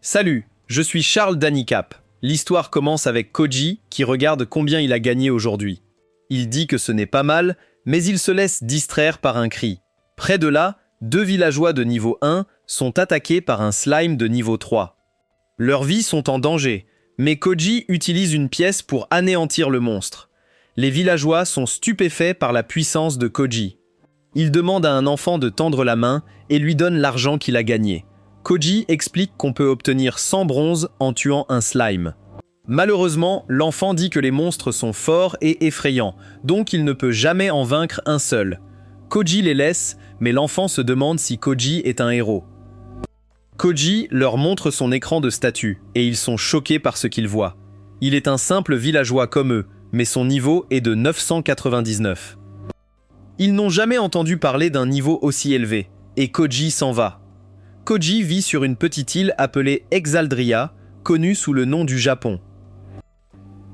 Salut, je suis Charles d'Anicap. L'histoire commence avec Koji qui regarde combien il a gagné aujourd'hui. Il dit que ce n'est pas mal, mais il se laisse distraire par un cri. Près de là, deux villageois de niveau 1 sont attaqués par un slime de niveau 3. Leurs vies sont en danger, mais Koji utilise une pièce pour anéantir le monstre. Les villageois sont stupéfaits par la puissance de Koji. Il demande à un enfant de tendre la main et lui donne l'argent qu'il a gagné. Koji explique qu'on peut obtenir 100 bronzes en tuant un slime. Malheureusement, l'enfant dit que les monstres sont forts et effrayants, donc il ne peut jamais en vaincre un seul. Koji les laisse, mais l'enfant se demande si Koji est un héros. Koji leur montre son écran de statut, et ils sont choqués par ce qu'ils voient. Il est un simple villageois comme eux, mais son niveau est de 999. Ils n'ont jamais entendu parler d'un niveau aussi élevé, et Koji s'en va. Koji vit sur une petite île appelée Exaldria, connue sous le nom du Japon.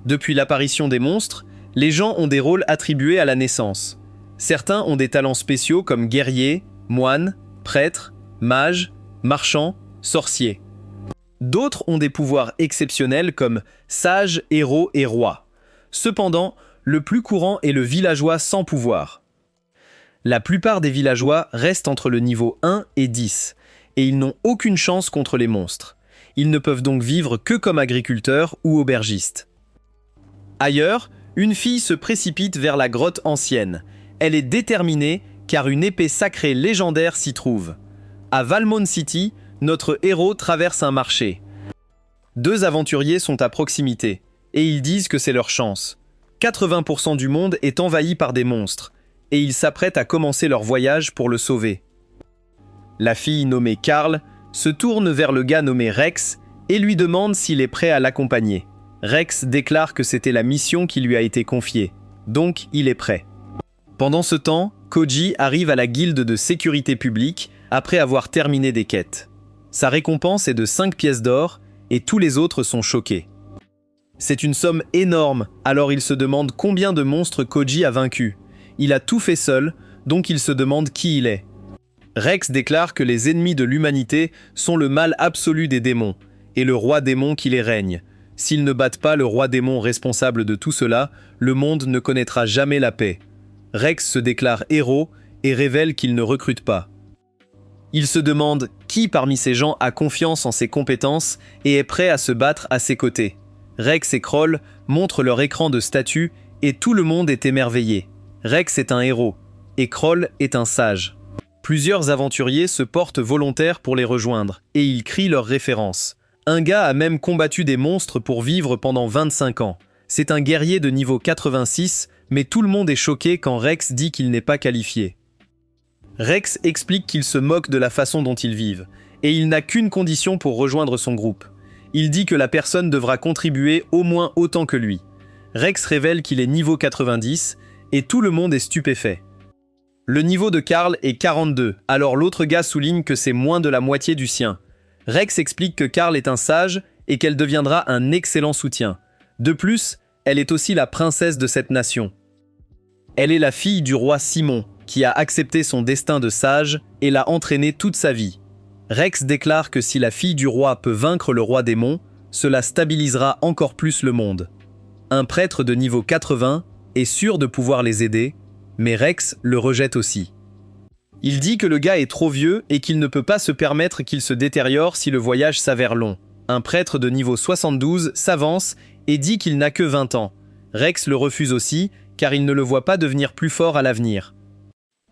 Depuis l'apparition des monstres, les gens ont des rôles attribués à la naissance. Certains ont des talents spéciaux comme guerrier, moine, prêtre, mage, marchand, sorcier. D'autres ont des pouvoirs exceptionnels comme sage, héros et roi. Cependant, le plus courant est le villageois sans pouvoir. La plupart des villageois restent entre le niveau 1 et 10, et ils n'ont aucune chance contre les monstres. Ils ne peuvent donc vivre que comme agriculteurs ou aubergistes. Ailleurs, une fille se précipite vers la grotte ancienne. Elle est déterminée car une épée sacrée légendaire s'y trouve. À Valmont City, notre héros traverse un marché. Deux aventuriers sont à proximité, et ils disent que c'est leur chance. 80% du monde est envahi par des monstres, et ils s'apprêtent à commencer leur voyage pour le sauver. La fille nommée Carl se tourne vers le gars nommé Rex et lui demande s'il est prêt à l'accompagner. Rex déclare que c'était la mission qui lui a été confiée, donc il est prêt. Pendant ce temps, Koji arrive à la guilde de sécurité publique après avoir terminé des quêtes. Sa récompense est de 5 pièces d'or et tous les autres sont choqués. C'est une somme énorme, alors il se demande combien de monstres Koji a vaincus. Il a tout fait seul, donc il se demande qui il est. Rex déclare que les ennemis de l'humanité sont le mal absolu des démons, et le roi démon qui les règne. S'ils ne battent pas le roi démon responsable de tout cela, le monde ne connaîtra jamais la paix. Rex se déclare héros et révèle qu'il ne recrute pas. Il se demande qui parmi ces gens a confiance en ses compétences et est prêt à se battre à ses côtés. Rex et Kroll montrent leur écran de statut et tout le monde est émerveillé. Rex est un héros et Kroll est un sage. Plusieurs aventuriers se portent volontaires pour les rejoindre et ils crient leurs références. Un gars a même combattu des monstres pour vivre pendant 25 ans. C'est un guerrier de niveau 86, mais tout le monde est choqué quand Rex dit qu'il n'est pas qualifié. Rex explique qu'il se moque de la façon dont ils vivent, et il n'a qu'une condition pour rejoindre son groupe. Il dit que la personne devra contribuer au moins autant que lui. Rex révèle qu'il est niveau 90, et tout le monde est stupéfait. Le niveau de Carl est 42, alors l'autre gars souligne que c'est moins de la moitié du sien. Rex explique que Carl est un sage et qu'elle deviendra un excellent soutien. De plus, elle est aussi la princesse de cette nation. Elle est la fille du roi Simon, qui a accepté son destin de sage et l'a entraîné toute sa vie. Rex déclare que si la fille du roi peut vaincre le roi démon, cela stabilisera encore plus le monde. Un prêtre de niveau 80 est sûr de pouvoir les aider, mais Rex le rejette aussi. Il dit que le gars est trop vieux et qu'il ne peut pas se permettre qu'il se détériore si le voyage s'avère long. Un prêtre de niveau 72 s'avance et dit qu'il n'a que 20 ans. Rex le refuse aussi, car il ne le voit pas devenir plus fort à l'avenir.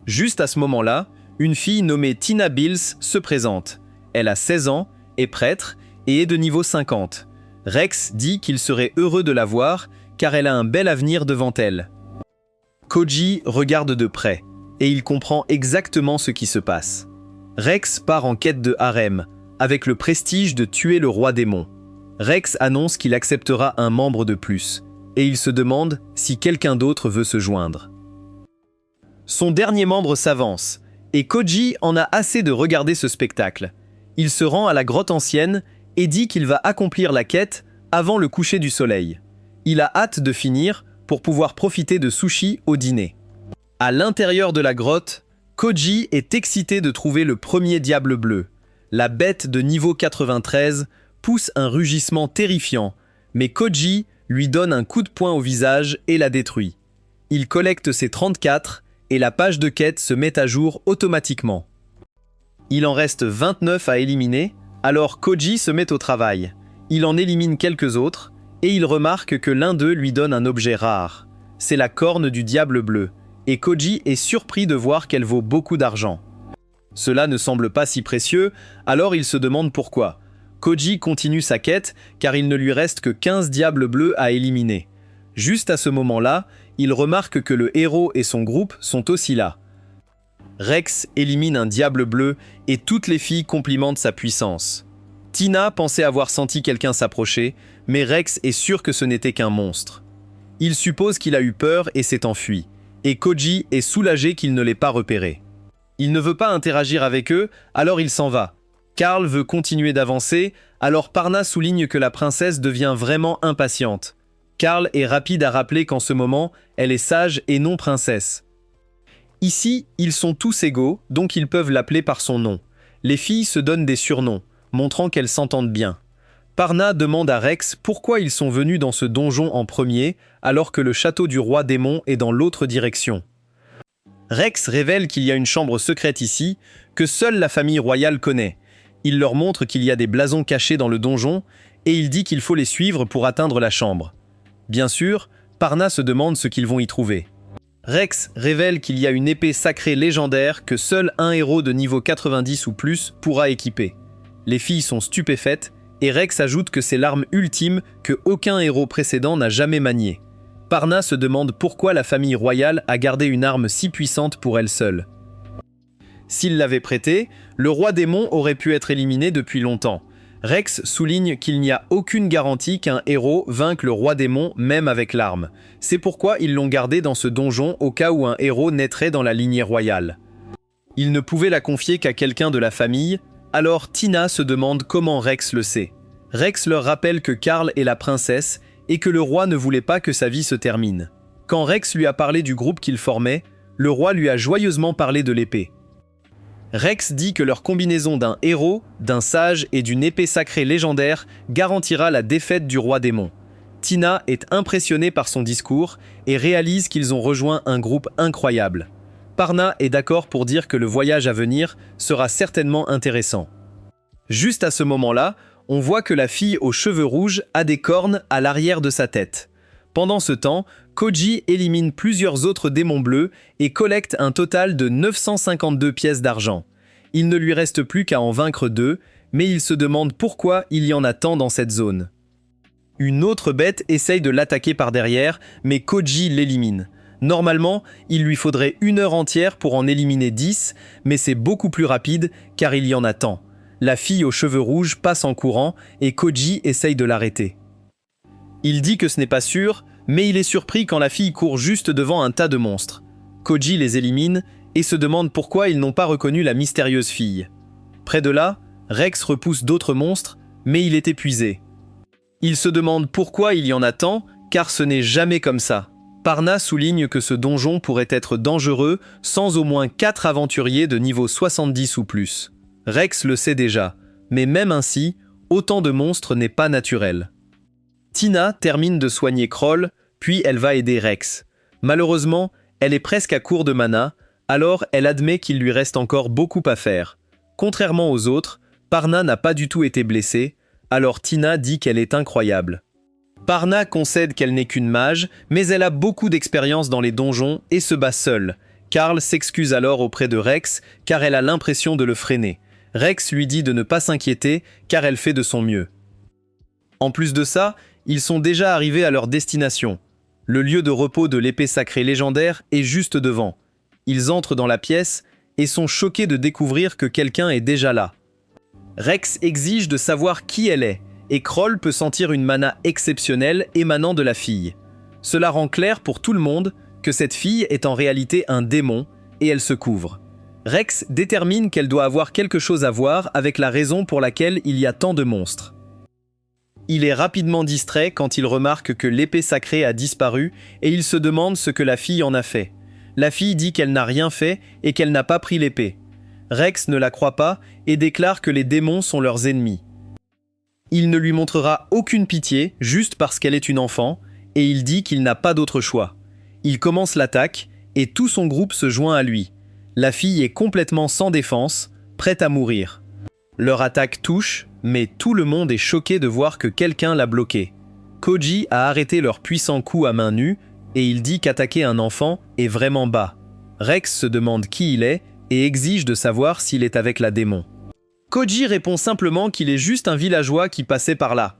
Juste à ce moment-là, une fille nommée Tina Bills se présente. Elle a 16 ans, est prêtre et est de niveau 50. Rex dit qu'il serait heureux de la voir, car elle a un bel avenir devant elle. Koji regarde de près, et il comprend exactement ce qui se passe. Rex part en quête de harem, avec le prestige de tuer le roi démon. Rex annonce qu'il acceptera un membre de plus, et il se demande si quelqu'un d'autre veut se joindre. Son dernier membre s'avance, et Koji en a assez de regarder ce spectacle. Il se rend à la grotte ancienne et dit qu'il va accomplir la quête avant le coucher du soleil. Il a hâte de finir pour pouvoir profiter de sushis au dîner. À l'intérieur de la grotte, Koji est excité de trouver le premier diable bleu, la bête de niveau 93, pousse un rugissement terrifiant, mais Koji lui donne un coup de poing au visage et la détruit. Il collecte ses 34 et la page de quête se met à jour automatiquement. Il en reste 29 à éliminer, alors Koji se met au travail. Il en élimine quelques autres, et il remarque que l'un d'eux lui donne un objet rare. C'est la corne du diable bleu, et Koji est surpris de voir qu'elle vaut beaucoup d'argent. Cela ne semble pas si précieux, alors il se demande pourquoi. Koji continue sa quête, car il ne lui reste que 15 diables bleus à éliminer. Juste à ce moment-là, il remarque que le héros et son groupe sont aussi là. Rex élimine un diable bleu et toutes les filles complimentent sa puissance. Tina pensait avoir senti quelqu'un s'approcher, mais Rex est sûr que ce n'était qu'un monstre. Il suppose qu'il a eu peur et s'est enfui, et Koji est soulagé qu'il ne l'ait pas repéré. Il ne veut pas interagir avec eux, alors il s'en va. Carl veut continuer d'avancer, alors Parna souligne que la princesse devient vraiment impatiente. Carl est rapide à rappeler qu'en ce moment, elle est sage et non princesse. Ici, ils sont tous égaux, donc ils peuvent l'appeler par son nom. Les filles se donnent des surnoms, montrant qu'elles s'entendent bien. Parna demande à Rex pourquoi ils sont venus dans ce donjon en premier, alors que le château du roi démon est dans l'autre direction. Rex révèle qu'il y a une chambre secrète ici, que seule la famille royale connaît. Il leur montre qu'il y a des blasons cachés dans le donjon, et il dit qu'il faut les suivre pour atteindre la chambre. Bien sûr, Parna se demande ce qu'ils vont y trouver. Rex révèle qu'il y a une épée sacrée légendaire que seul un héros de niveau 90 ou plus pourra équiper. Les filles sont stupéfaites, et Rex ajoute que c'est l'arme ultime que aucun héros précédent n'a jamais maniée. Parna se demande pourquoi la famille royale a gardé une arme si puissante pour elle seule. S'il l'avait prêtée, le roi démon aurait pu être éliminé depuis longtemps. Rex souligne qu'il n'y a aucune garantie qu'un héros vainque le roi démon même avec l'arme. C'est pourquoi ils l'ont gardé dans ce donjon au cas où un héros naîtrait dans la lignée royale. Ils ne pouvaient la confier qu'à quelqu'un de la famille, alors Tina se demande comment Rex le sait. Rex leur rappelle que Carl est la princesse et que le roi ne voulait pas que sa vie se termine. Quand Rex lui a parlé du groupe qu'il formait, le roi lui a joyeusement parlé de l'épée. Rex dit que leur combinaison d'un héros, d'un sage et d'une épée sacrée légendaire garantira la défaite du roi démon. Tina est impressionnée par son discours et réalise qu'ils ont rejoint un groupe incroyable. Parna est d'accord pour dire que le voyage à venir sera certainement intéressant. Juste à ce moment-là, on voit que la fille aux cheveux rouges a des cornes à l'arrière de sa tête. Pendant ce temps, Koji élimine plusieurs autres démons bleus et collecte un total de 952 pièces d'argent. Il ne lui reste plus qu'à en vaincre 2, mais il se demande pourquoi il y en a tant dans cette zone. Une autre bête essaye de l'attaquer par derrière, mais Koji l'élimine. Normalement, il lui faudrait 1 heure entière pour en éliminer 10, mais c'est beaucoup plus rapide car il y en a tant. La fille aux cheveux rouges passe en courant et Koji essaye de l'arrêter. Il dit que ce n'est pas sûr, mais il est surpris quand la fille court juste devant un tas de monstres. Koji les élimine et se demande pourquoi ils n'ont pas reconnu la mystérieuse fille. Près de là, Rex repousse d'autres monstres, mais il est épuisé. Il se demande pourquoi il y en a tant, car ce n'est jamais comme ça. Parna souligne que ce donjon pourrait être dangereux sans au moins 4 aventuriers de niveau 70 ou plus. Rex le sait déjà, mais même ainsi, autant de monstres n'est pas naturel. Tina termine de soigner Kroll, puis elle va aider Rex. Malheureusement, elle est presque à court de mana, alors elle admet qu'il lui reste encore beaucoup à faire. Contrairement aux autres, Parna n'a pas du tout été blessée, alors Tina dit qu'elle est incroyable. Parna concède qu'elle n'est qu'une mage, mais elle a beaucoup d'expérience dans les donjons et se bat seule. Carl s'excuse alors auprès de Rex, car elle a l'impression de le freiner. Rex lui dit de ne pas s'inquiéter, car elle fait de son mieux. En plus de ça, ils sont déjà arrivés à leur destination. Le lieu de repos de l'épée sacrée légendaire est juste devant. Ils entrent dans la pièce et sont choqués de découvrir que quelqu'un est déjà là. Rex exige de savoir qui elle est, et Kroll peut sentir une mana exceptionnelle émanant de la fille. Cela rend clair pour tout le monde que cette fille est en réalité un démon, et elle se couvre. Rex détermine qu'elle doit avoir quelque chose à voir avec la raison pour laquelle il y a tant de monstres. Il est rapidement distrait quand il remarque que l'épée sacrée a disparu et il se demande ce que la fille en a fait. La fille dit qu'elle n'a rien fait et qu'elle n'a pas pris l'épée. Rex ne la croit pas et déclare que les démons sont leurs ennemis. Il ne lui montrera aucune pitié juste parce qu'elle est une enfant, et il dit qu'il n'a pas d'autre choix. Il commence l'attaque, et tout son groupe se joint à lui. La fille est complètement sans défense, prête à mourir. Leur attaque touche, mais tout le monde est choqué de voir que quelqu'un l'a bloqué. Koji a arrêté leur puissant coup à main nue, et il dit qu'attaquer un enfant est vraiment bas. Rex se demande qui il est, et exige de savoir s'il est avec la démon. Koji répond simplement qu'il est juste un villageois qui passait par là.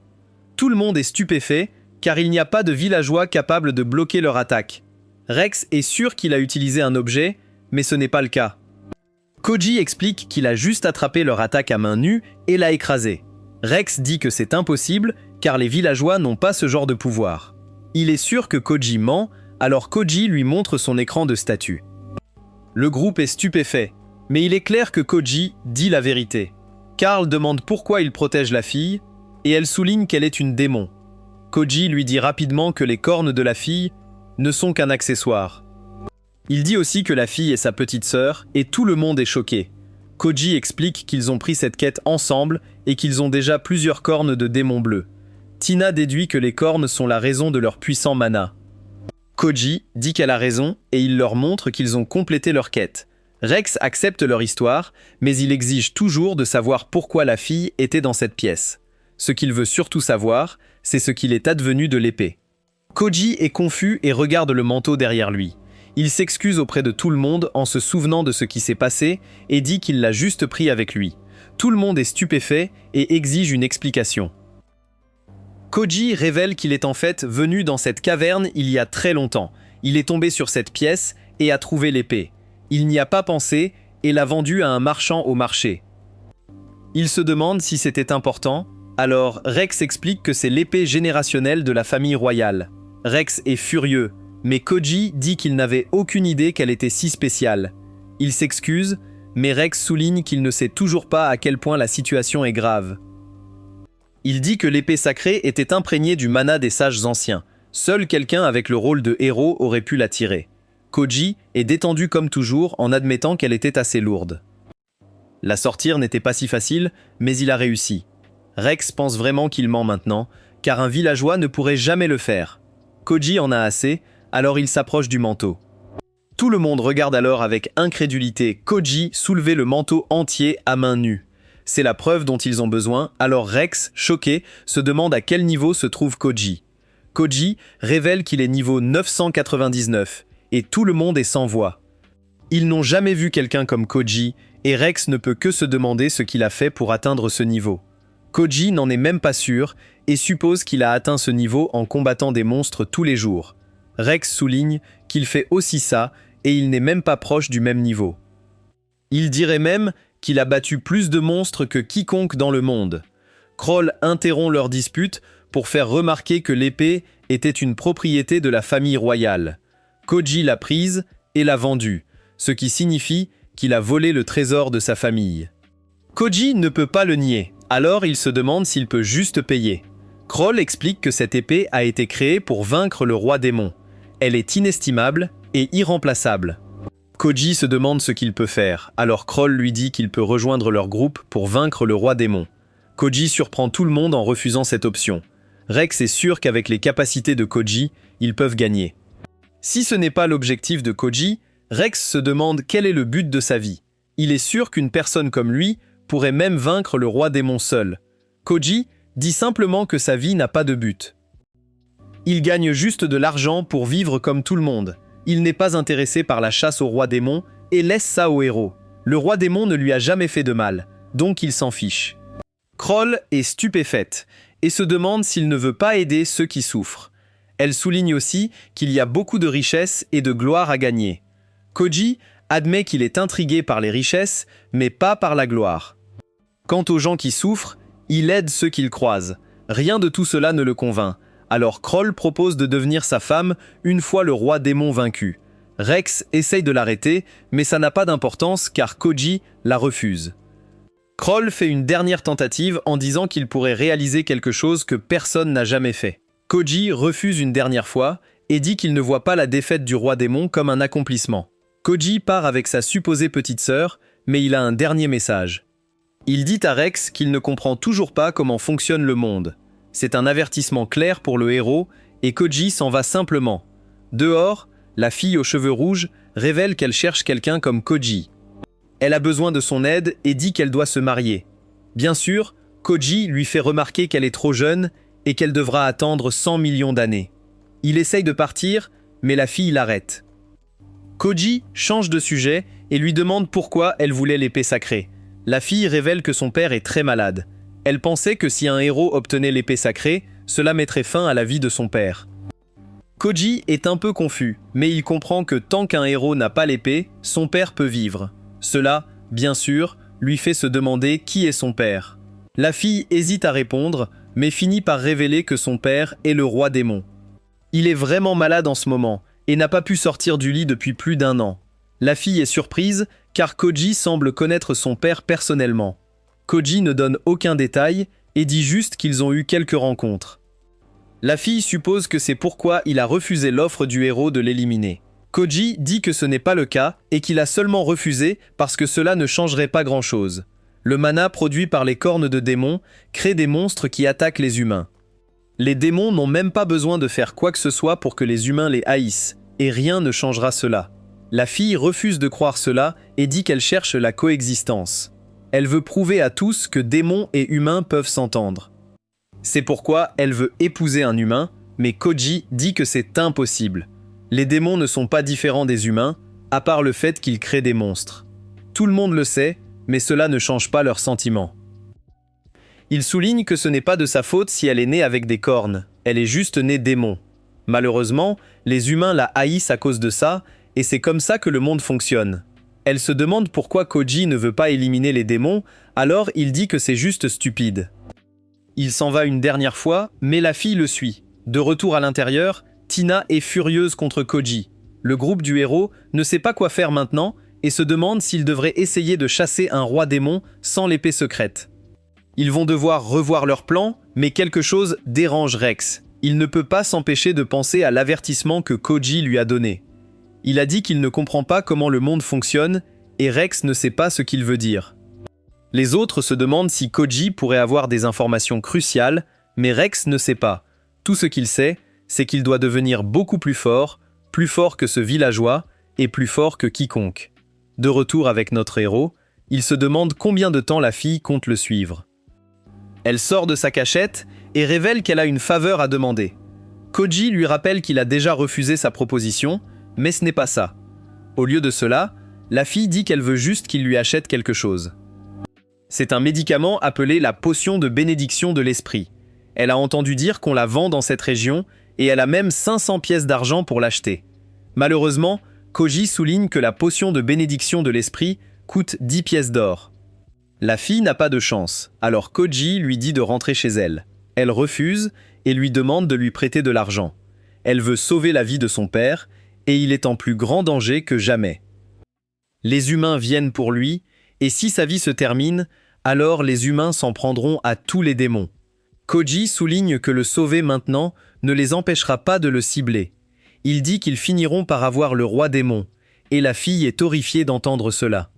Tout le monde est stupéfait, car il n'y a pas de villageois capable de bloquer leur attaque. Rex est sûr qu'il a utilisé un objet, mais ce n'est pas le cas. Koji explique qu'il a juste attrapé leur attaque à main nue et l'a écrasée. Rex dit que c'est impossible, car les villageois n'ont pas ce genre de pouvoir. Il est sûr que Koji ment, alors Koji lui montre son écran de statut. Le groupe est stupéfait, mais il est clair que Koji dit la vérité. Carl demande pourquoi il protège la fille, et elle souligne qu'elle est une démon. Koji lui dit rapidement que les cornes de la fille ne sont qu'un accessoire. Il dit aussi que la fille est sa petite sœur, et tout le monde est choqué. Koji explique qu'ils ont pris cette quête ensemble et qu'ils ont déjà plusieurs cornes de démons bleus. Tina déduit que les cornes sont la raison de leur puissant mana. Koji dit qu'elle a raison et il leur montre qu'ils ont complété leur quête. Rex accepte leur histoire, mais il exige toujours de savoir pourquoi la fille était dans cette pièce. Ce qu'il veut surtout savoir, c'est ce qu'il est advenu de l'épée. Koji est confus et regarde le manteau derrière lui. Il s'excuse auprès de tout le monde en se souvenant de ce qui s'est passé et dit qu'il l'a juste pris avec lui. Tout le monde est stupéfait et exige une explication. Koji révèle qu'il est en fait venu dans cette caverne il y a très longtemps. Il est tombé sur cette pièce et a trouvé l'épée. Il n'y a pas pensé et l'a vendue à un marchand au marché. Il se demande si c'était important, alors Rex explique que c'est l'épée générationnelle de la famille royale. Rex est furieux, mais Koji dit qu'il n'avait aucune idée qu'elle était si spéciale. Il s'excuse, mais Rex souligne qu'il ne sait toujours pas à quel point la situation est grave. Il dit que l'épée sacrée était imprégnée du mana des sages anciens. Seul quelqu'un avec le rôle de héros aurait pu la tirer. Koji est détendu comme toujours en admettant qu'elle était assez lourde. La sortir n'était pas si facile, mais il a réussi. Rex pense vraiment qu'il ment maintenant, car un villageois ne pourrait jamais le faire. Koji en a assez, alors il s'approche du manteau. Tout le monde regarde alors avec incrédulité Koji soulever le manteau entier à main nue. C'est la preuve dont ils ont besoin, alors Rex, choqué, se demande à quel niveau se trouve Koji. Koji révèle qu'il est niveau 999, et tout le monde est sans voix. Ils n'ont jamais vu quelqu'un comme Koji, et Rex ne peut que se demander ce qu'il a fait pour atteindre ce niveau. Koji n'en est même pas sûr, et suppose qu'il a atteint ce niveau en combattant des monstres tous les jours. Rex souligne qu'il fait aussi ça, et il n'est même pas proche du même niveau. Il dirait même qu'il a battu plus de monstres que quiconque dans le monde. Kroll interrompt leur dispute pour faire remarquer que l'épée était une propriété de la famille royale. Koji l'a prise et l'a vendue, ce qui signifie qu'il a volé le trésor de sa famille. Koji ne peut pas le nier, alors il se demande s'il peut juste payer. Kroll explique que cette épée a été créée pour vaincre le roi démon. Elle est inestimable et irremplaçable. Koji se demande ce qu'il peut faire, alors Kroll lui dit qu'il peut rejoindre leur groupe pour vaincre le roi démon. Koji surprend tout le monde en refusant cette option. Rex est sûr qu'avec les capacités de Koji, ils peuvent gagner. Si ce n'est pas l'objectif de Koji, Rex se demande quel est le but de sa vie. Il est sûr qu'une personne comme lui pourrait même vaincre le roi démon seul. Koji dit simplement que sa vie n'a pas de but. Il gagne juste de l'argent pour vivre comme tout le monde. Il n'est pas intéressé par la chasse au roi démon et laisse ça au héros. Le roi démon ne lui a jamais fait de mal, donc il s'en fiche. Kroll est stupéfaite et se demande s'il ne veut pas aider ceux qui souffrent. Elle souligne aussi qu'il y a beaucoup de richesses et de gloire à gagner. Koji admet qu'il est intrigué par les richesses, mais pas par la gloire. Quant aux gens qui souffrent, il aide ceux qu'il croise. Rien de tout cela ne le convainc. Alors Kroll propose de devenir sa femme une fois le roi démon vaincu. Rex essaye de l'arrêter, mais ça n'a pas d'importance car Koji la refuse. Kroll fait une dernière tentative en disant qu'il pourrait réaliser quelque chose que personne n'a jamais fait. Koji refuse une dernière fois et dit qu'il ne voit pas la défaite du roi démon comme un accomplissement. Koji part avec sa supposée petite sœur, mais il a un dernier message. Il dit à Rex qu'il ne comprend toujours pas comment fonctionne le monde. C'est un avertissement clair pour le héros et Koji s'en va simplement. Dehors, la fille aux cheveux rouges révèle qu'elle cherche quelqu'un comme Koji. Elle a besoin de son aide et dit qu'elle doit se marier. Bien sûr, Koji lui fait remarquer qu'elle est trop jeune et qu'elle devra attendre 100 millions d'années. Il essaye de partir, mais la fille l'arrête. Koji change de sujet et lui demande pourquoi elle voulait l'épée sacrée. La fille révèle que son père est très malade. Elle pensait que si un héros obtenait l'épée sacrée, cela mettrait fin à la vie de son père. Koji est un peu confus, mais il comprend que tant qu'un héros n'a pas l'épée, son père peut vivre. Cela, bien sûr, lui fait se demander qui est son père. La fille hésite à répondre, mais finit par révéler que son père est le roi démon. Il est vraiment malade en ce moment, et n'a pas pu sortir du lit depuis plus d'1 an. La fille est surprise, car Koji semble connaître son père personnellement. Koji ne donne aucun détail, et dit juste qu'ils ont eu quelques rencontres. La fille suppose que c'est pourquoi il a refusé l'offre du héros de l'éliminer. Koji dit que ce n'est pas le cas, et qu'il a seulement refusé parce que cela ne changerait pas grand-chose. Le mana produit par les cornes de démons crée des monstres qui attaquent les humains. Les démons n'ont même pas besoin de faire quoi que ce soit pour que les humains les haïssent, et rien ne changera cela. La fille refuse de croire cela et dit qu'elle cherche la coexistence. Elle veut prouver à tous que démons et humains peuvent s'entendre. C'est pourquoi elle veut épouser un humain, mais Koji dit que c'est impossible. Les démons ne sont pas différents des humains, à part le fait qu'ils créent des monstres. Tout le monde le sait, mais cela ne change pas leurs sentiments. Il souligne que ce n'est pas de sa faute si elle est née avec des cornes, elle est juste née démon. Malheureusement, les humains la haïssent à cause de ça, et c'est comme ça que le monde fonctionne. Elle se demande pourquoi Koji ne veut pas éliminer les démons, alors il dit que c'est juste stupide. Il s'en va une dernière fois, mais la fille le suit. De retour à l'intérieur, Tina est furieuse contre Koji. Le groupe du héros ne sait pas quoi faire maintenant et se demande s'ils devraient essayer de chasser un roi démon sans l'épée secrète. Ils vont devoir revoir leur plan, mais quelque chose dérange Rex. Il ne peut pas s'empêcher de penser à l'avertissement que Koji lui a donné. Il a dit qu'il ne comprend pas comment le monde fonctionne et Rex ne sait pas ce qu'il veut dire. Les autres se demandent si Koji pourrait avoir des informations cruciales, mais Rex ne sait pas. Tout ce qu'il sait, c'est qu'il doit devenir beaucoup plus fort que ce villageois et plus fort que quiconque. De retour avec notre héros, il se demande combien de temps la fille compte le suivre. Elle sort de sa cachette et révèle qu'elle a une faveur à demander. Koji lui rappelle qu'il a déjà refusé sa proposition, mais ce n'est pas ça. Au lieu de cela, la fille dit qu'elle veut juste qu'il lui achète quelque chose. C'est un médicament appelé la potion de bénédiction de l'esprit. Elle a entendu dire qu'on la vend dans cette région et elle a même 500 pièces d'argent pour l'acheter. Malheureusement, Koji souligne que la potion de bénédiction de l'esprit coûte 10 pièces d'or. La fille n'a pas de chance, alors Koji lui dit de rentrer chez elle. Elle refuse et lui demande de lui prêter de l'argent. Elle veut sauver la vie de son père et il est en plus grand danger que jamais. Les humains viennent pour lui et si sa vie se termine, alors les humains s'en prendront à tous les démons. Koji souligne que le sauver maintenant ne les empêchera pas de le cibler. Il dit qu'ils finiront par avoir le roi démon, et la fille est horrifiée d'entendre cela.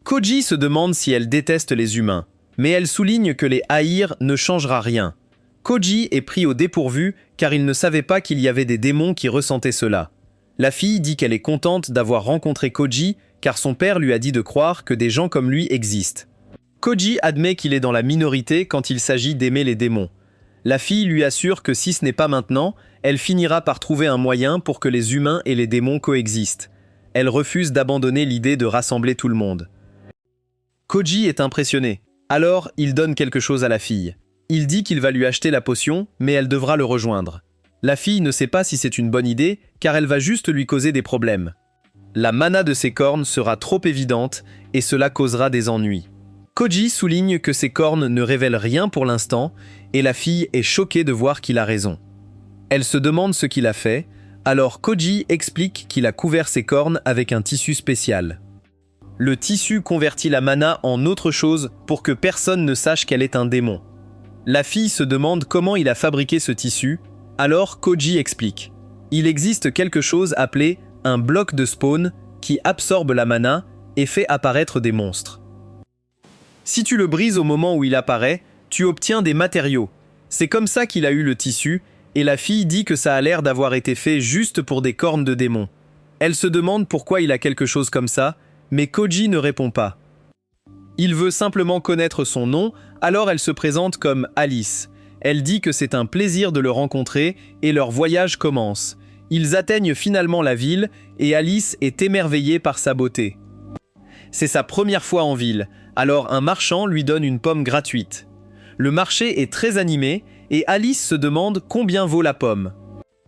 Koji se demande si elle déteste les humains, mais elle souligne que les haïr ne changera rien. Koji est pris au dépourvu car il ne savait pas qu'il y avait des démons qui ressentaient cela. La fille dit qu'elle est contente d'avoir rencontré Koji car son père lui a dit de croire que des gens comme lui existent. Koji admet qu'il est dans la minorité quand il s'agit d'aimer les démons. La fille lui assure que si ce n'est pas maintenant, elle finira par trouver un moyen pour que les humains et les démons coexistent. Elle refuse d'abandonner l'idée de rassembler tout le monde. Koji est impressionné. Alors, il donne quelque chose à la fille. Il dit qu'il va lui acheter la potion, mais elle devra le rejoindre. La fille ne sait pas si c'est une bonne idée, car elle va juste lui causer des problèmes. La mana de ses cornes sera trop évidente, et cela causera des ennuis. Koji souligne que ses cornes ne révèlent rien pour l'instant, et la fille est choquée de voir qu'il a raison. Elle se demande ce qu'il a fait, alors Koji explique qu'il a couvert ses cornes avec un tissu spécial. Le tissu convertit la mana en autre chose pour que personne ne sache qu'elle est un démon. La fille se demande comment il a fabriqué ce tissu, alors Koji explique. Il existe quelque chose appelé un bloc de spawn qui absorbe la mana et fait apparaître des monstres. Si tu le brises au moment où il apparaît, tu obtiens des matériaux. C'est comme ça qu'il a eu le tissu, et la fille dit que ça a l'air d'avoir été fait juste pour des cornes de démon. Elle se demande pourquoi il a quelque chose comme ça, mais Koji ne répond pas. Il veut simplement connaître son nom, alors elle se présente comme Alice. Elle dit que c'est un plaisir de le rencontrer et leur voyage commence. Ils atteignent finalement la ville et Alice est émerveillée par sa beauté. C'est sa première fois en ville, alors un marchand lui donne une pomme gratuite. Le marché est très animé et Alice se demande combien vaut la pomme.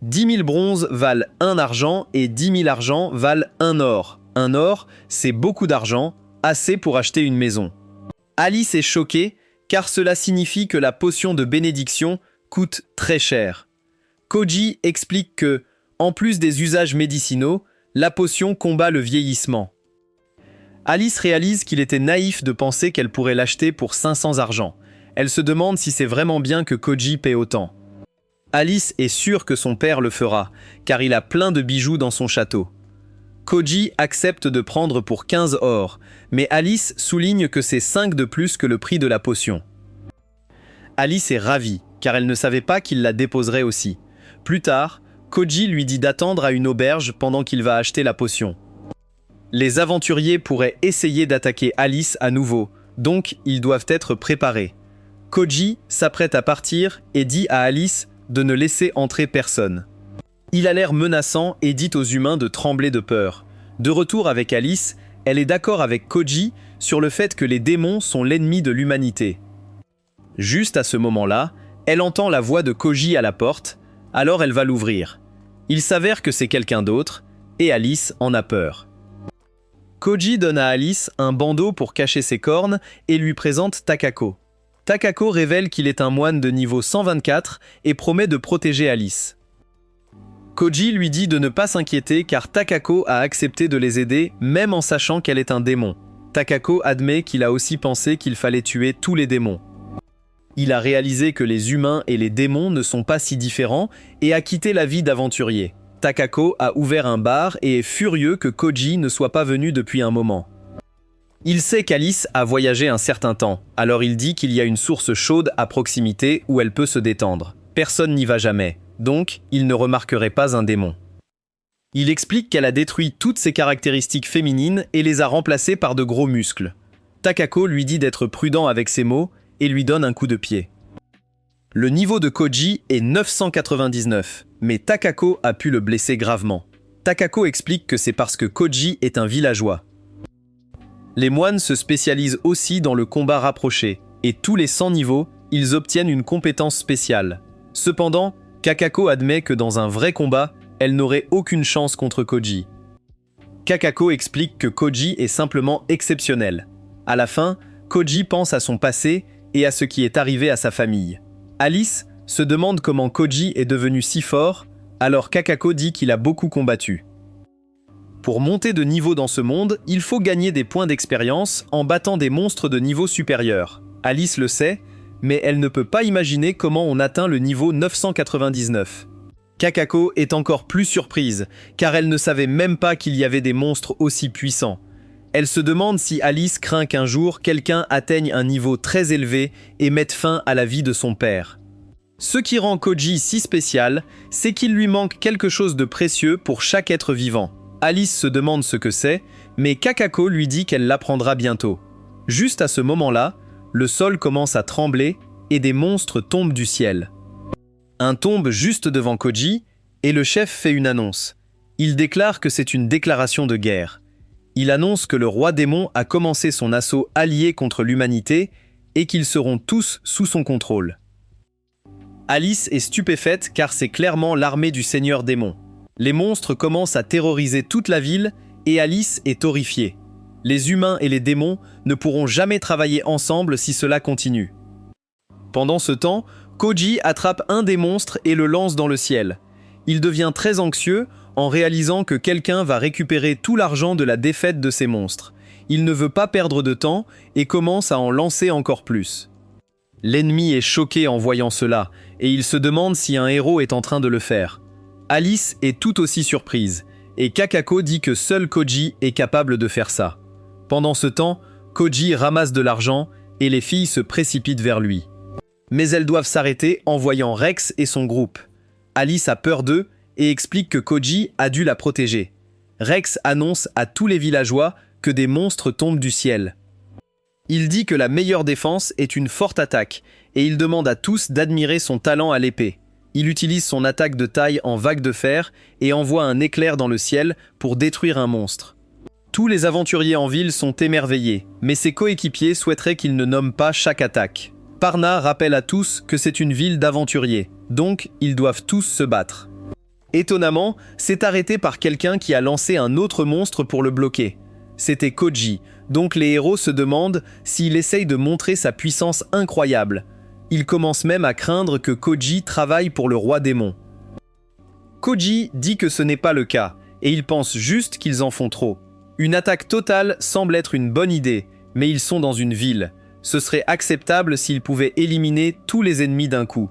10 000 bronzes valent 1 argent et 10 000 argent valent 1 or. 1 or, c'est beaucoup d'argent, assez pour acheter une maison. Alice est choquée car cela signifie que la potion de bénédiction coûte très cher. Koji explique que, en plus des usages médicinaux, la potion combat le vieillissement. Alice réalise qu'il était naïf de penser qu'elle pourrait l'acheter pour 500 argent. Elle se demande si c'est vraiment bien que Koji paie autant. Alice est sûre que son père le fera, car il a plein de bijoux dans son château. Koji accepte de prendre pour 15 or, mais Alice souligne que c'est 5 de plus que le prix de la potion. Alice est ravie, car elle ne savait pas qu'il la déposerait aussi. Plus tard, Koji lui dit d'attendre à une auberge pendant qu'il va acheter la potion. Les aventuriers pourraient essayer d'attaquer Alice à nouveau, donc ils doivent être préparés. Koji s'apprête à partir et dit à Alice de ne laisser entrer personne. Il a l'air menaçant et dit aux humains de trembler de peur. De retour avec Alice, elle est d'accord avec Koji sur le fait que les démons sont l'ennemi de l'humanité. Juste à ce moment-là, elle entend la voix de Koji à la porte, alors elle va l'ouvrir. Il s'avère que c'est quelqu'un d'autre, et Alice en a peur. Koji donne à Alice un bandeau pour cacher ses cornes et lui présente Takako. Takako révèle qu'il est un moine de niveau 124 et promet de protéger Alice. Koji lui dit de ne pas s'inquiéter car Takako a accepté de les aider même en sachant qu'elle est un démon. Takako admet qu'il a aussi pensé qu'il fallait tuer tous les démons. Il a réalisé que les humains et les démons ne sont pas si différents et a quitté la vie d'aventurier. Takako a ouvert un bar et est furieux que Koji ne soit pas venu depuis un moment. Il sait qu'Alice a voyagé un certain temps, alors il dit qu'il y a une source chaude à proximité où elle peut se détendre. Personne n'y va jamais, donc il ne remarquerait pas un démon. Il explique qu'elle a détruit toutes ses caractéristiques féminines et les a remplacées par de gros muscles. Takako lui dit d'être prudent avec ses mots et lui donne un coup de pied. Le niveau de Koji est 999, mais Takako a pu le blesser gravement. Takako explique que c'est parce que Koji est un villageois. Les moines se spécialisent aussi dans le combat rapproché, et tous les 100 niveaux, ils obtiennent une compétence spéciale. Cependant, Kakako admet que dans un vrai combat, elle n'aurait aucune chance contre Koji. Kakako explique que Koji est simplement exceptionnel. À la fin, Koji pense à son passé et à ce qui est arrivé à sa famille. Alice se demande comment Koji est devenu si fort, alors Kakako dit qu'il a beaucoup combattu. Pour monter de niveau dans ce monde, il faut gagner des points d'expérience en battant des monstres de niveau supérieur. Alice le sait, mais elle ne peut pas imaginer comment on atteint le niveau 999. Kakako est encore plus surprise, car elle ne savait même pas qu'il y avait des monstres aussi puissants. Elle se demande si Alice craint qu'un jour quelqu'un atteigne un niveau très élevé et mette fin à la vie de son père. Ce qui rend Koji si spécial, c'est qu'il lui manque quelque chose de précieux pour chaque être vivant. Alice se demande ce que c'est, mais Kakako lui dit qu'elle l'apprendra bientôt. Juste à ce moment-là, le sol commence à trembler et des monstres tombent du ciel. Un tombe juste devant Koji et le chef fait une annonce. Il déclare que c'est une déclaration de guerre. Il annonce que le roi démon a commencé son assaut allié contre l'humanité et qu'ils seront tous sous son contrôle. Alice est stupéfaite car c'est clairement l'armée du seigneur démon. Les monstres commencent à terroriser toute la ville et Alice est horrifiée. Les humains et les démons ne pourront jamais travailler ensemble si cela continue. Pendant ce temps, Koji attrape un des monstres et le lance dans le ciel. Il devient très anxieux en réalisant que quelqu'un va récupérer tout l'argent de la défaite de ces monstres. Il ne veut pas perdre de temps et commence à en lancer encore plus. L'ennemi est choqué en voyant cela et il se demande si un héros est en train de le faire. Alice est tout aussi surprise et Kakako dit que seul Koji est capable de faire ça. Pendant ce temps, Koji ramasse de l'argent et les filles se précipitent vers lui. Mais elles doivent s'arrêter en voyant Rex et son groupe. Alice a peur d'eux et explique que Koji a dû la protéger. Rex annonce à tous les villageois que des monstres tombent du ciel. Il dit que la meilleure défense est une forte attaque et il demande à tous d'admirer son talent à l'épée. Il utilise son attaque de taille en vague de fer et envoie un éclair dans le ciel pour détruire un monstre. Tous les aventuriers en ville sont émerveillés, mais ses coéquipiers souhaiteraient qu'il ne nomme pas chaque attaque. Parna rappelle à tous que c'est une ville d'aventuriers, donc ils doivent tous se battre. Étonnamment, c'est arrêté par quelqu'un qui a lancé un autre monstre pour le bloquer. C'était Koji, donc les héros se demandent s'il essaye de montrer sa puissance incroyable. Ils commencent même à craindre que Koji travaille pour le roi démon. Koji dit que ce n'est pas le cas, et il pense juste qu'ils en font trop. Une attaque totale semble être une bonne idée, mais ils sont dans une ville. Ce serait acceptable s'ils pouvaient éliminer tous les ennemis d'un coup.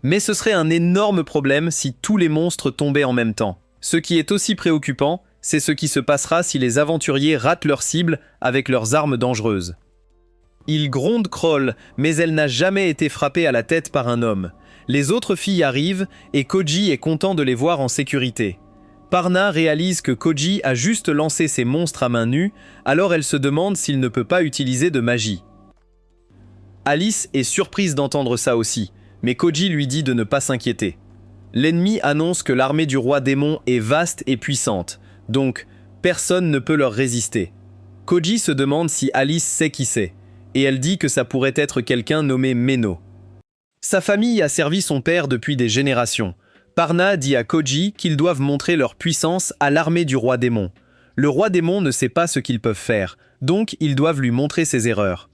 Mais ce serait un énorme problème si tous les monstres tombaient en même temps. Ce qui est aussi préoccupant, c'est ce qui se passera si les aventuriers ratent leur cible avec leurs armes dangereuses. Il gronde Kroll, mais elle n'a jamais été frappée à la tête par un homme. Les autres filles arrivent et Koji est content de les voir en sécurité. Parna réalise que Koji a juste lancé ses monstres à main nue, alors elle se demande s'il ne peut pas utiliser de magie. Alice est surprise d'entendre ça aussi, mais Koji lui dit de ne pas s'inquiéter. L'ennemi annonce que l'armée du roi démon est vaste et puissante, donc personne ne peut leur résister. Koji se demande si Alice sait qui c'est, et elle dit que ça pourrait être quelqu'un nommé Meno. Sa famille a servi son père depuis des générations. Parna dit à Koji qu'ils doivent montrer leur puissance à l'armée du roi démon. Le roi démon ne sait pas ce qu'ils peuvent faire, donc ils doivent lui montrer ses erreurs.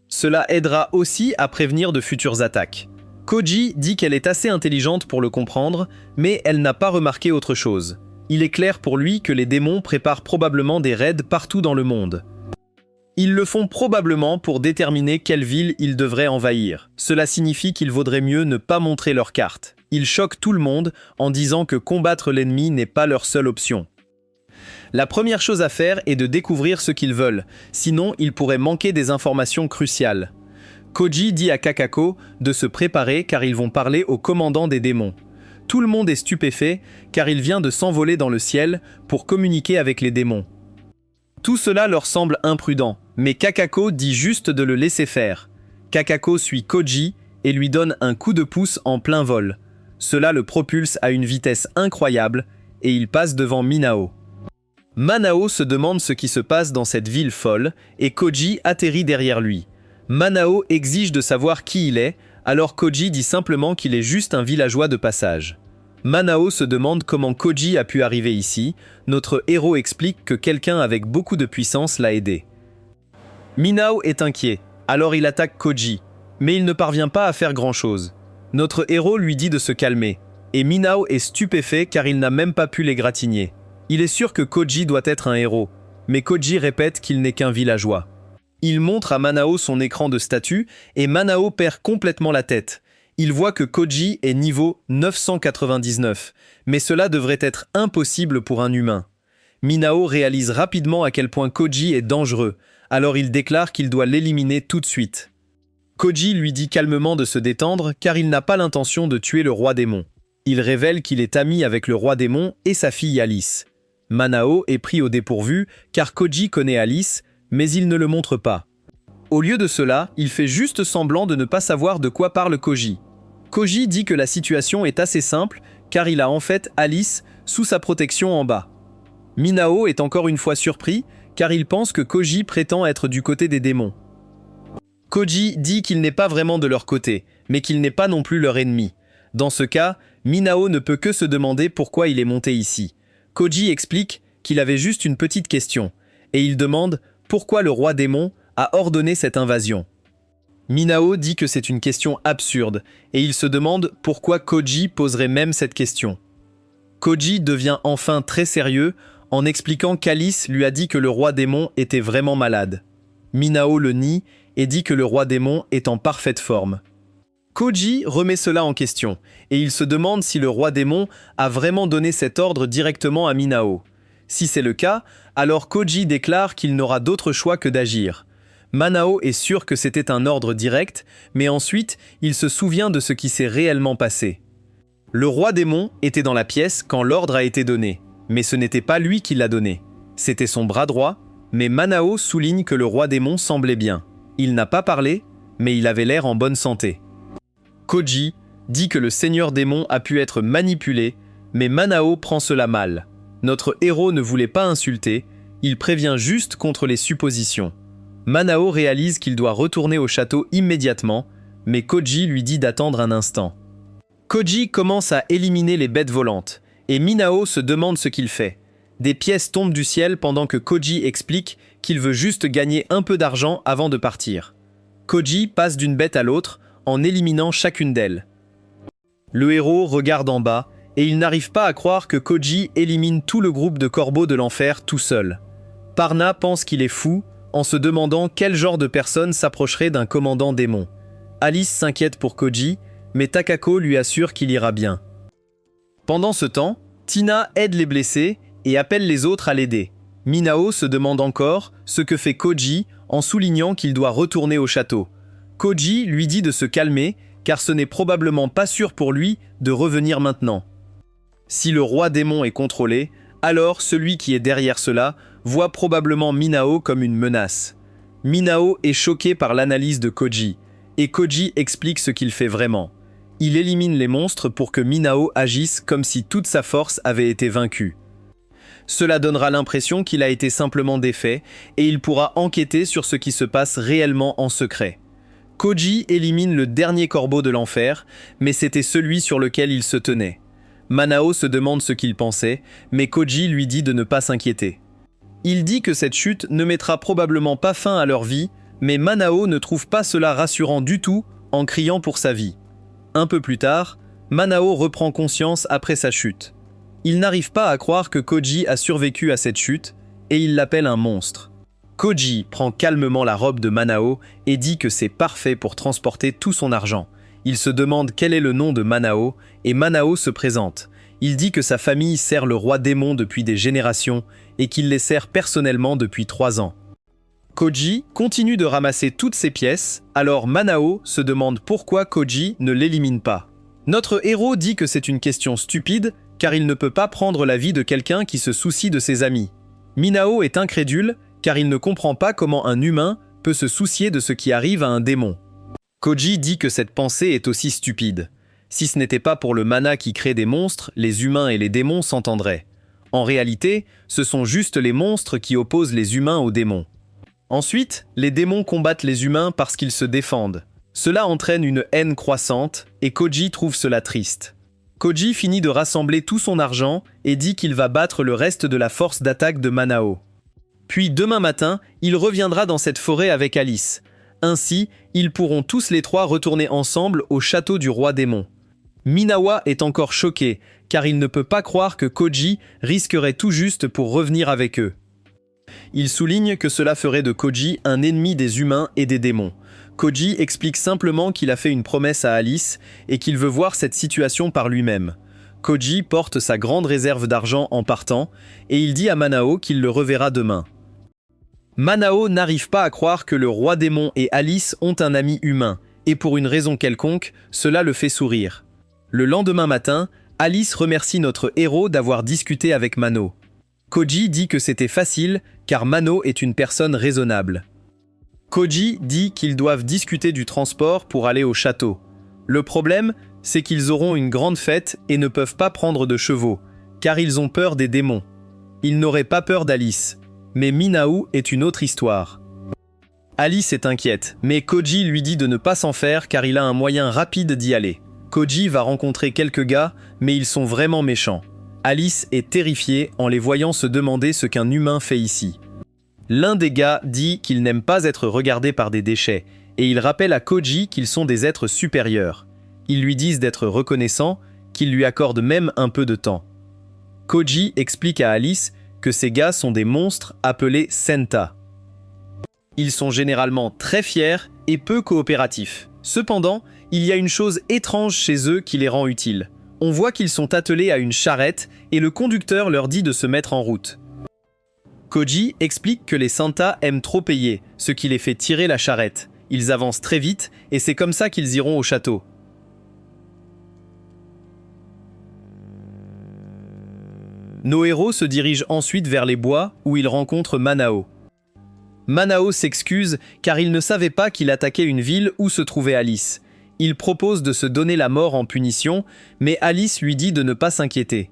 Cela aidera aussi à prévenir de futures attaques. Koji dit qu'elle est assez intelligente pour le comprendre, mais elle n'a pas remarqué autre chose. Il est clair pour lui que les démons préparent probablement des raids partout dans le monde. Ils le font probablement pour déterminer quelle ville ils devraient envahir. Cela signifie qu'il vaudrait mieux ne pas montrer leur carte. Ils choquent tout le monde en disant que combattre l'ennemi n'est pas leur seule option. La première chose à faire est de découvrir ce qu'ils veulent, sinon ils pourraient manquer des informations cruciales. Koji dit à Kakako de se préparer car ils vont parler au commandant des démons. Tout le monde est stupéfait car il vient de s'envoler dans le ciel pour communiquer avec les démons. Tout cela leur semble imprudent, mais Kakako dit juste de le laisser faire. Kakako suit Koji et lui donne un coup de pouce en plein vol. Cela le propulse à une vitesse incroyable et il passe devant Minao. Manao se demande ce qui se passe dans cette ville folle et Koji atterrit derrière lui. Manao exige de savoir qui il est, alors Koji dit simplement qu'il est juste un villageois de passage. Manao se demande comment Koji a pu arriver ici. Notre héros explique que quelqu'un avec beaucoup de puissance l'a aidé. Minao est inquiet, alors il attaque Koji, mais il ne parvient pas à faire grand-chose. Notre héros lui dit de se calmer, et Minao est stupéfait car il n'a même pas pu l'égratigner. Il est sûr que Koji doit être un héros, mais Koji répète qu'il n'est qu'un villageois. Il montre à Manao son écran de statut et Manao perd complètement la tête. Il voit que Koji est niveau 999, mais cela devrait être impossible pour un humain. Minao réalise rapidement à quel point Koji est dangereux, alors il déclare qu'il doit l'éliminer tout de suite. Koji lui dit calmement de se détendre car il n'a pas l'intention de tuer le roi démon. Il révèle qu'il est ami avec le roi démon et sa fille Alice. Manao est pris au dépourvu car Koji connaît Alice, mais il ne le montre pas. Au lieu de cela, il fait juste semblant de ne pas savoir de quoi parle Koji. Koji dit que la situation est assez simple car il a en fait Alice sous sa protection en bas. Minao est encore une fois surpris car il pense que Koji prétend être du côté des démons. Koji dit qu'il n'est pas vraiment de leur côté, mais qu'il n'est pas non plus leur ennemi. Dans ce cas, Minao ne peut que se demander pourquoi il est monté ici. Koji explique qu'il avait juste une petite question, et il demande pourquoi le roi démon a ordonné cette invasion. Minao dit que c'est une question absurde, et il se demande pourquoi Koji poserait même cette question. Koji devient enfin très sérieux en expliquant qu'Alice lui a dit que le roi démon était vraiment malade. Minao le nie et dit que le roi démon est en parfaite forme. Koji remet cela en question, et il se demande si le roi démon a vraiment donné cet ordre directement à Minao. Si c'est le cas, alors Koji déclare qu'il n'aura d'autre choix que d'agir. Manao est sûr que c'était un ordre direct, mais ensuite, il se souvient de ce qui s'est réellement passé. Le roi démon était dans la pièce quand l'ordre a été donné, mais ce n'était pas lui qui l'a donné. C'était son bras droit, mais Manao souligne que le roi démon semblait bien. Il n'a pas parlé, mais il avait l'air en bonne santé. Koji dit que le seigneur démon a pu être manipulé, mais Manao prend cela mal. Notre héros ne voulait pas insulter, il prévient juste contre les suppositions. Manao réalise qu'il doit retourner au château immédiatement, mais Koji lui dit d'attendre un instant. Koji commence à éliminer les bêtes volantes, et Minao se demande ce qu'il fait. Des pièces tombent du ciel pendant que Koji explique qu'il veut juste gagner un peu d'argent avant de partir. Koji passe d'une bête à l'autre en éliminant chacune d'elles. Le héros regarde en bas et il n'arrive pas à croire que Koji élimine tout le groupe de corbeaux de l'enfer tout seul. Parna pense qu'il est fou en se demandant quel genre de personne s'approcherait d'un commandant démon. Alice s'inquiète pour Koji, mais Takako lui assure qu'il ira bien. Pendant ce temps, Tina aide les blessés et appelle les autres à l'aider. Minao se demande encore ce que fait Koji en soulignant qu'il doit retourner au château. Koji lui dit de se calmer car ce n'est probablement pas sûr pour lui de revenir maintenant. Si le roi démon est contrôlé, alors celui qui est derrière cela voit probablement Minao comme une menace. Minao est choqué par l'analyse de Koji, et Koji explique ce qu'il fait vraiment. Il élimine les monstres pour que Minao agisse comme si toute sa force avait été vaincue. Cela donnera l'impression qu'il a été simplement défait, et il pourra enquêter sur ce qui se passe réellement en secret. Koji élimine le dernier corbeau de l'enfer, mais c'était celui sur lequel il se tenait. Manao se demande ce qu'il pensait, mais Koji lui dit de ne pas s'inquiéter. Il dit que cette chute ne mettra probablement pas fin à leur vie, mais Manao ne trouve pas cela rassurant du tout en criant pour sa vie. Un peu plus tard, Manao reprend conscience après sa chute. Il n'arrive pas à croire que Koji a survécu à cette chute, et il l'appelle un monstre. Koji prend calmement la robe de Manao et dit que c'est parfait pour transporter tout son argent. Il se demande quel est le nom de Manao, et Manao se présente. Il dit que sa famille sert le roi démon depuis des générations, et qu'il les sert personnellement depuis 3 ans. Koji continue de ramasser toutes ces pièces, alors Manao se demande pourquoi Koji ne l'élimine pas. Notre héros dit que c'est une question stupide, car il ne peut pas prendre la vie de quelqu'un qui se soucie de ses amis. Minao est incrédule, car il ne comprend pas comment un humain peut se soucier de ce qui arrive à un démon. Koji dit que cette pensée est aussi stupide. Si ce n'était pas pour le mana qui crée des monstres, les humains et les démons s'entendraient. En réalité, ce sont juste les monstres qui opposent les humains aux démons. Ensuite, les démons combattent les humains parce qu'ils se défendent. Cela entraîne une haine croissante, et Koji trouve cela triste. Koji finit de rassembler tout son argent et dit qu'il va battre le reste de la force d'attaque de Manao. Puis demain matin, il reviendra dans cette forêt avec Alice. Ainsi, ils pourront tous les trois retourner ensemble au château du roi démon. Minawa est encore choqué, car il ne peut pas croire que Koji risquerait tout juste pour revenir avec eux. Il souligne que cela ferait de Koji un ennemi des humains et des démons. Koji explique simplement qu'il a fait une promesse à Alice et qu'il veut voir cette situation par lui-même. Koji porte sa grande réserve d'argent en partant et il dit à Manao qu'il le reverra demain. Manao n'arrive pas à croire que le roi démon et Alice ont un ami humain, et pour une raison quelconque, cela le fait sourire. Le lendemain matin, Alice remercie notre héros d'avoir discuté avec Mano. Koji dit que c'était facile, car Mano est une personne raisonnable. Koji dit qu'ils doivent discuter du transport pour aller au château. Le problème, c'est qu'ils auront une grande fête et ne peuvent pas prendre de chevaux, car ils ont peur des démons. Ils n'auraient pas peur d'Alice. Mais Minao est une autre histoire. Alice est inquiète, mais Koji lui dit de ne pas s'en faire car il a un moyen rapide d'y aller. Koji va rencontrer quelques gars, mais ils sont vraiment méchants. Alice est terrifiée en les voyant se demander ce qu'un humain fait ici. L'un des gars dit qu'il n'aime pas être regardé par des déchets, et il rappelle à Koji qu'ils sont des êtres supérieurs. Ils lui disent d'être reconnaissants, qu'ils lui accordent même un peu de temps. Koji explique à Alice que ces gars sont des monstres appelés Senta. Ils sont généralement très fiers et peu coopératifs. Cependant, il y a une chose étrange chez eux qui les rend utiles. On voit qu'ils sont attelés à une charrette et le conducteur leur dit de se mettre en route. Koji explique que les Santa aiment trop payer, ce qui les fait tirer la charrette. Ils avancent très vite et c'est comme ça qu'ils iront au château. Nos héros se dirigent ensuite vers les bois où ils rencontrent Manao. Manao s'excuse car il ne savait pas qu'il attaquait une ville où se trouvait Alice. Il propose de se donner la mort en punition, mais Alice lui dit de ne pas s'inquiéter.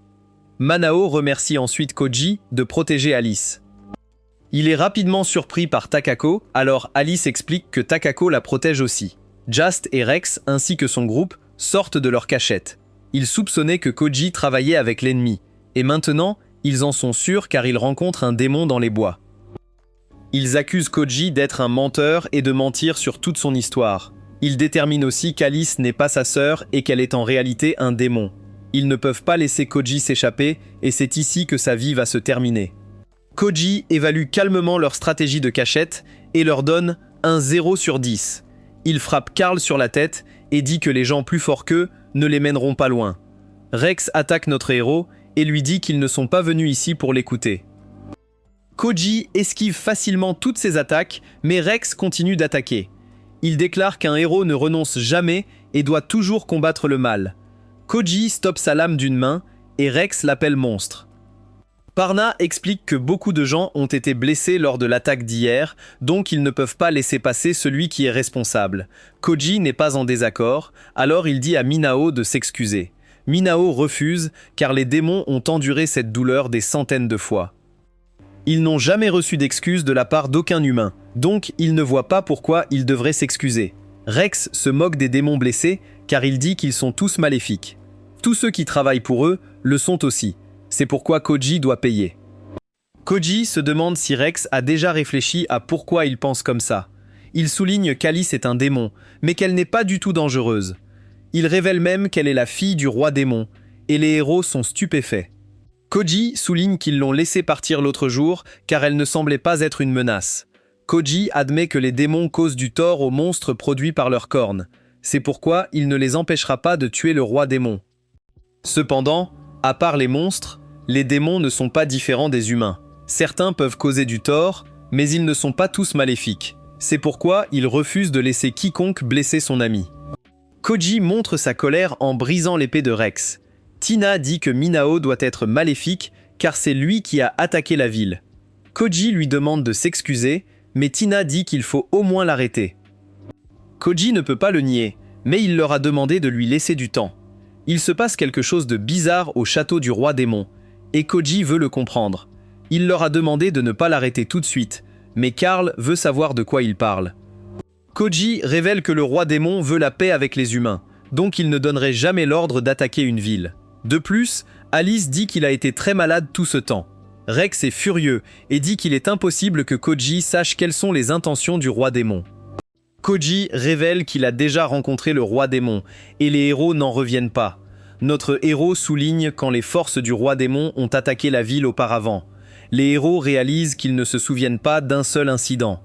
Manao remercie ensuite Koji de protéger Alice. Il est rapidement surpris par Takako, alors Alice explique que Takako la protège aussi. Just et Rex ainsi que son groupe sortent de leur cachette. Ils soupçonnaient que Koji travaillait avec l'ennemi. Et maintenant, ils en sont sûrs car ils rencontrent un démon dans les bois. Ils accusent Koji d'être un menteur et de mentir sur toute son histoire. Ils déterminent aussi qu'Alice n'est pas sa sœur et qu'elle est en réalité un démon. Ils ne peuvent pas laisser Koji s'échapper et c'est ici que sa vie va se terminer. Koji évalue calmement leur stratégie de cachette et leur donne un 0 sur 10. Il frappe Carl sur la tête et dit que les gens plus forts qu'eux ne les mèneront pas loin. Rex attaque notre héros et lui dit qu'ils ne sont pas venus ici pour l'écouter. Koji esquive facilement toutes ces attaques, mais Rex continue d'attaquer. Il déclare qu'un héros ne renonce jamais et doit toujours combattre le mal. Koji stoppe sa lame d'une main et Rex l'appelle monstre. Parna explique que beaucoup de gens ont été blessés lors de l'attaque d'hier, donc ils ne peuvent pas laisser passer celui qui est responsable. Koji n'est pas en désaccord, alors il dit à Minao de s'excuser. Minao refuse car les démons ont enduré cette douleur des centaines de fois. Ils n'ont jamais reçu d'excuses de la part d'aucun humain, donc ils ne voient pas pourquoi ils devraient s'excuser. Rex se moque des démons blessés car il dit qu'ils sont tous maléfiques. Tous ceux qui travaillent pour eux le sont aussi. C'est pourquoi Koji doit payer. Koji se demande si Rex a déjà réfléchi à pourquoi il pense comme ça. Il souligne qu'Alice est un démon, mais qu'elle n'est pas du tout dangereuse. Il révèle même qu'elle est la fille du roi démon, et les héros sont stupéfaits. Koji souligne qu'ils l'ont laissée partir l'autre jour car elle ne semblait pas être une menace. Koji admet que les démons causent du tort aux monstres produits par leurs cornes. C'est pourquoi il ne les empêchera pas de tuer le roi démon. Cependant, à part les monstres, les démons ne sont pas différents des humains. Certains peuvent causer du tort, mais ils ne sont pas tous maléfiques. C'est pourquoi il refuse de laisser quiconque blesser son ami. Koji montre sa colère en brisant l'épée de Rex. Tina dit que Minao doit être maléfique car c'est lui qui a attaqué la ville. Koji lui demande de s'excuser, mais Tina dit qu'il faut au moins l'arrêter. Koji ne peut pas le nier, mais il leur a demandé de lui laisser du temps. Il se passe quelque chose de bizarre au château du roi démon, et Koji veut le comprendre. Il leur a demandé de ne pas l'arrêter tout de suite, mais Carl veut savoir de quoi il parle. Koji révèle que le roi démon veut la paix avec les humains, donc il ne donnerait jamais l'ordre d'attaquer une ville. De plus, Alice dit qu'il a été très malade tout ce temps. Rex est furieux et dit qu'il est impossible que Koji sache quelles sont les intentions du roi démon. Koji révèle qu'il a déjà rencontré le roi démon, et les héros n'en reviennent pas. Notre héros souligne quand les forces du roi démon ont attaqué la ville auparavant. Les héros réalisent qu'ils ne se souviennent pas d'un seul incident.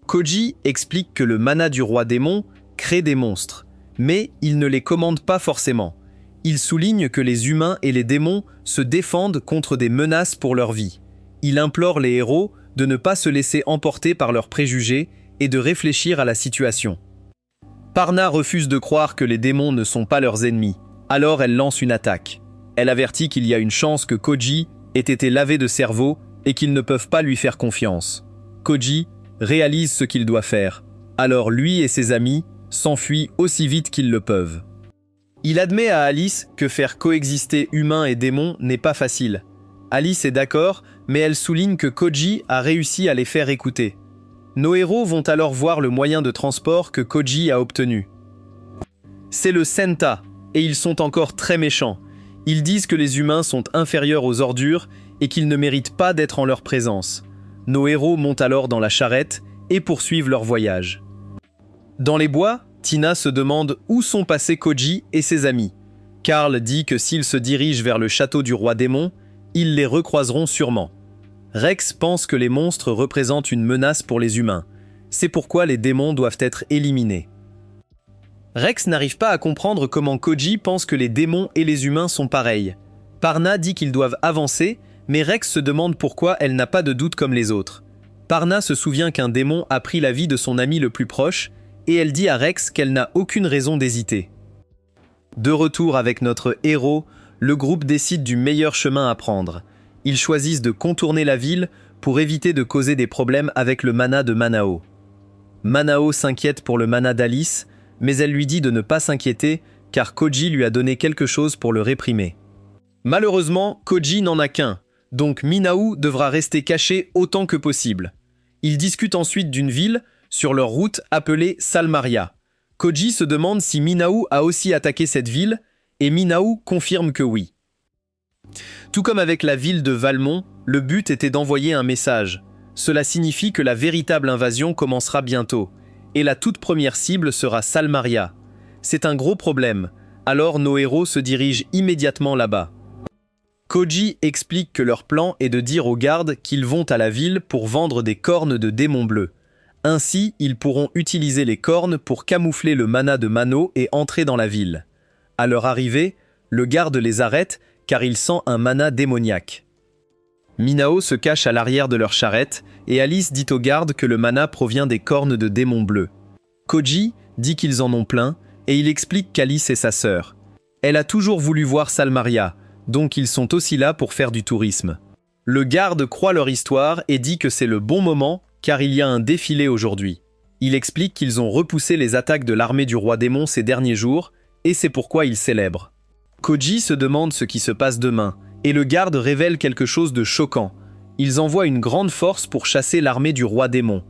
Koji explique que le mana du roi démon crée des monstres, mais il ne les commande pas forcément. Il souligne que les humains et les démons se défendent contre des menaces pour leur vie. Il implore les héros de ne pas se laisser emporter par leurs préjugés et de réfléchir à la situation. Parna refuse de croire que les démons ne sont pas leurs ennemis, alors elle lance une attaque. Elle avertit qu'il y a une chance que Koji ait été lavé de cerveau et qu'ils ne peuvent pas lui faire confiance. Koji réalise ce qu'il doit faire, alors lui et ses amis s'enfuient aussi vite qu'ils le peuvent. Il admet à Alice que faire coexister humains et démons n'est pas facile. Alice est d'accord, mais elle souligne que Koji a réussi à les faire écouter. Nos héros vont alors voir le moyen de transport que Koji a obtenu. C'est le Senta, et ils sont encore très méchants. Ils disent que les humains sont inférieurs aux ordures et qu'ils ne méritent pas d'être en leur présence. Nos héros montent alors dans la charrette et poursuivent leur voyage. Dans les bois, Tina se demande où sont passés Koji et ses amis. Carl dit que s'ils se dirigent vers le château du roi démon, ils les recroiseront sûrement. Rex pense que les monstres représentent une menace pour les humains. C'est pourquoi les démons doivent être éliminés. Rex n'arrive pas à comprendre comment Koji pense que les démons et les humains sont pareils. Parna dit qu'ils doivent avancer, mais Rex se demande pourquoi elle n'a pas de doute comme les autres. Parna se souvient qu'un démon a pris la vie de son ami le plus proche, et elle dit à Rex qu'elle n'a aucune raison d'hésiter. De retour avec notre héros, le groupe décide du meilleur chemin à prendre. Ils choisissent de contourner la ville pour éviter de causer des problèmes avec le mana de Manao. Manao s'inquiète pour le mana d'Alice, mais elle lui dit de ne pas s'inquiéter car Koji lui a donné quelque chose pour le réprimer. Malheureusement, Koji n'en a qu'un, donc Minao devra rester caché autant que possible. Ils discutent ensuite d'une ville sur leur route appelée Salmaria. Koji se demande si Minao a aussi attaqué cette ville, et Minao confirme que oui. Tout comme avec la ville de Valmont, le but était d'envoyer un message. Cela signifie que la véritable invasion commencera bientôt, et la toute première cible sera Salmaria. C'est un gros problème, alors nos héros se dirigent immédiatement là-bas. Koji explique que leur plan est de dire aux gardes qu'ils vont à la ville pour vendre des cornes de démons bleus. Ainsi, ils pourront utiliser les cornes pour camoufler le mana de Mano et entrer dans la ville. À leur arrivée, le garde les arrête car il sent un mana démoniaque. Minao se cache à l'arrière de leur charrette et Alice dit aux gardes que le mana provient des cornes de démons bleus. Koji dit qu'ils en ont plein et il explique qu'Alice est sa sœur. Elle a toujours voulu voir Salmaria, donc ils sont aussi là pour faire du tourisme. Le garde croit leur histoire et dit que c'est le bon moment car il y a un défilé aujourd'hui. Il explique qu'ils ont repoussé les attaques de l'armée du roi démon ces derniers jours et c'est pourquoi ils célèbrent. Koji se demande ce qui se passe demain et le garde révèle quelque chose de choquant. Ils envoient une grande force pour chasser l'armée du roi démon.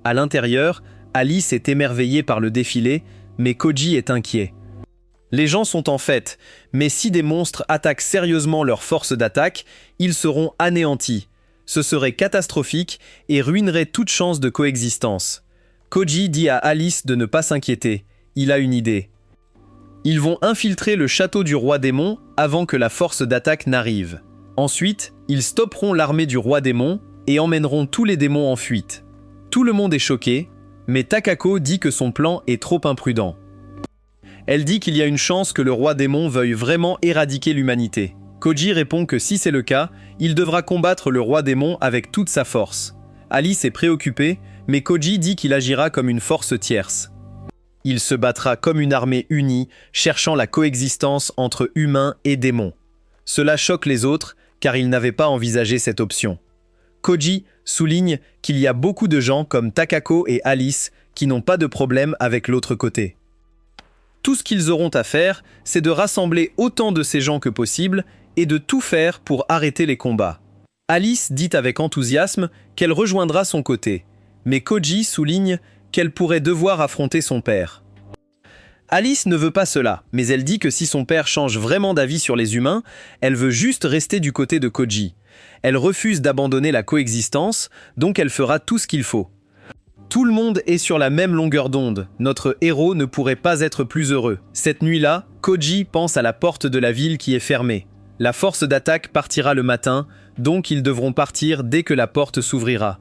À l'intérieur, Alice est émerveillée par le défilé, mais Koji est inquiet. Les gens sont en fête, mais si des monstres attaquent sérieusement leur force d'attaque, ils seront anéantis. Ce serait catastrophique et ruinerait toute chance de coexistence. Koji dit à Alice de ne pas s'inquiéter. Il a une idée. Ils vont infiltrer le château du roi démon avant que la force d'attaque n'arrive. Ensuite, ils stopperont l'armée du roi démon et emmèneront tous les démons en fuite. Tout le monde est choqué, mais Takako dit que son plan est trop imprudent. Elle dit qu'il y a une chance que le roi démon veuille vraiment éradiquer l'humanité. Koji répond que si c'est le cas, il devra combattre le roi démon avec toute sa force. Alice est préoccupée, mais Koji dit qu'il agira comme une force tierce. Il se battra comme une armée unie, cherchant la coexistence entre humains et démons. Cela choque les autres, car ils n'avaient pas envisagé cette option. Koji souligne qu'il y a beaucoup de gens comme Takako et Alice qui n'ont pas de problème avec l'autre côté. Tout ce qu'ils auront à faire, c'est de rassembler autant de ces gens que possible et de tout faire pour arrêter les combats. Alice dit avec enthousiasme qu'elle rejoindra son côté, mais Koji souligne qu'elle pourrait devoir affronter son père. Alice ne veut pas cela, mais elle dit que si son père change vraiment d'avis sur les humains, elle veut juste rester du côté de Koji. Elle refuse d'abandonner la coexistence, donc elle fera tout ce qu'il faut. Tout le monde est sur la même longueur d'onde, notre héros ne pourrait pas être plus heureux. Cette nuit-là, Koji pense à la porte de la ville qui est fermée. La force d'attaque partira le matin, donc ils devront partir dès que la porte s'ouvrira.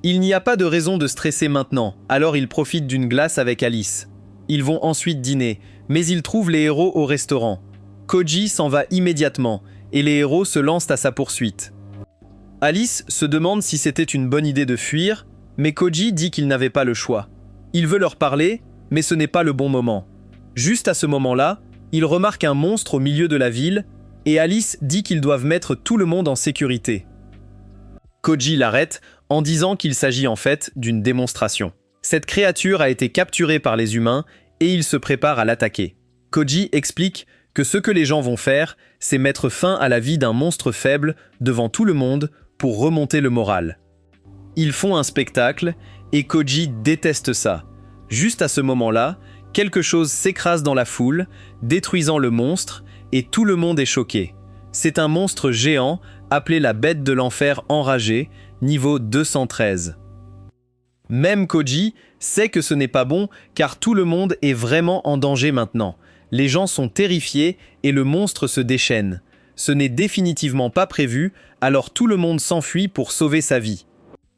Il n'y a pas de raison de stresser maintenant, alors ils profitent d'une glace avec Alice. Ils vont ensuite dîner, mais ils trouvent les héros au restaurant. Koji s'en va immédiatement, et les héros se lancent à sa poursuite. Alice se demande si c'était une bonne idée de fuir, mais Koji dit qu'il n'avait pas le choix. Il veut leur parler, mais ce n'est pas le bon moment. Juste à ce moment-là, il remarque un monstre au milieu de la ville, et Alice dit qu'ils doivent mettre tout le monde en sécurité. Koji l'arrête en disant qu'il s'agit en fait d'une démonstration. Cette créature a été capturée par les humains et ils se préparent à l'attaquer. Koji explique que ce que les gens vont faire, c'est mettre fin à la vie d'un monstre faible devant tout le monde pour remonter le moral. Ils font un spectacle et Koji déteste ça. Juste à ce moment-là, quelque chose s'écrase dans la foule, détruisant le monstre et tout le monde est choqué. C'est un monstre géant appelé la bête de l'enfer enragée, niveau 213. Même Koji sait que ce n'est pas bon car tout le monde est vraiment en danger maintenant. Les gens sont terrifiés et le monstre se déchaîne. Ce n'est définitivement pas prévu, alors tout le monde s'enfuit pour sauver sa vie.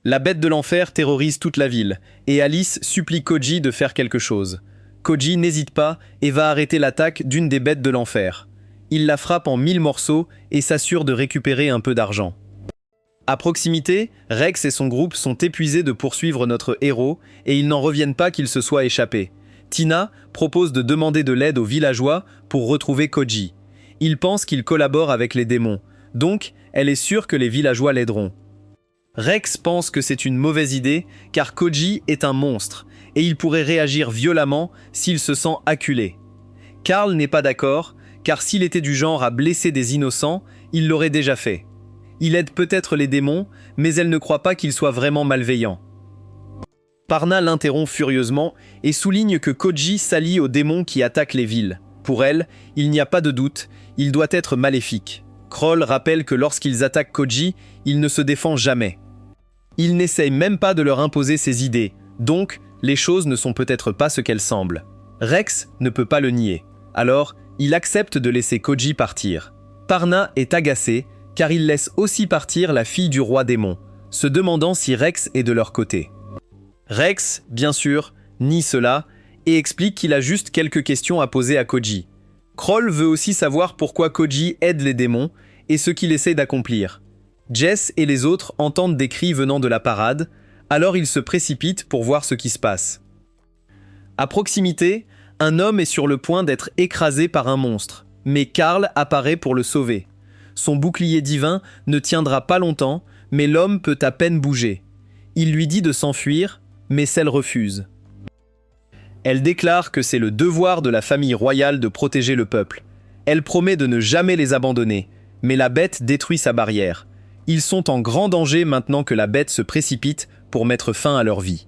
La bête de l'enfer terrorise toute la ville et Alice supplie Koji de faire quelque chose. Koji n'hésite pas et va arrêter l'attaque d'une des bêtes de l'enfer. il la frappe en 1000 morceaux et s'assure de récupérer un peu d'argent. À proximité, Rex et son groupe sont épuisés de poursuivre notre héros et ils n'en reviennent pas qu'il se soit échappé. Tina propose de demander de l'aide aux villageois pour retrouver Koji. Ils pensent qu'il collabore avec les démons, donc elle est sûre que les villageois l'aideront. Rex pense que c'est une mauvaise idée car Koji est un monstre et il pourrait réagir violemment s'il se sent acculé. Carl n'est pas d'accord car s'il était du genre à blesser des innocents, il l'aurait déjà fait. Il aide peut-être les démons, mais elle ne croit pas qu'il soit vraiment malveillant. Parna l'interrompt furieusement et souligne que Koji s'allie aux démons qui attaquent les villes. Pour elle, il n'y a pas de doute, il doit être maléfique. Kroll rappelle que lorsqu'ils attaquent Koji, il ne se défend jamais. Il n'essaye même pas de leur imposer ses idées, donc les choses ne sont peut-être pas ce qu'elles semblent. Rex ne peut pas le nier, alors il accepte de laisser Koji partir. Parna est agacé, car il laisse aussi partir la fille du roi démon, se demandant si Rex est de leur côté. Rex, bien sûr, nie cela et explique qu'il a juste quelques questions à poser à Koji. Kroll veut aussi savoir pourquoi Koji aide les démons et ce qu'il essaie d'accomplir. Jess et les autres entendent des cris venant de la parade, alors ils se précipitent pour voir ce qui se passe. À proximité, un homme est sur le point d'être écrasé par un monstre, mais Carl apparaît pour le sauver. Son bouclier divin ne tiendra pas longtemps, mais l'homme peut à peine bouger. Il lui dit de s'enfuir, mais celle refuse. Elle déclare que c'est le devoir de la famille royale de protéger le peuple. Elle promet de ne jamais les abandonner, mais la bête détruit sa barrière. Ils sont en grand danger maintenant que la bête se précipite pour mettre fin à leur vie.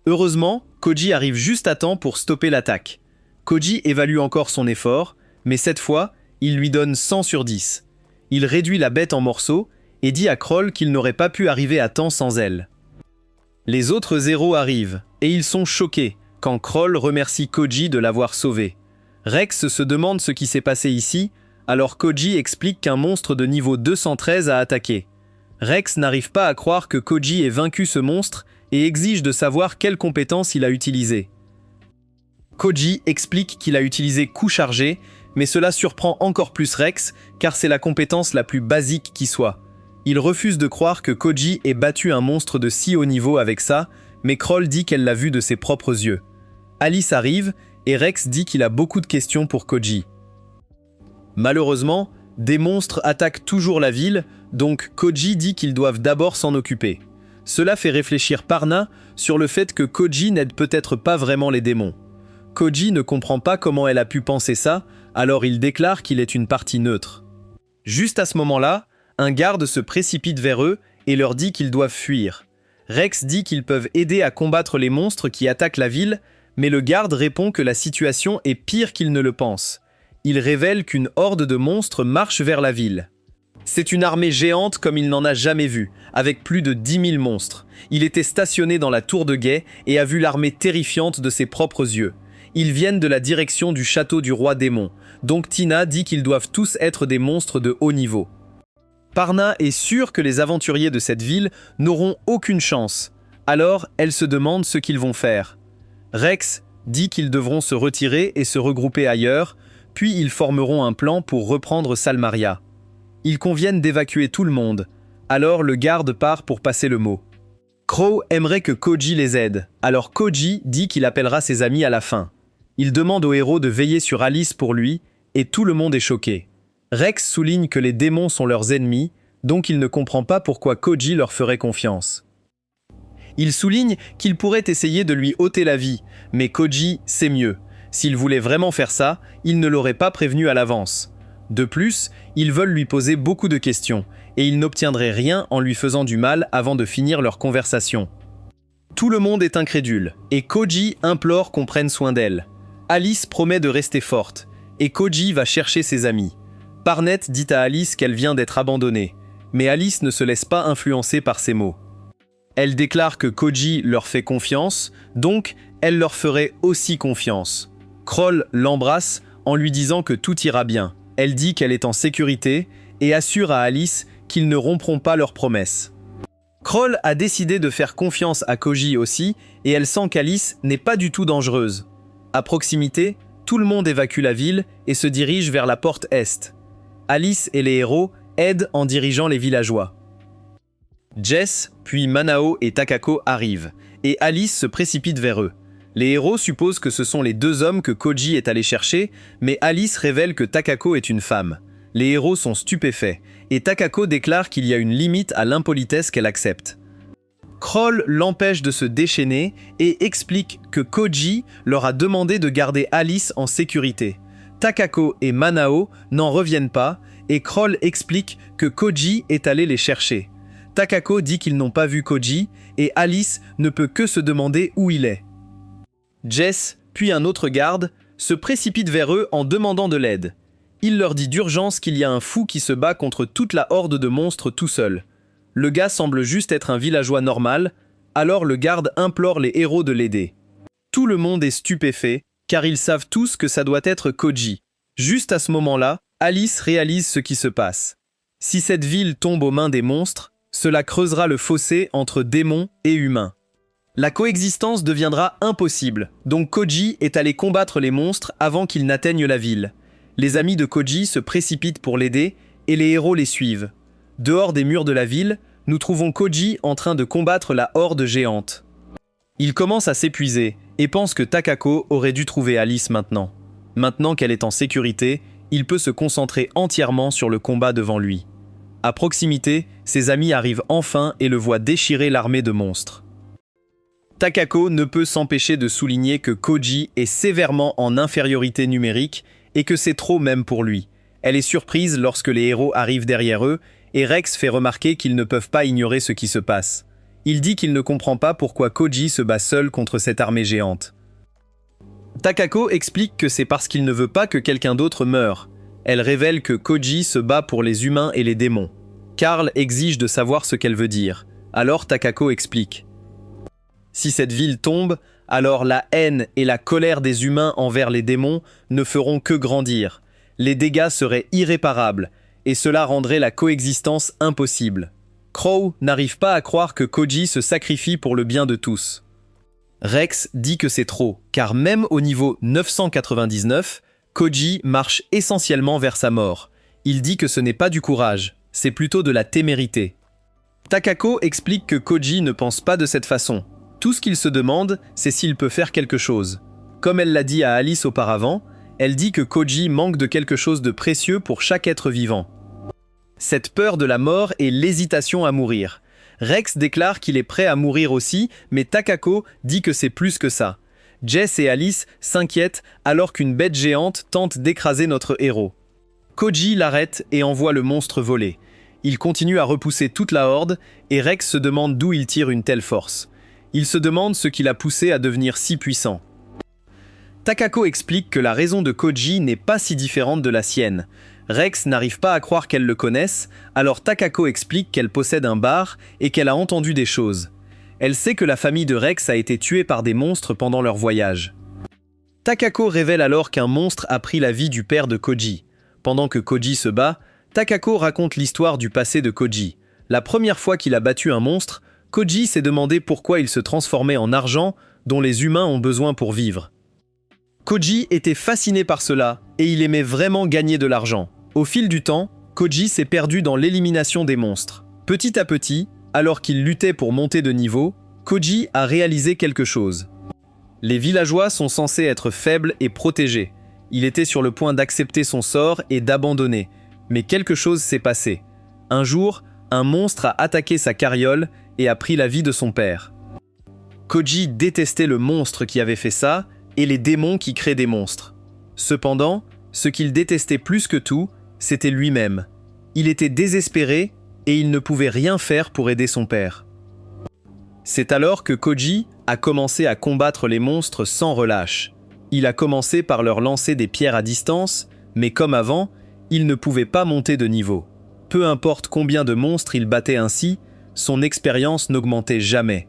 Heureusement, Koji arrive juste à temps pour stopper l'attaque. Koji évalue encore son effort, mais cette fois, il lui donne 100 sur 10. Il réduit la bête en morceaux et dit à Kroll qu'il n'aurait pas pu arriver à temps sans elle. Les autres héros arrivent, et ils sont choqués quand Kroll remercie Koji de l'avoir sauvé. Rex se demande ce qui s'est passé ici, alors Koji explique qu'un monstre de niveau 213 a attaqué. Rex n'arrive pas à croire que Koji ait vaincu ce monstre et exige de savoir quelle compétence il a utilisée. Koji explique qu'il a utilisé coup chargé, mais cela surprend encore plus Rex, car c'est la compétence la plus basique qui soit. Il refuse de croire que Koji ait battu un monstre de si haut niveau avec ça, mais Kroll dit qu'elle l'a vu de ses propres yeux. Alice arrive, et Rex dit qu'il a beaucoup de questions pour Koji. Malheureusement, des monstres attaquent toujours la ville, donc Koji dit qu'ils doivent d'abord s'en occuper. Cela fait réfléchir Parna sur le fait que Koji n'aide peut-être pas vraiment les démons. Koji ne comprend pas comment elle a pu penser ça, alors il déclare qu'il est une partie neutre. Juste à ce moment-là, un garde se précipite vers eux et leur dit qu'ils doivent fuir. Rex dit qu'ils peuvent aider à combattre les monstres qui attaquent la ville, mais le garde répond que la situation est pire qu'il ne le pense. Il révèle qu'une horde de monstres marche vers la ville. C'est une armée géante comme il n'en a jamais vu, avec plus de 10 000 monstres. Il était stationné dans la tour de guet et a vu l'armée terrifiante de ses propres yeux. Ils viennent de la direction du château du roi démon, donc Tina dit qu'ils doivent tous être des monstres de haut niveau. Parna est sûre que les aventuriers de cette ville n'auront aucune chance, alors elle se demande ce qu'ils vont faire. Rex dit qu'ils devront se retirer et se regrouper ailleurs, puis ils formeront un plan pour reprendre Salmaria. Ils conviennent d'évacuer tout le monde, alors le garde part pour passer le mot. Crow aimerait que Koji les aide, alors Koji dit qu'il appellera ses amis à la fin. Il demande au héros de veiller sur Alice pour lui, et tout le monde est choqué. Rex souligne que les démons sont leurs ennemis, donc il ne comprend pas pourquoi Koji leur ferait confiance. Il souligne qu'il pourrait essayer de lui ôter la vie, mais Koji sait mieux. S'il voulait vraiment faire ça, il ne l'aurait pas prévenu à l'avance. De plus, ils veulent lui poser beaucoup de questions, et ils n'obtiendraient rien en lui faisant du mal avant de finir leur conversation. Tout le monde est incrédule, et Koji implore qu'on prenne soin d'elle. Alice promet de rester forte, et Koji va chercher ses amis. Parnett dit à Alice qu'elle vient d'être abandonnée, mais Alice ne se laisse pas influencer par ces mots. Elle déclare que Koji leur fait confiance, donc elle leur ferait aussi confiance. Kroll l'embrasse en lui disant que tout ira bien. Elle dit qu'elle est en sécurité et assure à Alice qu'ils ne rompront pas leurs promesses. Kroll a décidé de faire confiance à Koji aussi et elle sent qu'Alice n'est pas du tout dangereuse. À proximité, Tout le monde évacue la ville et se dirige vers la porte est. Alice et les héros aident en dirigeant les villageois. Jess, puis Manao et Takako arrivent, et Alice se précipite vers eux. Les héros supposent que ce sont les deux hommes que Koji est allé chercher, mais Alice révèle que Takako est une femme. Les héros sont stupéfaits, et Takako déclare qu'il y a une limite à l'impolitesse qu'elle accepte. Kroll l'empêche de se déchaîner et explique que Koji leur a demandé de garder Alice en sécurité. Takako et Manao n'en reviennent pas, et Kroll explique que Koji est allé les chercher. Takako dit qu'ils n'ont pas vu Koji, et Alice ne peut que se demander où il est. Jess, puis un autre garde, se précipite vers eux en demandant de l'aide. Il leur dit d'urgence qu'il y a un fou qui se bat contre toute la horde de monstres tout seul. Le gars semble juste être un villageois normal, alors le garde implore les héros de l'aider. Tout le monde est stupéfait, car ils savent tous que ça doit être Koji. Juste à ce moment-là, Alice réalise ce qui se passe. Si cette ville tombe aux mains des monstres, cela creusera le fossé entre démons et humains. La coexistence deviendra impossible, donc Koji est allé combattre les monstres avant qu'ils n'atteignent la ville. Les amis de Koji se précipitent pour l'aider et les héros les suivent. Dehors des murs de la ville, nous trouvons Koji en train de combattre la horde géante. Il commence à s'épuiser et pense que Takako aurait dû trouver Alice maintenant. Maintenant qu'elle est en sécurité, il peut se concentrer entièrement sur le combat devant lui. À proximité, ses amis arrivent enfin et le voient déchirer l'armée de monstres. Takako ne peut s'empêcher de souligner que Koji est sévèrement en infériorité numérique et que c'est trop même pour lui. Elle est surprise lorsque les héros arrivent derrière eux et Rex fait remarquer qu'ils ne peuvent pas ignorer ce qui se passe. Il dit qu'il ne comprend pas pourquoi Koji se bat seul contre cette armée géante. Takako explique que c'est parce qu'il ne veut pas que quelqu'un d'autre meure. Elle révèle que Koji se bat pour les humains et les démons. Carl exige de savoir ce qu'elle veut dire. Alors Takako explique. Si cette ville tombe, alors la haine et la colère des humains envers les démons ne feront que grandir. Les dégâts seraient irréparables, et cela rendrait la coexistence impossible. Crow n'arrive pas à croire que Koji se sacrifie pour le bien de tous. Rex dit que c'est trop, car même au niveau 999, Koji marche essentiellement vers sa mort. Il dit que ce n'est pas du courage, c'est plutôt de la témérité. Takako explique que Koji ne pense pas de cette façon. Tout ce qu'il se demande, c'est s'il peut faire quelque chose. Comme elle l'a dit à Alice auparavant, elle dit que Koji manque de quelque chose de précieux pour chaque être vivant. Cette peur de la mort et l'hésitation à mourir. Rex déclare qu'il est prêt à mourir aussi, mais Takako dit que c'est plus que ça. Jess et Alice s'inquiètent alors qu'une bête géante tente d'écraser notre héros. Koji l'arrête et envoie le monstre voler. Il continue à repousser toute la horde et Rex se demande d'où il tire une telle force. Il se demande ce qui l'a poussé à devenir si puissant. Takako explique que la raison de Koji n'est pas si différente de la sienne. Rex n'arrive pas à croire qu'elle le connaisse, alors Takako explique qu'elle possède un bar et qu'elle a entendu des choses. Elle sait que la famille de Rex a été tuée par des monstres pendant leur voyage. Takako révèle alors qu'un monstre a pris la vie du père de Koji. Pendant que Koji se bat, Takako raconte l'histoire du passé de Koji. La première fois qu'il a battu un monstre, Koji s'est demandé pourquoi il se transformait en argent dont les humains ont besoin pour vivre. Koji était fasciné par cela et il aimait vraiment gagner de l'argent. Au fil du temps, Koji s'est perdu dans l'élimination des monstres. Petit à petit, alors qu'il luttait pour monter de niveau, Koji a réalisé quelque chose. Les villageois sont censés être faibles et protégés. Il était sur le point d'accepter son sort et d'abandonner. Mais quelque chose s'est passé. Un jour, un monstre a attaqué sa carriole et a pris la vie de son père. Koji détestait le monstre qui avait fait ça et les démons qui créent des monstres. Cependant, ce qu'il détestait plus que tout, c'était lui-même. Il était désespéré et il ne pouvait rien faire pour aider son père. C'est alors que Koji a commencé à combattre les monstres sans relâche. Il a commencé par leur lancer des pierres à distance, mais comme avant, il ne pouvait pas monter de niveau. Peu importe combien de monstres il battait ainsi, son expérience n'augmentait jamais.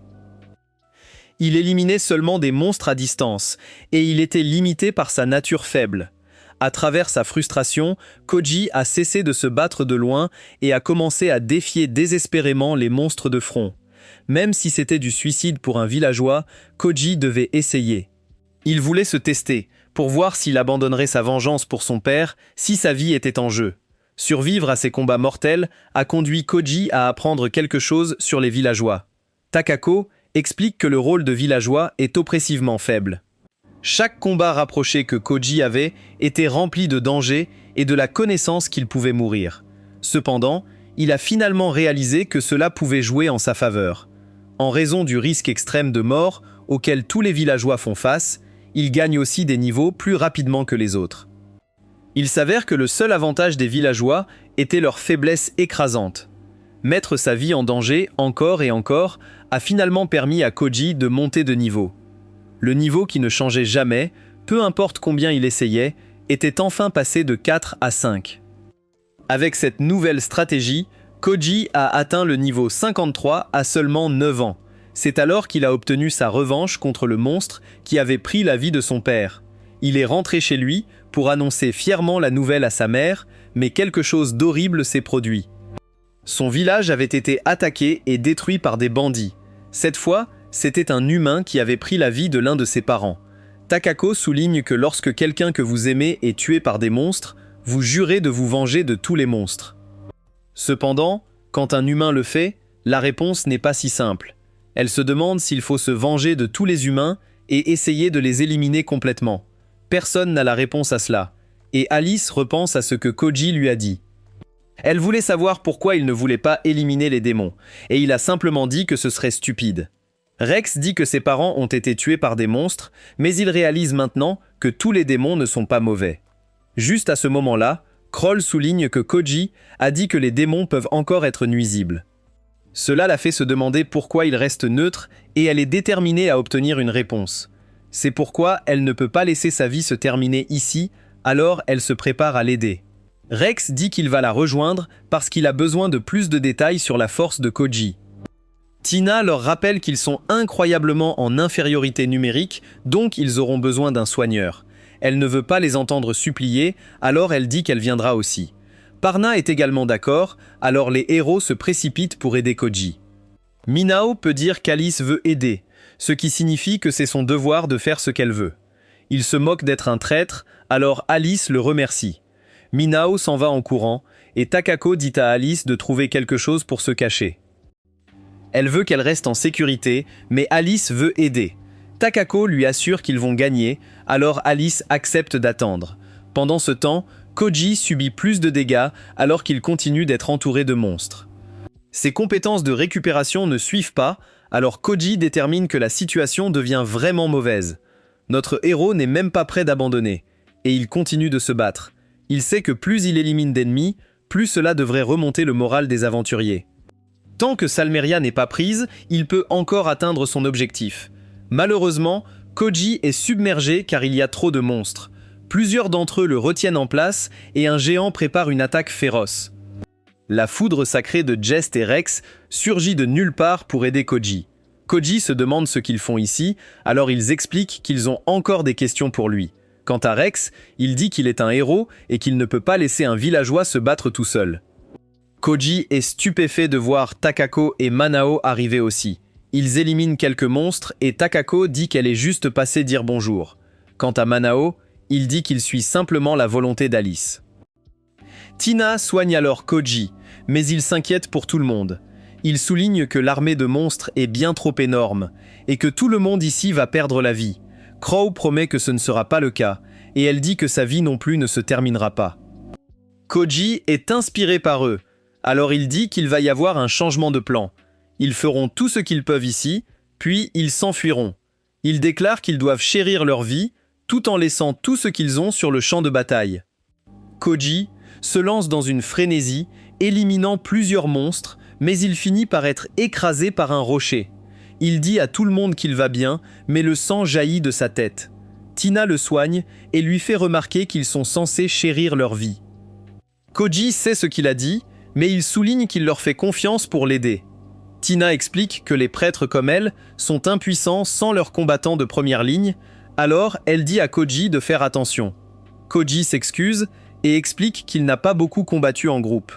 Il éliminait seulement des monstres à distance, et il était limité par sa nature faible. À travers sa frustration, Koji a cessé de se battre de loin et a commencé à défier désespérément les monstres de front. Même si c'était du suicide pour un villageois, Koji devait essayer. Il voulait se tester, pour voir s'il abandonnerait sa vengeance pour son père si sa vie était en jeu. Survivre à ces combats mortels a conduit Koji à apprendre quelque chose sur les villageois. Takako explique que le rôle de villageois est oppressivement faible. Chaque combat rapproché que Koji avait était rempli de dangers et de la connaissance qu'il pouvait mourir. Cependant, il a finalement réalisé que cela pouvait jouer en sa faveur. En raison du risque extrême de mort auquel tous les villageois font face, il gagne aussi des niveaux plus rapidement que les autres. Il s'avère que le seul avantage des villageois était leur faiblesse écrasante. Mettre sa vie en danger encore et encore a finalement permis à Koji de monter de niveau. Le niveau qui ne changeait jamais, peu importe combien il essayait, était enfin passé de 4 à 5. Avec cette nouvelle stratégie, Koji a atteint le niveau 53 à seulement 9 ans. C'est alors qu'il a obtenu sa revanche contre le monstre qui avait pris la vie de son père. Il est rentré chez lui pour annoncer fièrement la nouvelle à sa mère, mais quelque chose d'horrible s'est produit. Son village avait été attaqué et détruit par des bandits. Cette fois, c'était un humain qui avait pris la vie de l'un de ses parents. Takako souligne que lorsque quelqu'un que vous aimez est tué par des monstres, vous jurez de vous venger de tous les monstres. Cependant, quand un humain le fait, la réponse n'est pas si simple. Elle se demande s'il faut se venger de tous les humains et essayer de les éliminer complètement. Personne n'a la réponse à cela, et Alice repense à ce que Koji lui a dit. Elle voulait savoir pourquoi il ne voulait pas éliminer les démons, et il a simplement dit que ce serait stupide. Rex dit que ses parents ont été tués par des monstres, mais il réalise maintenant que tous les démons ne sont pas mauvais. Juste à ce moment-là, Kroll souligne que Koji a dit que les démons peuvent encore être nuisibles. Cela la fait se demander pourquoi il reste neutre et elle est déterminée à obtenir une réponse. C'est pourquoi elle ne peut pas laisser sa vie se terminer ici, alors elle se prépare à l'aider. Rex dit qu'il va la rejoindre parce qu'il a besoin de plus de détails sur la force de Koji. Tina leur rappelle qu'ils sont incroyablement en infériorité numérique, donc ils auront besoin d'un soigneur. Elle ne veut pas les entendre supplier, alors elle dit qu'elle viendra aussi. Parna est également d'accord, alors les héros se précipitent pour aider Koji. Minao peut dire qu'Alice veut aider, ce qui signifie que c'est son devoir de faire ce qu'elle veut. Il se moque d'être un traître, alors Alice le remercie. Minao s'en va en courant, et Takako dit à Alice de trouver quelque chose pour se cacher. Elle veut qu'elle reste en sécurité, mais Alice veut aider. Takako lui assure qu'ils vont gagner, alors Alice accepte d'attendre. Pendant ce temps, Koji subit plus de dégâts alors qu'il continue d'être entouré de monstres. Ses compétences de récupération ne suivent pas, alors Koji détermine que la situation devient vraiment mauvaise. Notre héros n'est même pas prêt d'abandonner, et il continue de se battre. Il sait que plus il élimine d'ennemis, plus cela devrait remonter le moral des aventuriers. Tant que Salmeria n'est pas prise, il peut encore atteindre son objectif. Malheureusement, Koji est submergé car il y a trop de monstres. Plusieurs d'entre eux le retiennent en place et un géant prépare une attaque féroce. La foudre sacrée de Jest et Rex surgit de nulle part pour aider Koji. Koji se demande ce qu'ils font ici, alors ils expliquent qu'ils ont encore des questions pour lui. Quant à Rex, il dit qu'il est un héros et qu'il ne peut pas laisser un villageois se battre tout seul. Koji est stupéfait de voir Takako et Manao arriver aussi. Ils éliminent quelques monstres et Takako dit qu'elle est juste passée dire bonjour. Quant à Manao, il dit qu'il suit simplement la volonté d'Alice. Tina soigne alors Koji, mais il s'inquiète pour tout le monde. Il souligne que l'armée de monstres est bien trop énorme et que tout le monde ici va perdre la vie. Crow promet que ce ne sera pas le cas et elle dit que sa vie non plus ne se terminera pas. Koji est inspiré par eux, alors il dit qu'il va y avoir un changement de plan. Ils feront tout ce qu'ils peuvent ici, puis ils s'enfuiront. Ils déclarent qu'ils doivent chérir leur vie, tout en laissant tout ce qu'ils ont sur le champ de bataille. Koji se lance dans une frénésie, éliminant plusieurs monstres, mais il finit par être écrasé par un rocher. Il dit à tout le monde qu'il va bien, mais le sang jaillit de sa tête. Tina le soigne et lui fait remarquer qu'ils sont censés chérir leur vie. Koji sait ce qu'il a dit, mais il souligne qu'il leur fait confiance pour l'aider. Tina explique que les prêtres comme elle sont impuissants sans leurs combattants de première ligne, alors elle dit à Koji de faire attention. Koji s'excuse et explique qu'il n'a pas beaucoup combattu en groupe.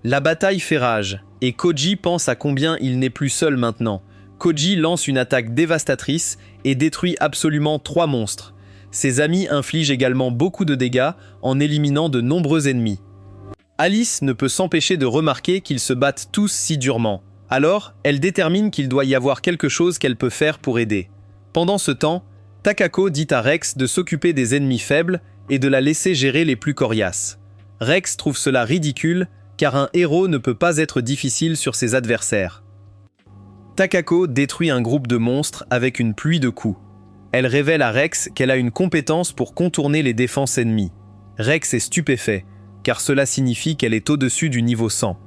La bataille fait rage, et Koji pense à combien il n'est plus seul maintenant. Koji lance une attaque dévastatrice et détruit absolument 3 monstres. ses amis infligent également beaucoup de dégâts en éliminant de nombreux ennemis. Alice ne peut s'empêcher de remarquer qu'ils se battent tous si durement. Alors, elle détermine qu'il doit y avoir quelque chose qu'elle peut faire pour aider. Pendant ce temps, Takako dit à Rex de s'occuper des ennemis faibles et de la laisser gérer les plus coriaces. Rex trouve cela ridicule, car un héros ne peut pas être difficile sur ses adversaires. Takako détruit un groupe de monstres avec une pluie de coups. Elle révèle à Rex qu'elle a une compétence pour contourner les défenses ennemies. Rex est stupéfait, car cela signifie qu'elle est au-dessus du niveau 100.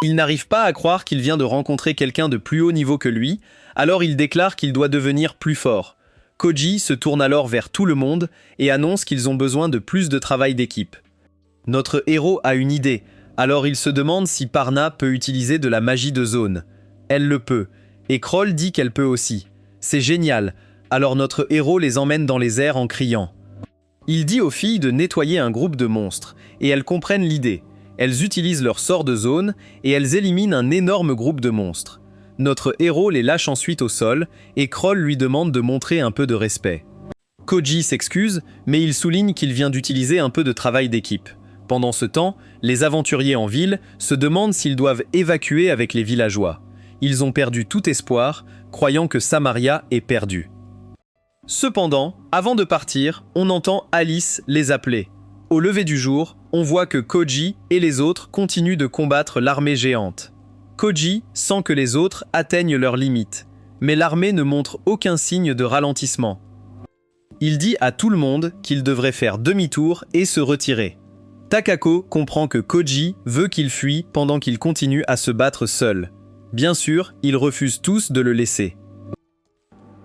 Il n'arrive pas à croire qu'il vient de rencontrer quelqu'un de plus haut niveau que lui, alors il déclare qu'il doit devenir plus fort. Koji se tourne alors vers tout le monde et annonce qu'ils ont besoin de plus de travail d'équipe. Notre héros a une idée, alors il se demande si Parna peut utiliser de la magie de zone. Elle le peut, et Kroll dit qu'elle peut aussi. C'est génial, alors notre héros les emmène dans les airs en criant. Il dit aux filles de nettoyer un groupe de monstres, et elles comprennent l'idée. Elles utilisent leur sort de zone, et elles éliminent un énorme groupe de monstres. Notre héros les lâche ensuite au sol, et Kroll lui demande de montrer un peu de respect. Koji s'excuse, mais il souligne qu'il vient d'utiliser un peu de travail d'équipe. Pendant ce temps, les aventuriers en ville se demandent s'ils doivent évacuer avec les villageois. Ils ont perdu tout espoir, croyant que Samaria est perdue. Cependant, avant de partir, on entend Alice les appeler. Au lever du jour, on voit que Koji et les autres continuent de combattre l'armée géante. Koji sent que les autres atteignent leurs limites, mais l'armée ne montre aucun signe de ralentissement. Il dit à tout le monde qu'il devrait faire demi-tour et se retirer. Takako comprend que Koji veut qu'il fuit pendant qu'il continue à se battre seul. Bien sûr, ils refusent tous de le laisser.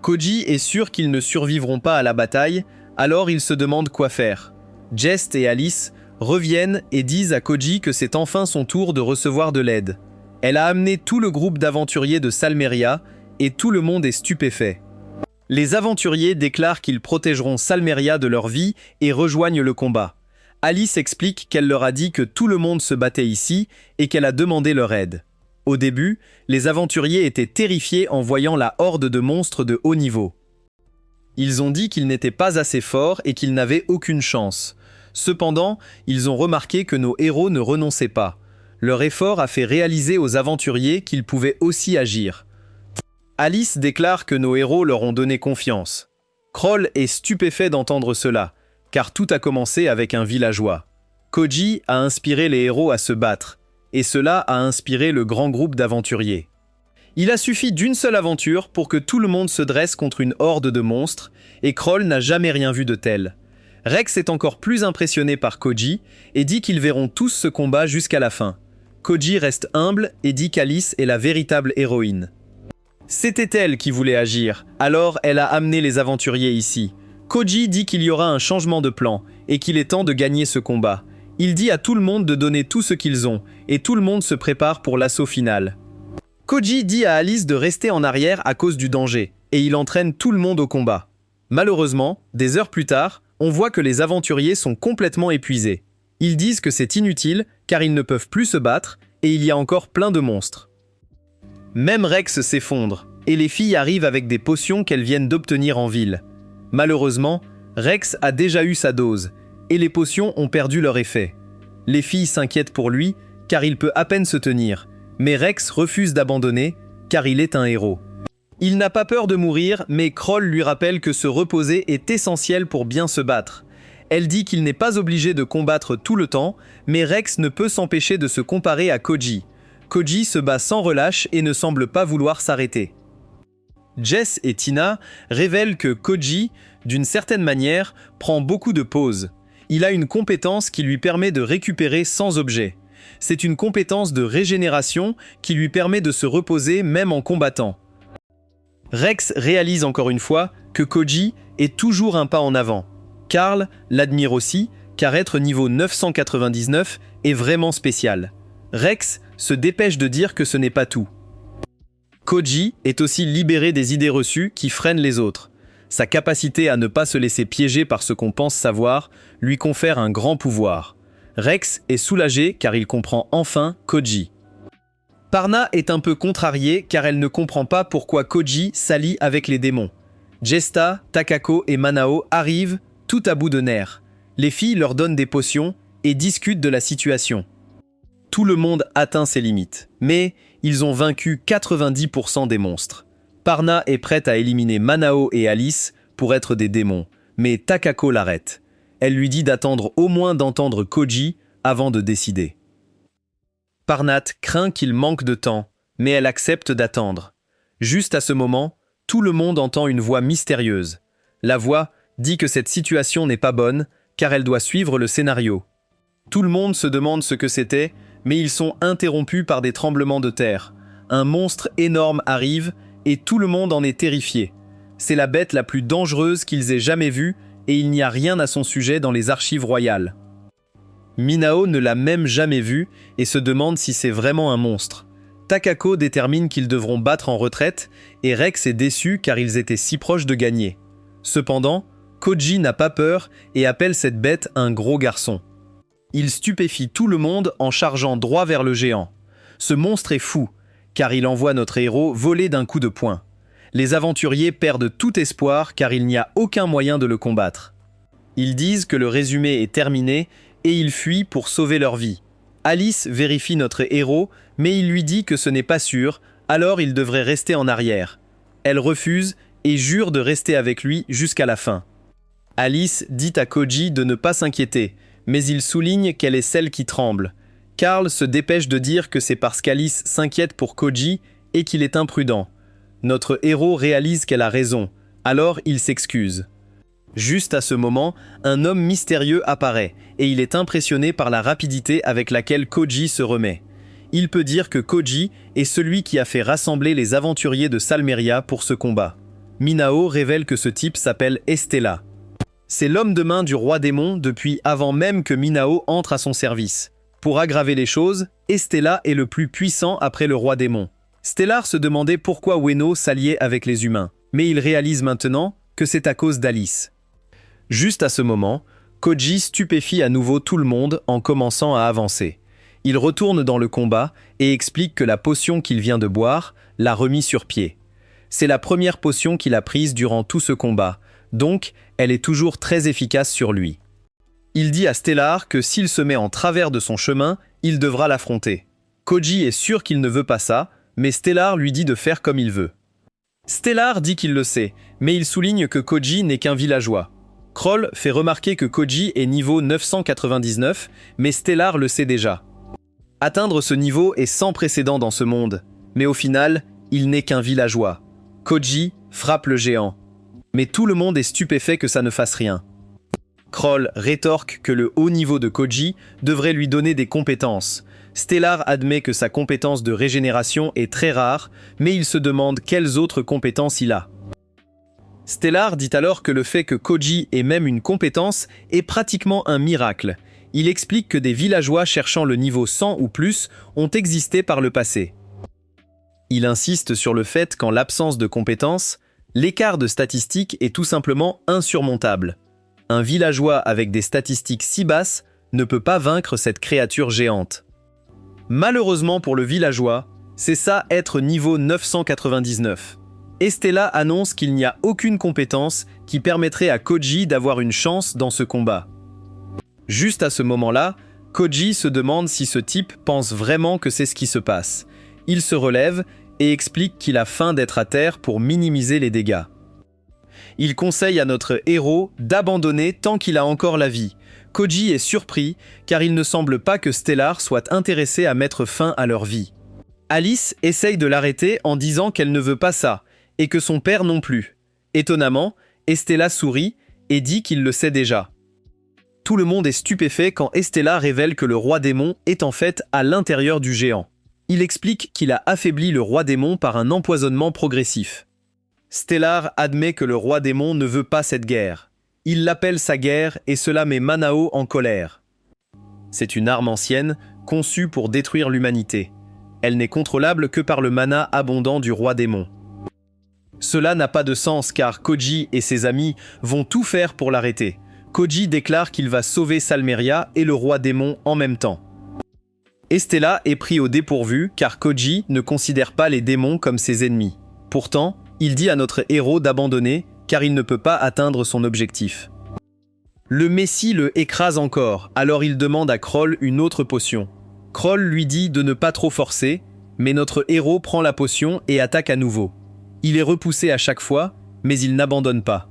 Koji est sûr qu'ils ne survivront pas à la bataille, alors il se demande quoi faire. Jest et Alice reviennent et disent à Koji que c'est enfin son tour de recevoir de l'aide. Elle a amené tout le groupe d'aventuriers de Salmeria et tout le monde est stupéfait. Les aventuriers déclarent qu'ils protégeront Salmeria de leur vie et rejoignent le combat. Alice explique qu'elle leur a dit que tout le monde se battait ici et qu'elle a demandé leur aide. Au début, les aventuriers étaient terrifiés en voyant la horde de monstres de haut niveau. Ils ont dit qu'ils n'étaient pas assez forts et qu'ils n'avaient aucune chance. Cependant, ils ont remarqué que nos héros ne renonçaient pas. Leur effort a fait réaliser aux aventuriers qu'ils pouvaient aussi agir. Alice déclare que nos héros leur ont donné confiance. Kroll est stupéfait d'entendre cela, car tout a commencé avec un villageois. Koji a inspiré les héros à se battre, et cela a inspiré le grand groupe d'aventuriers. Il a suffi d'une seule aventure pour que tout le monde se dresse contre une horde de monstres, et Kroll n'a jamais rien vu de tel. Rex est encore plus impressionné par Koji et dit qu'ils verront tous ce combat jusqu'à la fin. Koji reste humble et dit qu'Alice est la véritable héroïne. C'était elle qui voulait agir, alors elle a amené les aventuriers ici. Koji dit qu'il y aura un changement de plan et qu'il est temps de gagner ce combat. Il dit à tout le monde de donner tout ce qu'ils ont et tout le monde se prépare pour l'assaut final. Koji dit à Alice de rester en arrière à cause du danger et il entraîne tout le monde au combat. Malheureusement, des heures plus tard, on voit que les aventuriers sont complètement épuisés. Ils disent que c'est inutile car ils ne peuvent plus se battre et il y a encore plein de monstres. Même Rex s'effondre et les filles arrivent avec des potions qu'elles viennent d'obtenir en ville. Malheureusement, Rex a déjà eu sa dose et les potions ont perdu leur effet. Les filles s'inquiètent pour lui car il peut à peine se tenir, mais Rex refuse d'abandonner car il est un héros. Il n'a pas peur de mourir, mais Kroll lui rappelle que se reposer est essentiel pour bien se battre. Elle dit qu'il n'est pas obligé de combattre tout le temps, mais Rex ne peut s'empêcher de se comparer à Koji. Koji se bat sans relâche et ne semble pas vouloir s'arrêter. Jess et Tina révèlent que Koji, d'une certaine manière, prend beaucoup de pauses. Il a une compétence qui lui permet de récupérer sans objet. C'est une compétence de régénération qui lui permet de se reposer même en combattant. Rex réalise encore une fois que Koji est toujours un pas en avant. Carl l'admire aussi, car être niveau 999 est vraiment spécial. Rex se dépêche de dire que ce n'est pas tout. Koji est aussi libéré des idées reçues qui freinent les autres. Sa capacité à ne pas se laisser piéger par ce qu'on pense savoir lui confère un grand pouvoir. Rex est soulagé car il comprend enfin Koji. Parna est un peu contrariée car elle ne comprend pas pourquoi Koji s'allie avec les démons. Gesta, Takako et Manao arrivent, tout à bout de nerfs. Les filles leur donnent des potions et discutent de la situation. Tout le monde atteint ses limites, mais ils ont vaincu 90% des monstres. Parna est prête à éliminer Manao et Alice pour être des démons, mais Takako l'arrête. Elle lui dit d'attendre au moins d'entendre Koji avant de décider. Parnat craint qu'il manque de temps, mais elle accepte d'attendre. Juste à ce moment, tout le monde entend une voix mystérieuse. La voix dit que cette situation n'est pas bonne, car elle doit suivre le scénario. Tout le monde se demande ce que c'était, mais ils sont interrompus par des tremblements de terre. Un monstre énorme arrive, et tout le monde en est terrifié. C'est la bête la plus dangereuse qu'ils aient jamais vue, et il n'y a rien à son sujet dans les archives royales. Minao ne l'a même jamais vu, et se demande si c'est vraiment un monstre. Takako détermine qu'ils devront battre en retraite, et Rex est déçu car ils étaient si proches de gagner. Cependant, Koji n'a pas peur et appelle cette bête un gros garçon. Il stupéfie tout le monde en chargeant droit vers le géant. Ce monstre est fou, car il envoie notre héros voler d'un coup de poing. Les aventuriers perdent tout espoir car il n'y a aucun moyen de le combattre. Ils disent que le résumé est terminé et ils fuient pour sauver leur vie. Alice vérifie notre héros, mais il lui dit que ce n'est pas sûr, alors il devrait rester en arrière. Elle refuse et jure de rester avec lui jusqu'à la fin. Alice dit à Koji de ne pas s'inquiéter, mais il souligne qu'elle est celle qui tremble. Carl se dépêche de dire que c'est parce qu'Alice s'inquiète pour Koji et qu'il est imprudent. Notre héros réalise qu'elle a raison, alors il s'excuse. Juste à ce moment, un homme mystérieux apparaît et il est impressionné par la rapidité avec laquelle Koji se remet. Il peut dire que Koji est celui qui a fait rassembler les aventuriers de Salmeria pour ce combat. Minao révèle que ce type s'appelle Estella. C'est l'homme de main du roi démon depuis avant même que Minao entre à son service. Pour aggraver les choses, Estella est le plus puissant après le roi démon. Stellar se demandait pourquoi Ueno s'alliait avec les humains, mais il réalise maintenant que c'est à cause d'Alice. Juste à ce moment, Koji stupéfie à nouveau tout le monde en commençant à avancer. Il retourne dans le combat et explique que la potion qu'il vient de boire l'a remis sur pied. C'est la première potion qu'il a prise durant tout ce combat, donc elle est toujours très efficace sur lui. Il dit à Stellar que s'il se met en travers de son chemin, il devra l'affronter. Koji est sûr qu'il ne veut pas ça, mais Stellar lui dit de faire comme il veut. Stellar dit qu'il le sait, mais il souligne que Koji n'est qu'un villageois. Kroll fait remarquer que Koji est niveau 999, mais Stellar le sait déjà. Atteindre ce niveau est sans précédent dans ce monde, mais au final, il n'est qu'un villageois. Koji frappe le géant. Mais tout le monde est stupéfait que ça ne fasse rien. Kroll rétorque que le haut niveau de Koji devrait lui donner des compétences. Stellar admet que sa compétence de régénération est très rare, mais il se demande quelles autres compétences il a. Stellar dit alors que le fait que Koji ait même une compétence est pratiquement un miracle. Il explique que des villageois cherchant le niveau 100 ou plus ont existé par le passé. Il insiste sur le fait qu'en l'absence de compétences, l'écart de statistiques est tout simplement insurmontable. Un villageois avec des statistiques si basses ne peut pas vaincre cette créature géante. Malheureusement pour le villageois, c'est ça être niveau 999. Estella annonce qu'il n'y a aucune compétence qui permettrait à Koji d'avoir une chance dans ce combat. Juste à ce moment-là, Koji se demande si ce type pense vraiment que c'est ce qui se passe. Il se relève et explique qu'il a faim d'être à terre pour minimiser les dégâts. Il conseille à notre héros d'abandonner tant qu'il a encore la vie. Koji est surpris car il ne semble pas que Stellar soit intéressé à mettre fin à leur vie. Alice essaye de l'arrêter en disant qu'elle ne veut pas ça, et que son père non plus. Étonnamment, Estella sourit et dit qu'il le sait déjà. Tout le monde est stupéfait quand Estella révèle que le roi démon est en fait à l'intérieur du géant. Il explique qu'il a affaibli le roi démon par un empoisonnement progressif. Stellar admet que le roi démon ne veut pas cette guerre. Il l'appelle sa guerre et cela met Manao en colère. C'est une arme ancienne, conçue pour détruire l'humanité. Elle n'est contrôlable que par le mana abondant du roi démon. Cela n'a pas de sens car Koji et ses amis vont tout faire pour l'arrêter. Koji déclare qu'il va sauver Salmeria et le roi démon en même temps. Estella est pris au dépourvu car Koji ne considère pas les démons comme ses ennemis. Pourtant, il dit à notre héros d'abandonner car il ne peut pas atteindre son objectif. Le Messie le écrase encore, alors il demande à Kroll une autre potion. Kroll lui dit de ne pas trop forcer, mais notre héros prend la potion et attaque à nouveau. Il est repoussé à chaque fois, mais il n'abandonne pas.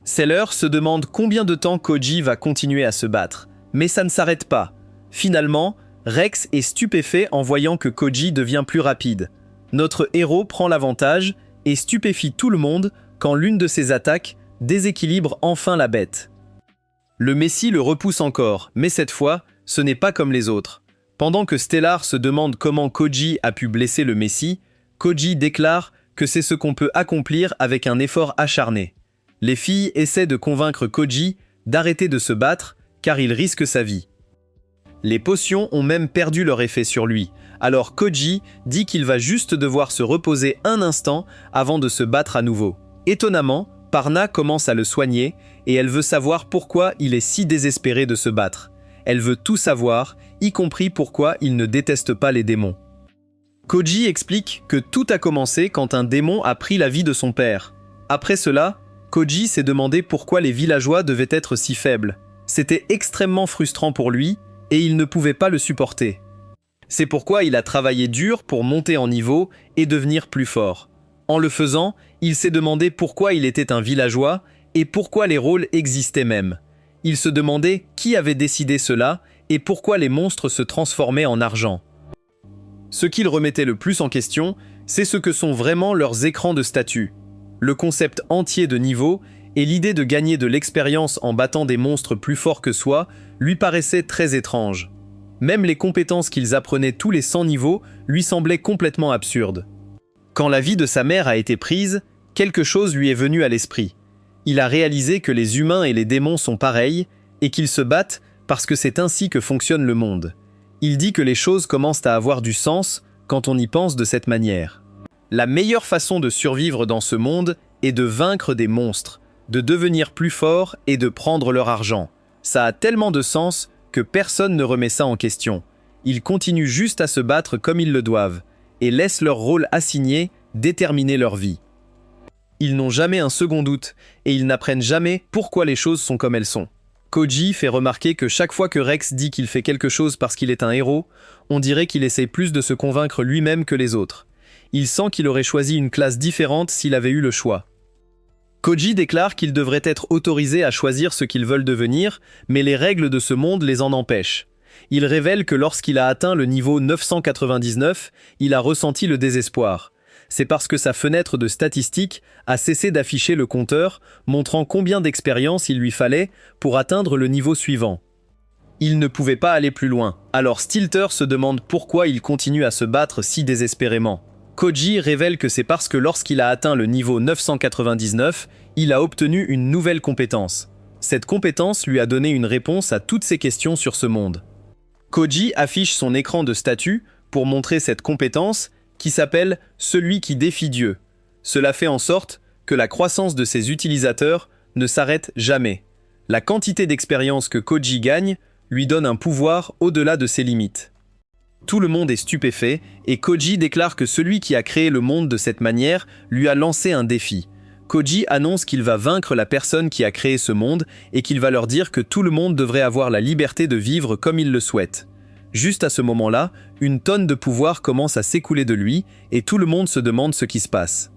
Sailor se demande combien de temps Koji va continuer à se battre, mais ça ne s'arrête pas. Finalement, Rex est stupéfait en voyant que Koji devient plus rapide. Notre héros prend l'avantage et stupéfie tout le monde quand l'une de ses attaques déséquilibre enfin la bête. Le Messie le repousse encore, mais cette fois, ce n'est pas comme les autres. Pendant que Stellar se demande comment Koji a pu blesser le Messie, Koji déclare que c'est ce qu'on peut accomplir avec un effort acharné. Les filles essaient de convaincre Koji d'arrêter de se battre car il risque sa vie. Les potions ont même perdu leur effet sur lui, alors Koji dit qu'il va juste devoir se reposer un instant avant de se battre à nouveau. Étonnamment, Parna commence à le soigner et elle veut savoir pourquoi il est si désespéré de se battre. Elle veut tout savoir, y compris pourquoi il ne déteste pas les démons. Koji explique que tout a commencé quand un démon a pris la vie de son père. Après cela, Koji s'est demandé pourquoi les villageois devaient être si faibles. C'était extrêmement frustrant pour lui et il ne pouvait pas le supporter. C'est pourquoi il a travaillé dur pour monter en niveau et devenir plus fort. En le faisant, il s'est demandé pourquoi il était un villageois et pourquoi les rôles existaient même. Il se demandait qui avait décidé cela et pourquoi les monstres se transformaient en argent. Ce qu'il remettait le plus en question, c'est ce que sont vraiment leurs écrans de statut. Le concept entier de niveau et l'idée de gagner de l'expérience en battant des monstres plus forts que soi lui paraissaient très étranges. Même les compétences qu'ils apprenaient tous les 100 niveaux lui semblaient complètement absurdes. Quand la vie de sa mère a été prise, quelque chose lui est venu à l'esprit. Il a réalisé que les humains et les démons sont pareils et qu'ils se battent parce que c'est ainsi que fonctionne le monde. Il dit que les choses commencent à avoir du sens quand on y pense de cette manière. La meilleure façon de survivre dans ce monde est de vaincre des monstres, de devenir plus fort et de prendre leur argent. Ça a tellement de sens que personne ne remet ça en question. Ils continuent juste à se battre comme ils le doivent et laissent leur rôle assigné déterminer leur vie. Ils n'ont jamais un second doute et ils n'apprennent jamais pourquoi les choses sont comme elles sont. Koji fait remarquer que chaque fois que Rex dit qu'il fait quelque chose parce qu'il est un héros, on dirait qu'il essaie plus de se convaincre lui-même que les autres. Il sent qu'il aurait choisi une classe différente s'il avait eu le choix. Koji déclare qu'ils devraient être autorisés à choisir ce qu'ils veulent devenir, mais les règles de ce monde les en empêchent. Il révèle que lorsqu'il a atteint le niveau 999, il a ressenti le désespoir. C'est parce que sa fenêtre de statistiques a cessé d'afficher le compteur, montrant combien d'expérience il lui fallait pour atteindre le niveau suivant. Il ne pouvait pas aller plus loin, alors Stilter se demande pourquoi il continue à se battre si désespérément. Koji révèle que c'est parce que lorsqu'il a atteint le niveau 999, il a obtenu une nouvelle compétence. Cette compétence lui a donné une réponse à toutes ses questions sur ce monde. Koji affiche son écran de statut pour montrer cette compétence qui s'appelle « Celui qui défie Dieu ». Cela fait en sorte que la croissance de ses utilisateurs ne s'arrête jamais. La quantité d'expérience que Koji gagne lui donne un pouvoir au-delà de ses limites. Tout le monde est stupéfait et Koji déclare que celui qui a créé le monde de cette manière lui a lancé un défi. Koji annonce qu'il va vaincre la personne qui a créé ce monde et qu'il va leur dire que tout le monde devrait avoir la liberté de vivre comme il le souhaite. Juste à ce moment-là, une tonne de pouvoir commence à s'écouler de lui et tout le monde se demande ce qui se passe.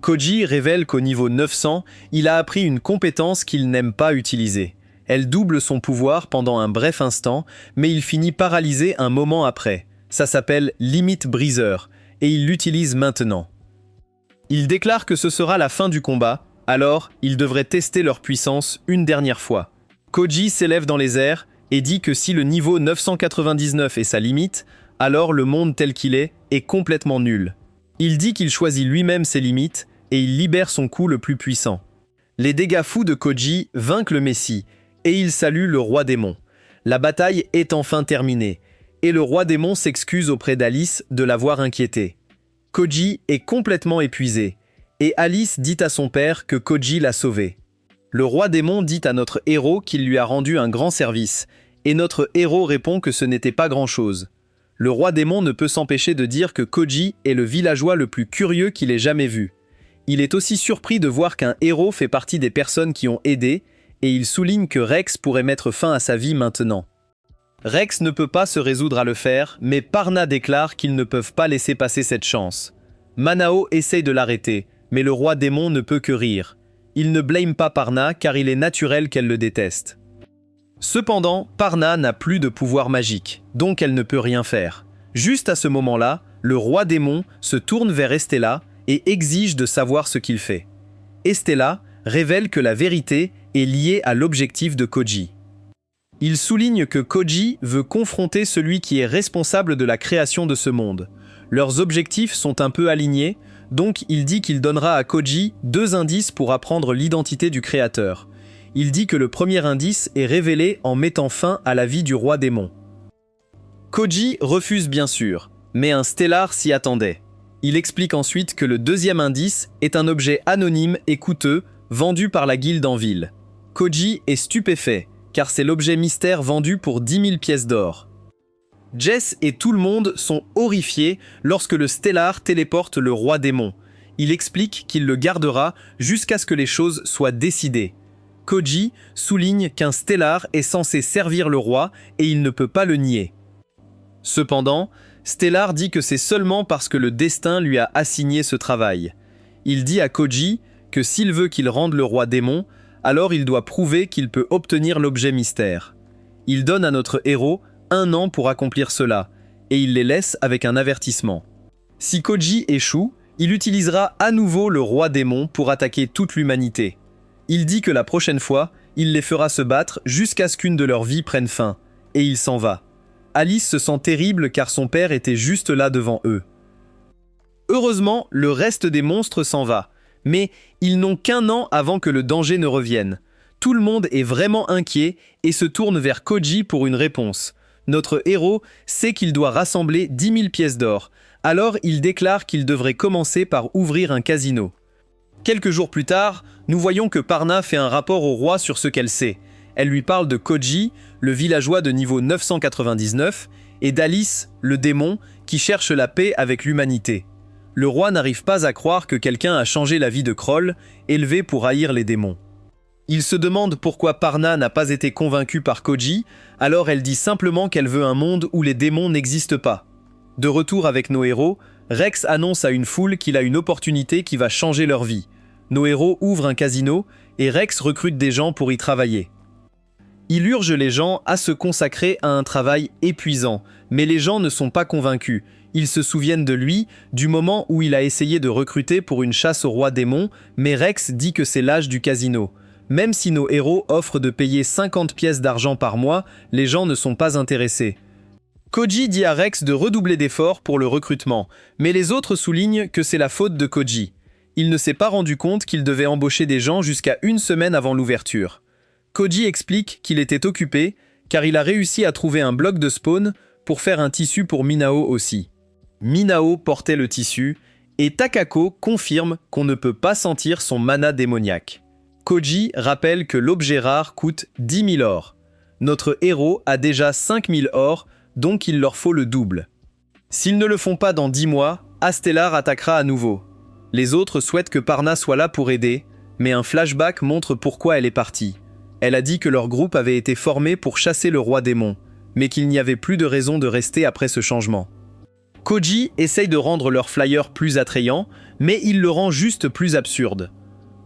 Koji révèle qu'au niveau 900, il a appris une compétence qu'il n'aime pas utiliser. Elle double son pouvoir pendant un bref instant, mais il finit paralysé un moment après. Ça s'appelle limite briseur et il l'utilise maintenant. Il déclare que ce sera la fin du combat, alors ils devraient tester leur puissance une dernière fois. Koji s'élève dans les airs et dit que si le niveau 999 est sa limite, alors le monde tel qu'il est complètement nul. Il dit qu'il choisit lui-même ses limites et il libère son coup le plus puissant. Les dégâts fous de Koji vainquent le Messie et il salue le roi démon. La bataille est enfin terminée et le roi démon s'excuse auprès d'Alice de l'avoir inquiété. Koji est complètement épuisé et Alice dit à son père que Koji l'a sauvé. Le roi démon dit à notre héros qu'il lui a rendu un grand service et notre héros répond que ce n'était pas grand-chose. Le roi démon ne peut s'empêcher de dire que Koji est le villageois le plus curieux qu'il ait jamais vu. Il est aussi surpris de voir qu'un héros fait partie des personnes qui ont aidé, et il souligne que Rex pourrait mettre fin à sa vie maintenant. Rex ne peut pas se résoudre à le faire, mais Parna déclare qu'ils ne peuvent pas laisser passer cette chance. Manao essaye de l'arrêter, mais le roi démon ne peut que rire. Il ne blâme pas Parna car il est naturel qu'elle le déteste. Cependant, Parna n'a plus de pouvoir magique, donc elle ne peut rien faire. Juste à ce moment-là, le roi démon se tourne vers Estella et exige de savoir ce qu'il fait. Estella révèle que la vérité est liée à l'objectif de Koji. Il souligne que Koji veut confronter celui qui est responsable de la création de ce monde. Leurs objectifs sont un peu alignés, donc il dit qu'il donnera à Koji 2 indices pour apprendre l'identité du créateur. Il dit que le premier indice est révélé en mettant fin à la vie du roi démon. Koji refuse bien sûr, mais un stellar s'y attendait. Il explique ensuite que le deuxième indice est un objet anonyme et coûteux vendu par la guilde en ville. Koji est stupéfait, car c'est l'objet mystère vendu pour 10 000 pièces d'or. Jess et tout le monde sont horrifiés lorsque le stellar téléporte le roi démon. Il explique qu'il le gardera jusqu'à ce que les choses soient décidées. Koji souligne qu'un stellar est censé servir le roi et il ne peut pas le nier. Cependant, Stellar dit que c'est seulement parce que le destin lui a assigné ce travail. Il dit à Koji que s'il veut qu'il rende le roi démon, alors il doit prouver qu'il peut obtenir l'objet mystère. Il donne à notre héros 1 an pour accomplir cela, et il les laisse avec un avertissement. Si Koji échoue, il utilisera à nouveau le roi démon pour attaquer toute l'humanité. Il dit que la prochaine fois, il les fera se battre jusqu'à ce qu'une de leurs vies prenne fin, et il s'en va. Alice se sent terrible car son père était juste là devant eux. Heureusement, le reste des monstres s'en va, mais ils n'ont qu'1 an avant que le danger ne revienne. Tout le monde est vraiment inquiet et se tourne vers Koji pour une réponse. Notre héros sait qu'il doit rassembler 10 000 pièces d'or, alors il déclare qu'il devrait commencer par ouvrir un casino. Quelques jours plus tard, nous voyons que Parna fait un rapport au roi sur ce qu'elle sait. Elle lui parle de Koji, le villageois de niveau 999, et d'Alice, le démon, qui cherche la paix avec l'humanité. Le roi n'arrive pas à croire que quelqu'un a changé la vie de Kroll, élevé pour haïr les démons. Il se demande pourquoi Parna n'a pas été convaincue par Koji, alors elle dit simplement qu'elle veut un monde où les démons n'existent pas. De retour avec nos héros, Rex annonce à une foule qu'il a une opportunité qui va changer leur vie. Nos héros ouvrent un casino et Rex recrute des gens pour y travailler. Il urge les gens à se consacrer à un travail épuisant, mais les gens ne sont pas convaincus. Ils se souviennent de lui, du moment où il a essayé de recruter pour une chasse au roi démon, mais Rex dit que c'est l'âge du casino. Même si nos héros offrent de payer 50 pièces d'argent par mois, les gens ne sont pas intéressés. Koji dit à Rex de redoubler d'efforts pour le recrutement, mais les autres soulignent que c'est la faute de Koji. Il ne s'est pas rendu compte qu'il devait embaucher des gens jusqu'à 1 semaine avant l'ouverture. Koji explique qu'il était occupé car il a réussi à trouver un bloc de spawn pour faire un tissu pour Minao aussi. Minao portait le tissu et Takako confirme qu'on ne peut pas sentir son mana démoniaque. Koji rappelle que l'objet rare coûte 10 000 or. Notre héros a déjà 5 000 or, donc il leur faut le double. S'ils ne le font pas dans 10 mois, Astellar attaquera à nouveau. Les autres souhaitent que Parna soit là pour aider, mais un flashback montre pourquoi elle est partie. Elle a dit que leur groupe avait été formé pour chasser le roi démon, mais qu'il n'y avait plus de raison de rester après ce changement. Koji essaye de rendre leur flyer plus attrayant, mais il le rend juste plus absurde.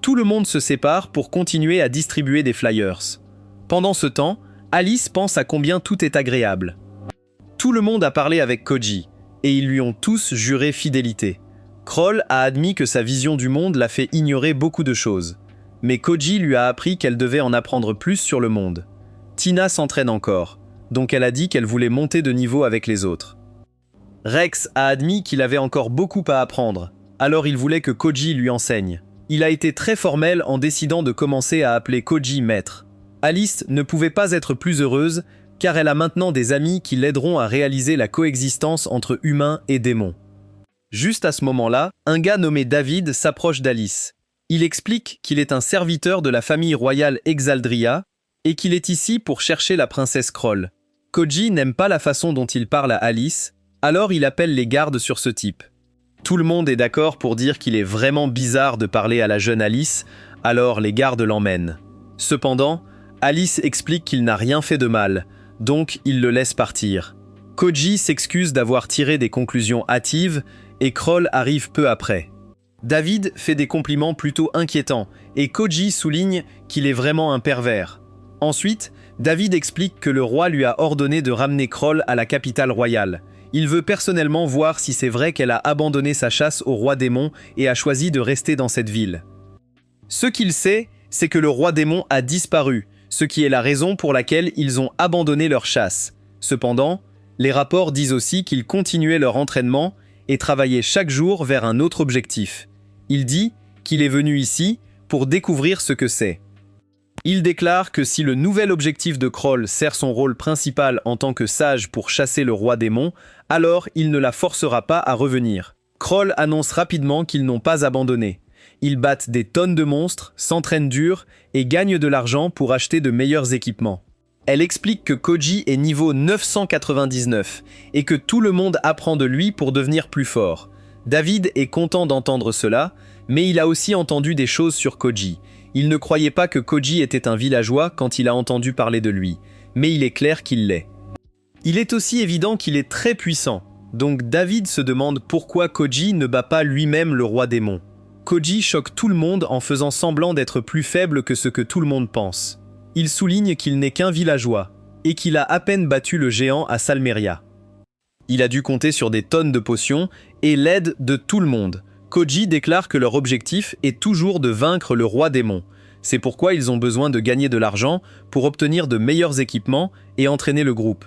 Tout le monde se sépare pour continuer à distribuer des flyers. Pendant ce temps, Alice pense à combien tout est agréable. Tout le monde a parlé avec Koji, et ils lui ont tous juré fidélité. Kroll a admis que sa vision du monde l'a fait ignorer beaucoup de choses. Mais Koji lui a appris qu'elle devait en apprendre plus sur le monde. Tina s'entraîne encore, donc elle a dit qu'elle voulait monter de niveau avec les autres. Rex a admis qu'il avait encore beaucoup à apprendre, alors il voulait que Koji lui enseigne. Il a été très formel en décidant de commencer à appeler Koji maître. Alice ne pouvait pas être plus heureuse, car elle a maintenant des amis qui l'aideront à réaliser la coexistence entre humains et démons. Juste à ce moment-là, un gars nommé David s'approche d'Alice. Il explique qu'il est un serviteur de la famille royale Exaldria et qu'il est ici pour chercher la princesse Kroll. Koji n'aime pas la façon dont il parle à Alice, alors il appelle les gardes sur ce type. Tout le monde est d'accord pour dire qu'il est vraiment bizarre de parler à la jeune Alice, alors les gardes l'emmènent. Cependant, Alice explique qu'il n'a rien fait de mal, donc il le laisse partir. Koji s'excuse d'avoir tiré des conclusions hâtives et Kroll arrive peu après. David fait des compliments plutôt inquiétants et Koji souligne qu'il est vraiment un pervers. Ensuite, David explique que le roi lui a ordonné de ramener Kroll à la capitale royale. Il veut personnellement voir si c'est vrai qu'elle a abandonné sa chasse au roi démon et a choisi de rester dans cette ville. Ce qu'il sait, c'est que le roi démon a disparu, ce qui est la raison pour laquelle ils ont abandonné leur chasse. Cependant, les rapports disent aussi qu'ils continuaient leur entraînement et travaillaient chaque jour vers un autre objectif. Il dit qu'il est venu ici pour découvrir ce que c'est. Il déclare que si le nouvel objectif de Kroll sert son rôle principal en tant que sage pour chasser le roi démon, alors il ne la forcera pas à revenir. Kroll annonce rapidement qu'ils n'ont pas abandonné. Ils battent des tonnes de monstres, s'entraînent dur et gagnent de l'argent pour acheter de meilleurs équipements. Elle explique que Koji est niveau 999 et que tout le monde apprend de lui pour devenir plus fort. David est content d'entendre cela, mais il a aussi entendu des choses sur Koji. Il ne croyait pas que Koji était un villageois quand il a entendu parler de lui, mais il est clair qu'il l'est. Il est aussi évident qu'il est très puissant, donc David se demande pourquoi Koji ne bat pas lui-même le roi démon. Koji choque tout le monde en faisant semblant d'être plus faible que ce que tout le monde pense. Il souligne qu'il n'est qu'un villageois, et qu'il a à peine battu le géant à Salmeria. Il a dû compter sur des tonnes de potions et l'aide de tout le monde. Koji déclare que leur objectif est toujours de vaincre le roi démon. C'est pourquoi ils ont besoin de gagner de l'argent pour obtenir de meilleurs équipements et entraîner le groupe.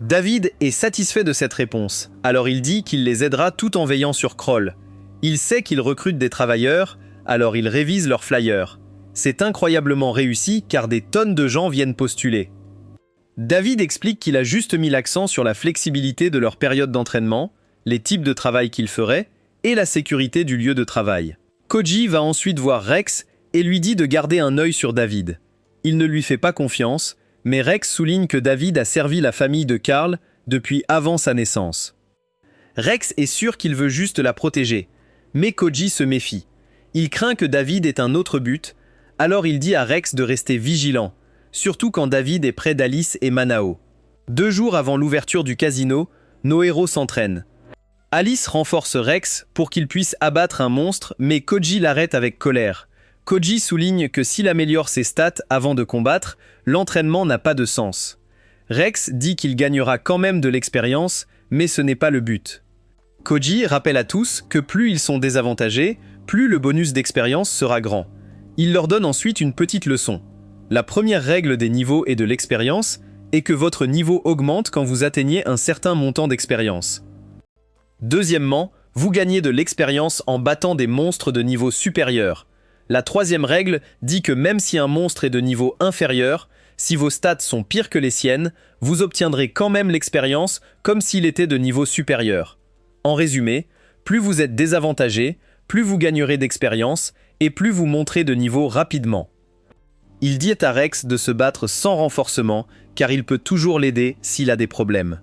David est satisfait de cette réponse, alors il dit qu'il les aidera tout en veillant sur Kroll. Il sait qu'ils recrutent des travailleurs, alors il révise leurs flyers. C'est incroyablement réussi car des tonnes de gens viennent postuler. David explique qu'il a juste mis l'accent sur la flexibilité de leur période d'entraînement, les types de travail qu'ils feraient et la sécurité du lieu de travail. Koji va ensuite voir Rex et lui dit de garder un œil sur David. Il ne lui fait pas confiance, mais Rex souligne que David a servi la famille de Carl depuis avant sa naissance. Rex est sûr qu'il veut juste la protéger, mais Koji se méfie. Il craint que David ait un autre but, alors il dit à Rex de rester vigilant, surtout quand David est près d'Alice et Manao. 2 jours avant l'ouverture du casino, nos héros s'entraînent. Alice renforce Rex pour qu'il puisse abattre un monstre, mais Koji l'arrête avec colère. Koji souligne que s'il améliore ses stats avant de combattre, l'entraînement n'a pas de sens. Rex dit qu'il gagnera quand même de l'expérience, mais ce n'est pas le but. Koji rappelle à tous que plus ils sont désavantagés, plus le bonus d'expérience sera grand. Il leur donne ensuite une petite leçon. La première règle des niveaux et de l'expérience est que votre niveau augmente quand vous atteignez un certain montant d'expérience. Deuxièmement, vous gagnez de l'expérience en battant des monstres de niveau supérieur. La troisième règle dit que même si un monstre est de niveau inférieur, si vos stats sont pires que les siennes, vous obtiendrez quand même l'expérience comme s'il était de niveau supérieur. En résumé, plus vous êtes désavantagé, plus vous gagnerez d'expérience et plus vous monterez de niveau rapidement. Il dit à Rex de se battre sans renforcement car il peut toujours l'aider s'il a des problèmes.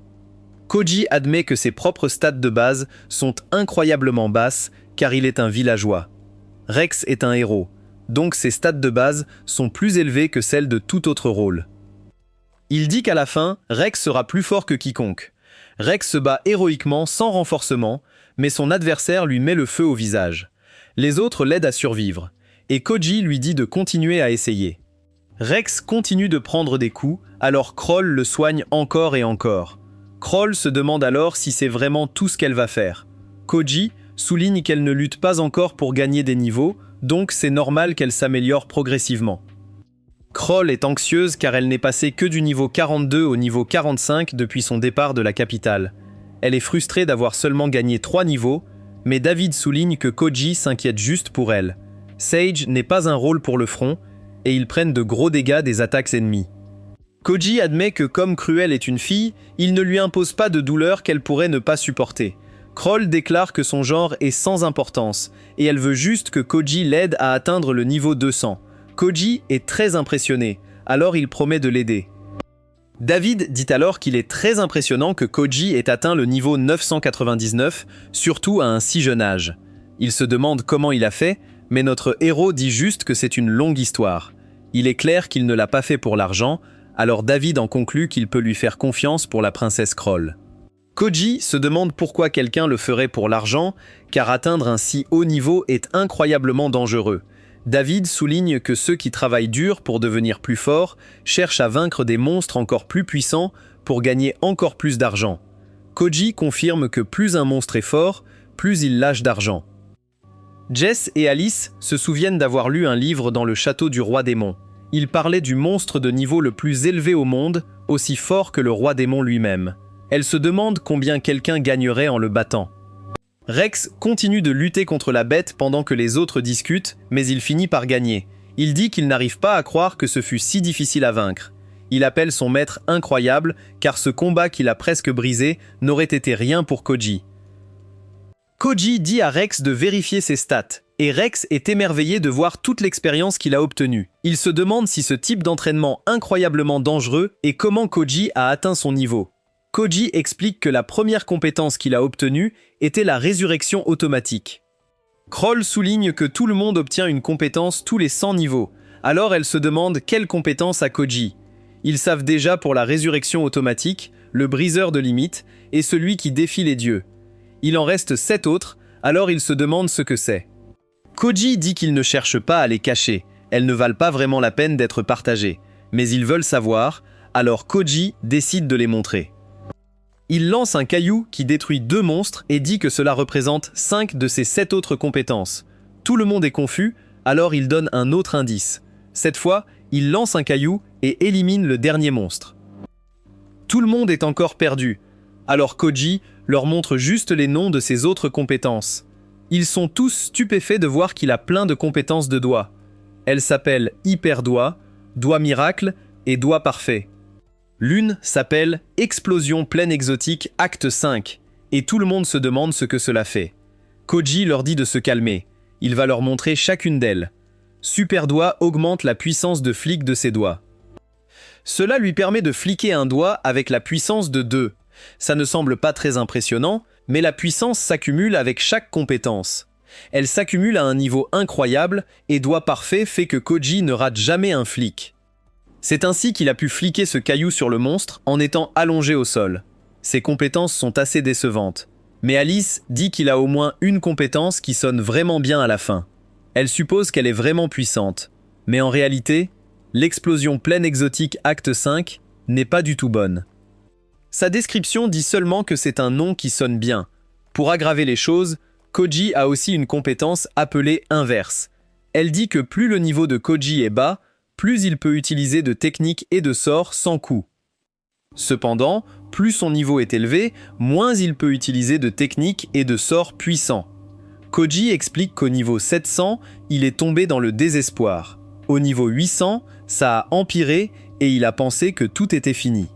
Koji admet que ses propres stats de base sont incroyablement basses car il est un villageois. Rex est un héros, donc ses stats de base sont plus élevées que celles de tout autre rôle. Il dit qu'à la fin, Rex sera plus fort que quiconque. Rex se bat héroïquement sans renforcement, mais son adversaire lui met le feu au visage. Les autres l'aident à survivre, et Koji lui dit de continuer à essayer. Rex continue de prendre des coups, alors Kroll le soigne encore et encore. Kroll se demande alors si c'est vraiment tout ce qu'elle va faire. Koji souligne qu'elle ne lutte pas encore pour gagner des niveaux, donc c'est normal qu'elle s'améliore progressivement. Kroll est anxieuse car elle n'est passée que du niveau 42 au niveau 45 depuis son départ de la capitale. Elle est frustrée d'avoir seulement gagné 3 niveaux, mais David souligne que Koji s'inquiète juste pour elle. Sage n'est pas un rôle pour le front, et ils prennent de gros dégâts des attaques ennemies. Koji admet que comme Cruel est une fille, il ne lui impose pas de douleur qu'elle pourrait ne pas supporter. Kroll déclare que son genre est sans importance, et elle veut juste que Koji l'aide à atteindre le niveau 200. Koji est très impressionné, alors il promet de l'aider. David dit alors qu'il est très impressionnant que Koji ait atteint le niveau 999, surtout à un si jeune âge. Il se demande comment il a fait, mais notre héros dit juste que c'est une longue histoire. Il est clair qu'il ne l'a pas fait pour l'argent, alors David en conclut qu'il peut lui faire confiance pour la princesse Kroll. Koji se demande pourquoi quelqu'un le ferait pour l'argent, car atteindre un si haut niveau est incroyablement dangereux. David souligne que ceux qui travaillent dur pour devenir plus forts cherchent à vaincre des monstres encore plus puissants pour gagner encore plus d'argent. Koji confirme que plus un monstre est fort, plus il lâche d'argent. Jess et Alice se souviennent d'avoir lu un livre dans le château du roi démon. Il parlait du monstre de niveau le plus élevé au monde, aussi fort que le roi démon lui-même. Elle se demande combien quelqu'un gagnerait en le battant. Rex continue de lutter contre la bête pendant que les autres discutent, mais il finit par gagner. Il dit qu'il n'arrive pas à croire que ce fut si difficile à vaincre. Il appelle son maître incroyable, car ce combat qu'il a presque brisé n'aurait été rien pour Koji. Koji dit à Rex de vérifier ses stats, et Rex est émerveillé de voir toute l'expérience qu'il a obtenue. Il se demande si ce type d'entraînement incroyablement dangereux et comment Koji a atteint son niveau. Koji explique que la première compétence qu'il a obtenue était la résurrection automatique. Kroll souligne que tout le monde obtient une compétence tous les 100 niveaux, alors elle se demande quelle compétence a Koji. Ils savent déjà pour la résurrection automatique, le briseur de limites et celui qui défie les dieux. Il en reste 7 autres, alors il se demande ce que c'est. Koji dit qu'ils ne cherchent pas à les cacher, elles ne valent pas vraiment la peine d'être partagées, mais ils veulent savoir, alors Koji décide de les montrer. Il lance un caillou qui détruit 2 monstres et dit que cela représente 5 de ses 7 autres compétences. Tout le monde est confus, alors il donne un autre indice. Cette fois, il lance un caillou et élimine le dernier monstre. Tout le monde est encore perdu, alors Koji leur montre juste les noms de ses autres compétences. Ils sont tous stupéfaits de voir qu'il a plein de compétences de doigts. Elles s'appellent Hyper Doigt, Doigt Miracle et Doigt Parfait. L'une s'appelle Explosion pleine exotique acte 5, et tout le monde se demande ce que cela fait. Koji leur dit de se calmer, il va leur montrer chacune d'elles. Super Doigt augmente la puissance de flic de ses doigts. Cela lui permet de fliquer un doigt avec la puissance de 2. Ça ne semble pas très impressionnant, mais la puissance s'accumule avec chaque compétence. Elle s'accumule à un niveau incroyable, et Doigt Parfait fait que Koji ne rate jamais un flic. C'est ainsi qu'il a pu fliquer ce caillou sur le monstre en étant allongé au sol. Ses compétences sont assez décevantes. Mais Alice dit qu'il a au moins une compétence qui sonne vraiment bien à la fin. Elle suppose qu'elle est vraiment puissante. Mais en réalité, l'explosion pleine exotique acte 5 n'est pas du tout bonne. Sa description dit seulement que c'est un nom qui sonne bien. Pour aggraver les choses, Koji a aussi une compétence appelée inverse. Elle dit que plus le niveau de Koji est bas, plus il peut utiliser de techniques et de sorts sans coût. Cependant, plus son niveau est élevé, moins il peut utiliser de techniques et de sorts puissants. Koji explique qu'au niveau 700, il est tombé dans le désespoir. Au niveau 800, ça a empiré et il a pensé que tout était fini.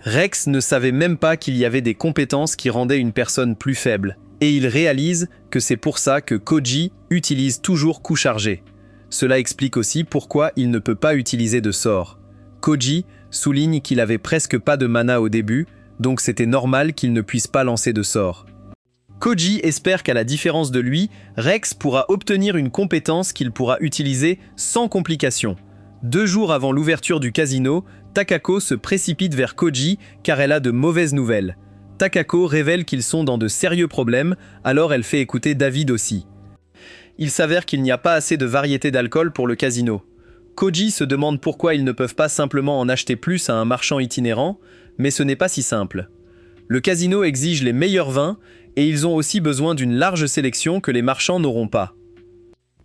Rex ne savait même pas qu'il y avait des compétences qui rendaient une personne plus faible, et il réalise que c'est pour ça que Koji utilise toujours coup chargé. Cela explique aussi pourquoi il ne peut pas utiliser de sort. Koji souligne qu'il avait presque pas de mana au début, donc c'était normal qu'il ne puisse pas lancer de sort. Koji espère qu'à la différence de lui, Rex pourra obtenir une compétence qu'il pourra utiliser sans complication. 2 jours avant l'ouverture du casino, Takako se précipite vers Koji car elle a de mauvaises nouvelles. Takako révèle qu'ils sont dans de sérieux problèmes, alors elle fait écouter David aussi. Il s'avère qu'il n'y a pas assez de variété d'alcool pour le casino. Koji se demande pourquoi ils ne peuvent pas simplement en acheter plus à un marchand itinérant, mais ce n'est pas si simple. Le casino exige les meilleurs vins, et ils ont aussi besoin d'une large sélection que les marchands n'auront pas.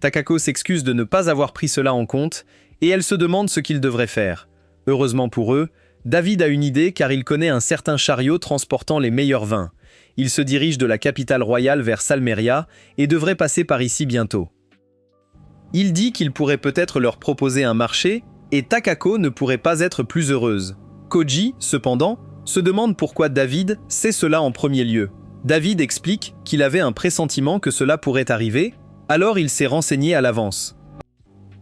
Takako s'excuse de ne pas avoir pris cela en compte, et elle se demande ce qu'ils devraient faire. Heureusement pour eux, David a une idée car il connaît un certain chariot transportant les meilleurs vins. Il se dirige de la capitale royale vers Salmeria et devrait passer par ici bientôt. Il dit qu'il pourrait peut-être leur proposer un marché et Takako ne pourrait pas être plus heureuse. Koji, cependant, se demande pourquoi David sait cela en premier lieu. David explique qu'il avait un pressentiment que cela pourrait arriver, alors il s'est renseigné à l'avance.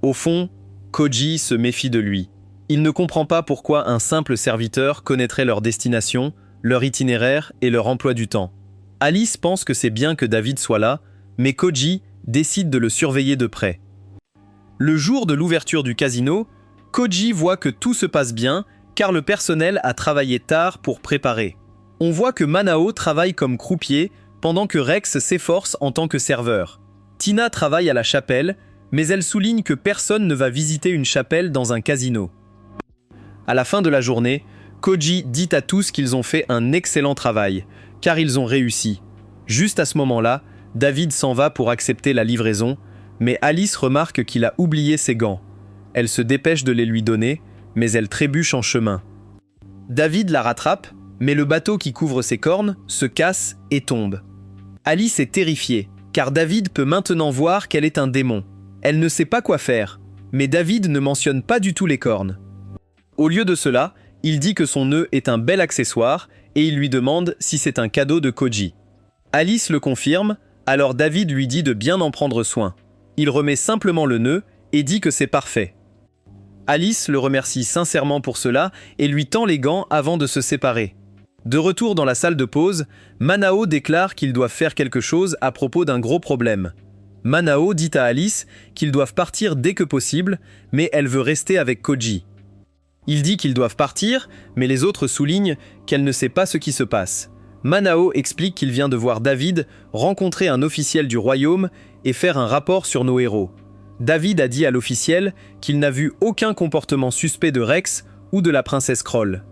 Au fond, Koji se méfie de lui. Il ne comprend pas pourquoi un simple serviteur connaîtrait leur destination, leur itinéraire et leur emploi du temps. Alice pense que c'est bien que David soit là, mais Koji décide de le surveiller de près. Le jour de l'ouverture du casino, Koji voit que tout se passe bien car le personnel a travaillé tard pour préparer. On voit que Manao travaille comme croupier pendant que Rex s'efforce en tant que serveur. Tina travaille à la chapelle, mais elle souligne que personne ne va visiter une chapelle dans un casino. À la fin de la journée, Koji dit à tous qu'ils ont fait un excellent travail, car ils ont réussi. Juste à ce moment-là, David s'en va pour accepter la livraison, mais Alice remarque qu'il a oublié ses gants. Elle se dépêche de les lui donner, mais elle trébuche en chemin. David la rattrape, mais le bateau qui couvre ses cornes se casse et tombe. Alice est terrifiée, car David peut maintenant voir qu'elle est un démon. Elle ne sait pas quoi faire, mais David ne mentionne pas du tout les cornes. Au lieu de cela, il dit que son nœud est un bel accessoire et il lui demande si c'est un cadeau de Koji. Alice le confirme, alors David lui dit de bien en prendre soin. Il remet simplement le nœud et dit que c'est parfait. Alice le remercie sincèrement pour cela et lui tend les gants avant de se séparer. De retour dans la salle de pause, Manao déclare qu'ils doivent faire quelque chose à propos d'un gros problème. Manao dit à Alice qu'ils doivent partir dès que possible, mais elle veut rester avec Koji. Il dit qu'ils doivent partir, mais les autres soulignent qu'elle ne sait pas ce qui se passe. Manao explique qu'il vient de voir David rencontrer un officiel du royaume et faire un rapport sur nos héros. David a dit à l'officiel qu'il n'a vu aucun comportement suspect de Rex ou de la princesse Kroll.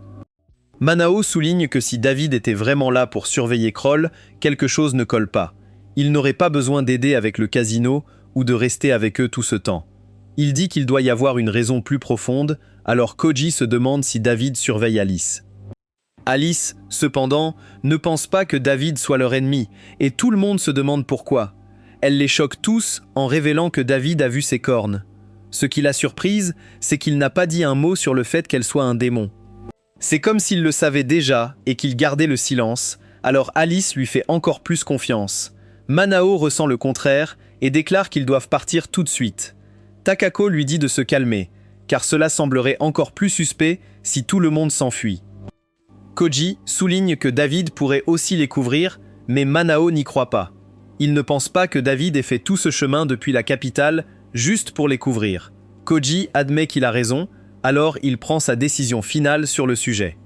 Manao souligne que si David était vraiment là pour surveiller Kroll, quelque chose ne colle pas. Il n'aurait pas besoin d'aider avec le casino ou de rester avec eux tout ce temps. Il dit qu'il doit y avoir une raison plus profonde, alors Koji se demande si David surveille Alice. Alice, cependant, ne pense pas que David soit leur ennemi, et tout le monde se demande pourquoi. Elle les choque tous en révélant que David a vu ses cornes. Ce qui la surprise, c'est qu'il n'a pas dit un mot sur le fait qu'elle soit un démon. C'est comme s'il le savait déjà et qu'il gardait le silence, alors Alice lui fait encore plus confiance. Manao ressent le contraire et déclare qu'ils doivent partir tout de suite. Takako lui dit de se calmer, car cela semblerait encore plus suspect si tout le monde s'enfuit. Koji souligne que David pourrait aussi les couvrir, mais Manao n'y croit pas. Il ne pense pas que David ait fait tout ce chemin depuis la capitale juste pour les couvrir. Koji admet qu'il a raison, alors il prend sa décision finale sur le sujet.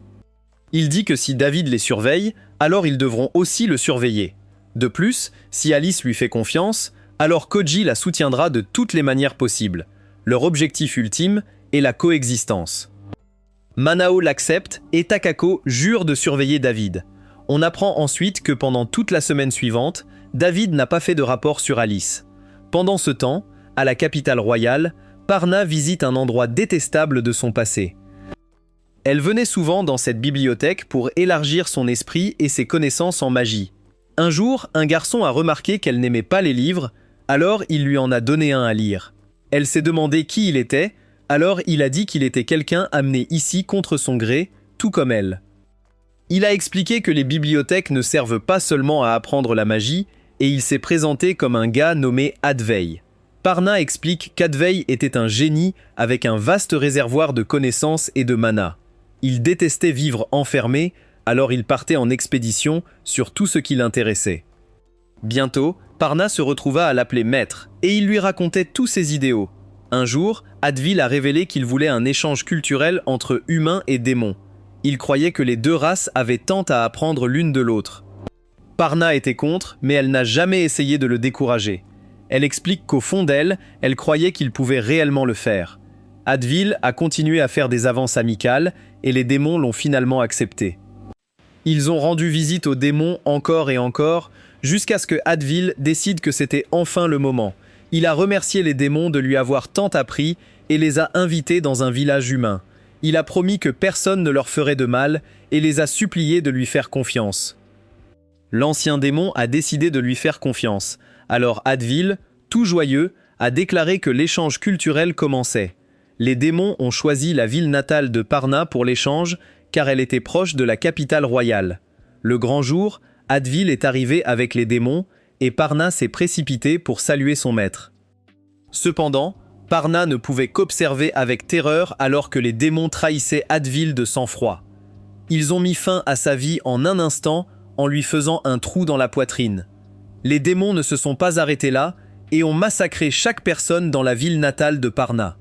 Il dit que si David les surveille, alors ils devront aussi le surveiller. De plus, si Alice lui fait confiance, alors Koji la soutiendra de toutes les manières possibles. Leur objectif ultime est la coexistence. Manao l'accepte et Takako jure de surveiller David. On apprend ensuite que pendant toute la semaine suivante, David n'a pas fait de rapport sur Alice. Pendant ce temps, à la capitale royale, Parna visite un endroit détestable de son passé. Elle venait souvent dans cette bibliothèque pour élargir son esprit et ses connaissances en magie. Un jour, un garçon a remarqué qu'elle n'aimait pas les livres, alors il lui en a donné un à lire. Elle s'est demandé qui il était, alors il a dit qu'il était quelqu'un amené ici contre son gré, tout comme elle. Il a expliqué que les bibliothèques ne servent pas seulement à apprendre la magie, et il s'est présenté comme un gars nommé Advei. Parna explique qu'Advei était un génie avec un vaste réservoir de connaissances et de mana. Il détestait vivre enfermé, alors il partait en expédition sur tout ce qui l'intéressait. Bientôt, Parna se retrouva à l'appeler maître, et il lui racontait tous ses idéaux. Un jour, Advil a révélé qu'il voulait un échange culturel entre humains et démons. Il croyait que les deux races avaient tant à apprendre l'une de l'autre. Parna était contre, mais elle n'a jamais essayé de le décourager. Elle explique qu'au fond d'elle, elle croyait qu'il pouvait réellement le faire. Advil a continué à faire des avances amicales, et les démons l'ont finalement accepté. Ils ont rendu visite aux démons encore et encore, jusqu'à ce que Advil décide que c'était enfin le moment. Il a remercié les démons de lui avoir tant appris et les a invités dans un village humain. Il a promis que personne ne leur ferait de mal et les a suppliés de lui faire confiance. L'ancien démon a décidé de lui faire confiance. Alors Advil, tout joyeux, a déclaré que l'échange culturel commençait. Les démons ont choisi la ville natale de Parna pour l'échange car elle était proche de la capitale royale. Le grand jour, Advil est arrivé avec les démons et Parna s'est précipité pour saluer son maître. Cependant, Parna ne pouvait qu'observer avec terreur alors que les démons trahissaient Advil de sang-froid. Ils ont mis fin à sa vie en un instant en lui faisant un trou dans la poitrine. Les démons ne se sont pas arrêtés là et ont massacré chaque personne dans la ville natale de Parna.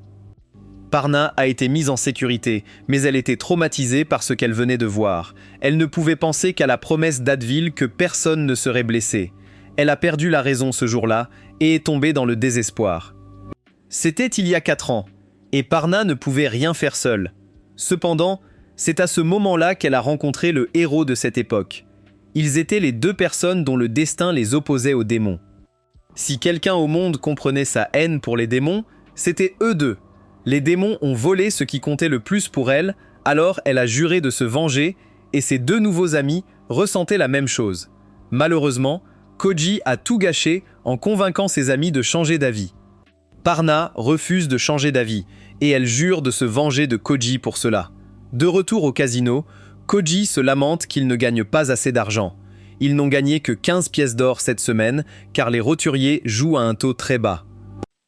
Parna a été mise en sécurité, mais elle était traumatisée par ce qu'elle venait de voir. Elle ne pouvait penser qu'à la promesse d'Advil que personne ne serait blessé. Elle a perdu la raison ce jour-là et est tombée dans le désespoir. C'était il y a 4 ans, et Parna ne pouvait rien faire seule. Cependant, c'est à ce moment-là qu'elle a rencontré le héros de cette époque. Ils étaient les 2 personnes dont le destin les opposait aux démons. Si quelqu'un au monde comprenait sa haine pour les démons, c'était eux deux. Les démons ont volé ce qui comptait le plus pour elle, alors elle a juré de se venger, et ses 2 nouveaux amis ressentaient la même chose. Malheureusement, Koji a tout gâché en convainquant ses amis de changer d'avis. Parna refuse de changer d'avis, et elle jure de se venger de Koji pour cela. De retour au casino, Koji se lamente qu'il ne gagne pas assez d'argent. Ils n'ont gagné que 15 pièces d'or cette semaine, car les roturiers jouent à un taux très bas.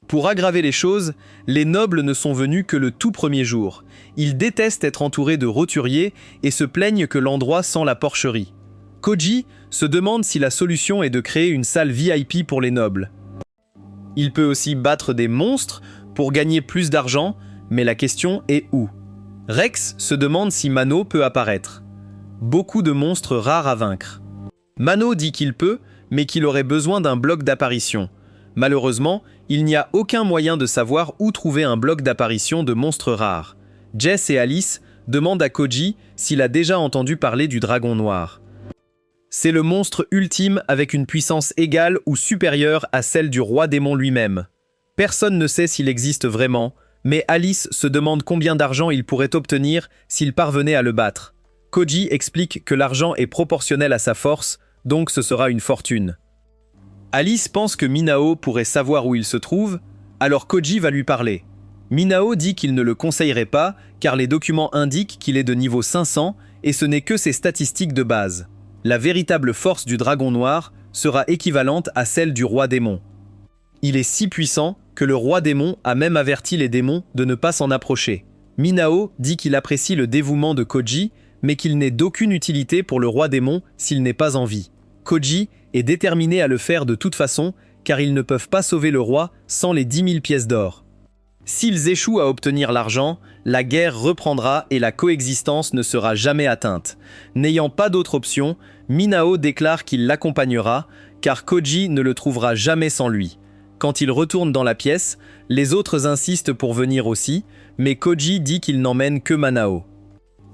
Pour aggraver les choses, les nobles ne sont venus que le tout premier jour. Ils détestent être entourés de roturiers et se plaignent que l'endroit sent la porcherie. Koji se demande si la solution est de créer une salle VIP pour les nobles. Il peut aussi battre des monstres pour gagner plus d'argent, mais la question est où? Rex se demande si Mano peut apparaître. Beaucoup de monstres rares à vaincre. Mano dit qu'il peut, mais qu'il aurait besoin d'un bloc d'apparition. Malheureusement, il n'y a aucun moyen de savoir où trouver un bloc d'apparition de monstres rares. Jess et Alice demandent à Koji s'il a déjà entendu parler du dragon noir. C'est le monstre ultime avec une puissance égale ou supérieure à celle du roi démon lui-même. Personne ne sait s'il existe vraiment, mais Alice se demande combien d'argent il pourrait obtenir s'il parvenait à le battre. Koji explique que l'argent est proportionnel à sa force, donc ce sera une fortune. Alice pense que Minao pourrait savoir où il se trouve, alors Koji va lui parler. Minao dit qu'il ne le conseillerait pas, car les documents indiquent qu'il est de niveau 500 et ce n'est que ses statistiques de base. La véritable force du dragon noir sera équivalente à celle du roi démon. Il est si puissant que le roi démon a même averti les démons de ne pas s'en approcher. Minao dit qu'il apprécie le dévouement de Koji, mais qu'il n'est d'aucune utilité pour le roi démon s'il n'est pas en vie. Koji est déterminé à le faire de toute façon, car ils ne peuvent pas sauver le roi sans les 10 000 pièces d'or. S'ils échouent à obtenir l'argent, la guerre reprendra et la coexistence ne sera jamais atteinte. N'ayant pas d'autre option, Minao déclare qu'il l'accompagnera, car Koji ne le trouvera jamais sans lui. Quand il retourne dans la pièce, les autres insistent pour venir aussi, mais Koji dit qu'il n'emmène que Manao.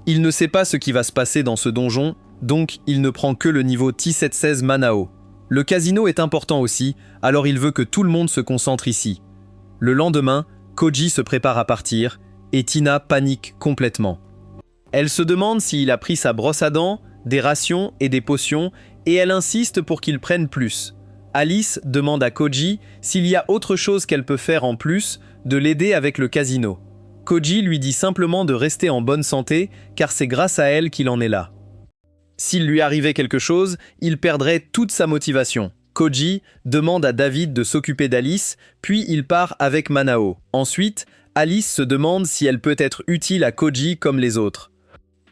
Il ne sait pas ce qui va se passer dans ce donjon, donc il ne prend que le niveau T716 Manao. Le casino est important aussi, alors il veut que tout le monde se concentre ici. Le lendemain, Koji se prépare à partir, et Tina panique complètement. Elle se demande s'il a pris sa brosse à dents, des rations et des potions, et elle insiste pour qu'il prenne plus. Alice demande à Koji s'il y a autre chose qu'elle peut faire en plus de l'aider avec le casino. Koji lui dit simplement de rester en bonne santé, car c'est grâce à elle qu'il en est là. S'il lui arrivait quelque chose, il perdrait toute sa motivation. Koji demande à David de s'occuper d'Alice, puis il part avec Manao. Ensuite, Alice se demande si elle peut être utile à Koji comme les autres.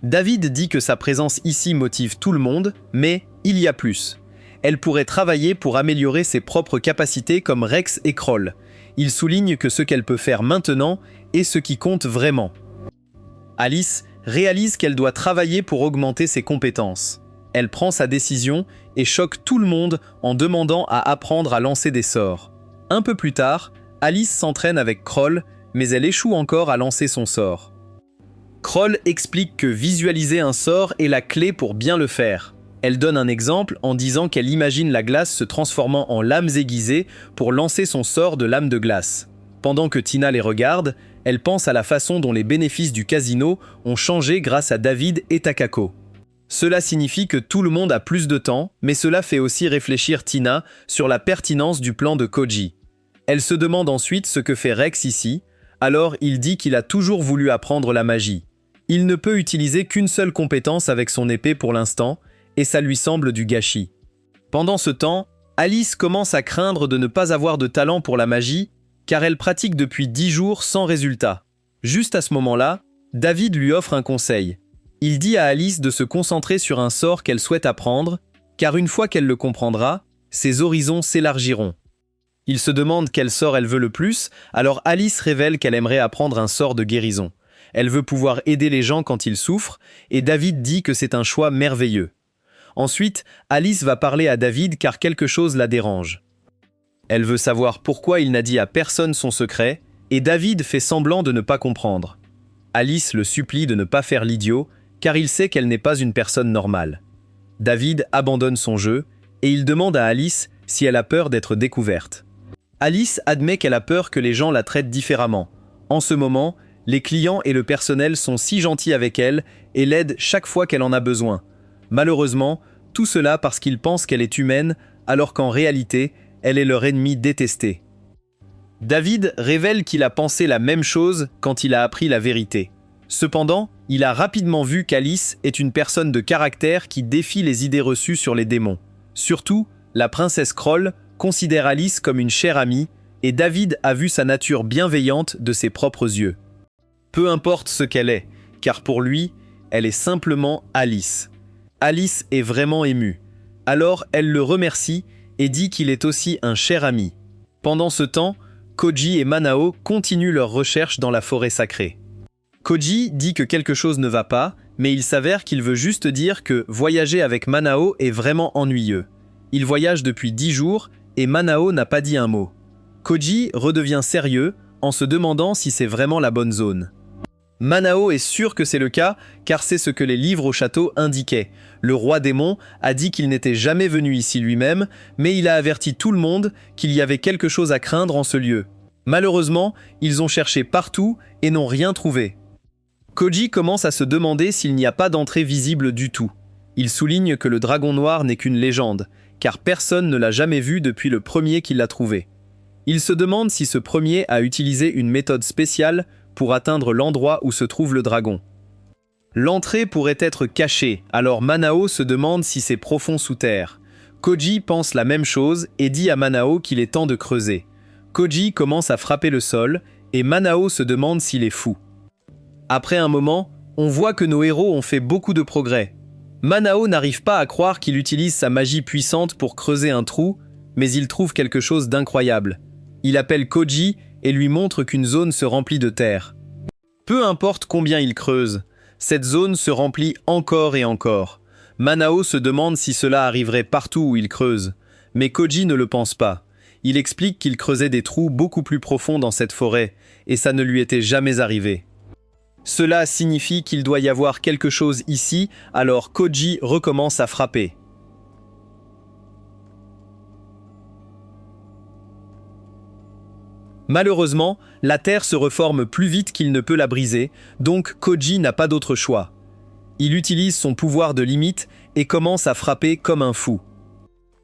David dit que sa présence ici motive tout le monde, mais il y a plus. Elle pourrait travailler pour améliorer ses propres capacités comme Rex et Kroll. Il souligne que ce qu'elle peut faire maintenant est ce qui compte vraiment. Alice réalise qu'elle doit travailler pour augmenter ses compétences. Elle prend sa décision et choque tout le monde en demandant à apprendre à lancer des sorts. Un peu plus tard, Alice s'entraîne avec Kroll, mais elle échoue encore à lancer son sort. Kroll explique que visualiser un sort est la clé pour bien le faire. Elle donne un exemple en disant qu'elle imagine la glace se transformant en lames aiguisées pour lancer son sort de lame de glace. Pendant que Tina les regarde, elle pense à la façon dont les bénéfices du casino ont changé grâce à David et Takako. Cela signifie que tout le monde a plus de temps, mais cela fait aussi réfléchir Tina sur la pertinence du plan de Koji. Elle se demande ensuite ce que fait Rex ici, alors il dit qu'il a toujours voulu apprendre la magie. Il ne peut utiliser qu'une seule compétence avec son épée pour l'instant, et ça lui semble du gâchis. Pendant ce temps, Alice commence à craindre de ne pas avoir de talent pour la magie, car elle pratique depuis 10 jours sans résultat. Juste à ce moment-là, David lui offre un conseil. Il dit à Alice de se concentrer sur un sort qu'elle souhaite apprendre, car une fois qu'elle le comprendra, ses horizons s'élargiront. Il se demande quel sort elle veut le plus, alors Alice révèle qu'elle aimerait apprendre un sort de guérison. Elle veut pouvoir aider les gens quand ils souffrent, et David dit que c'est un choix merveilleux. Ensuite, Alice va parler à David car quelque chose la dérange. Elle veut savoir pourquoi il n'a dit à personne son secret, et David fait semblant de ne pas comprendre. Alice le supplie de ne pas faire l'idiot, car il sait qu'elle n'est pas une personne normale. David abandonne son jeu, et il demande à Alice si elle a peur d'être découverte. Alice admet qu'elle a peur que les gens la traitent différemment. En ce moment, les clients et le personnel sont si gentils avec elle et l'aident chaque fois qu'elle en a besoin. Malheureusement, tout cela parce qu'ils pensent qu'elle est humaine, alors qu'en réalité, elle est leur ennemi détesté. David révèle qu'il a pensé la même chose quand il a appris la vérité. Cependant, il a rapidement vu qu'Alice est une personne de caractère qui défie les idées reçues sur les démons. Surtout, la princesse Kroll considère Alice comme une chère amie, et David a vu sa nature bienveillante de ses propres yeux. Peu importe ce qu'elle est, car pour lui, elle est simplement Alice. Alice est vraiment émue. Alors elle le remercie et dit qu'il est aussi un cher ami. Pendant ce temps, Koji et Manao continuent leurs recherches dans la forêt sacrée. Koji dit que quelque chose ne va pas, mais il s'avère qu'il veut juste dire que voyager avec Manao est vraiment ennuyeux. Il voyage depuis 10 jours et Manao n'a pas dit un mot. Koji redevient sérieux en se demandant si c'est vraiment la bonne zone. Manao est sûr que c'est le cas, car c'est ce que les livres au château indiquaient. Le roi démon a dit qu'il n'était jamais venu ici lui-même, mais il a averti tout le monde qu'il y avait quelque chose à craindre en ce lieu. Malheureusement, ils ont cherché partout et n'ont rien trouvé. Koji commence à se demander s'il n'y a pas d'entrée visible du tout. Il souligne que le dragon noir n'est qu'une légende, car personne ne l'a jamais vu depuis le premier qui l'a trouvé. Il se demande si ce premier a utilisé une méthode spéciale pour atteindre l'endroit où se trouve le dragon. L'entrée pourrait être cachée, alors Manao se demande si c'est profond sous terre. Koji pense la même chose et dit à Manao qu'il est temps de creuser. Koji commence à frapper le sol et Manao se demande s'il est fou. Après un moment, on voit que nos héros ont fait beaucoup de progrès. Manao n'arrive pas à croire qu'il utilise sa magie puissante pour creuser un trou, mais il trouve quelque chose d'incroyable. Il appelle Koji et lui montre qu'une zone se remplit de terre. Peu importe combien il creuse, cette zone se remplit encore et encore. Manao se demande si cela arriverait partout où il creuse, mais Koji ne le pense pas. Il explique qu'il creusait des trous beaucoup plus profonds dans cette forêt, et ça ne lui était jamais arrivé. Cela signifie qu'il doit y avoir quelque chose ici, alors Koji recommence à frapper. Malheureusement, la terre se reforme plus vite qu'il ne peut la briser, donc Koji n'a pas d'autre choix. Il utilise son pouvoir de limite et commence à frapper comme un fou.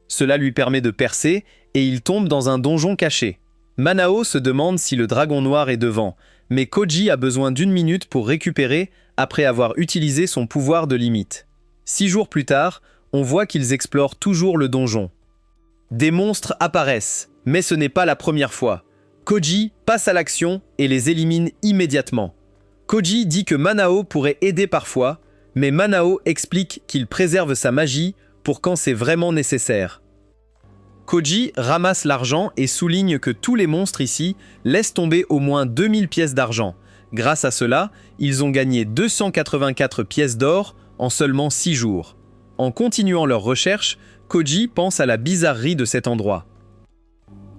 Cela lui permet de percer et il tombe dans un donjon caché. Manao se demande si le dragon noir est devant, mais Koji a besoin d'1 minute pour récupérer après avoir utilisé son pouvoir de limite. 6 jours plus tard, on voit qu'ils explorent toujours le donjon. Des monstres apparaissent, mais ce n'est pas la première fois. Koji passe à l'action et les élimine immédiatement. Koji dit que Manao pourrait aider parfois, mais Manao explique qu'il préserve sa magie pour quand c'est vraiment nécessaire. Koji ramasse l'argent et souligne que tous les monstres ici laissent tomber au moins 2000 pièces d'argent. Grâce à cela, ils ont gagné 284 pièces d'or en seulement 6 jours. En continuant leur recherche, Koji pense à la bizarrerie de cet endroit.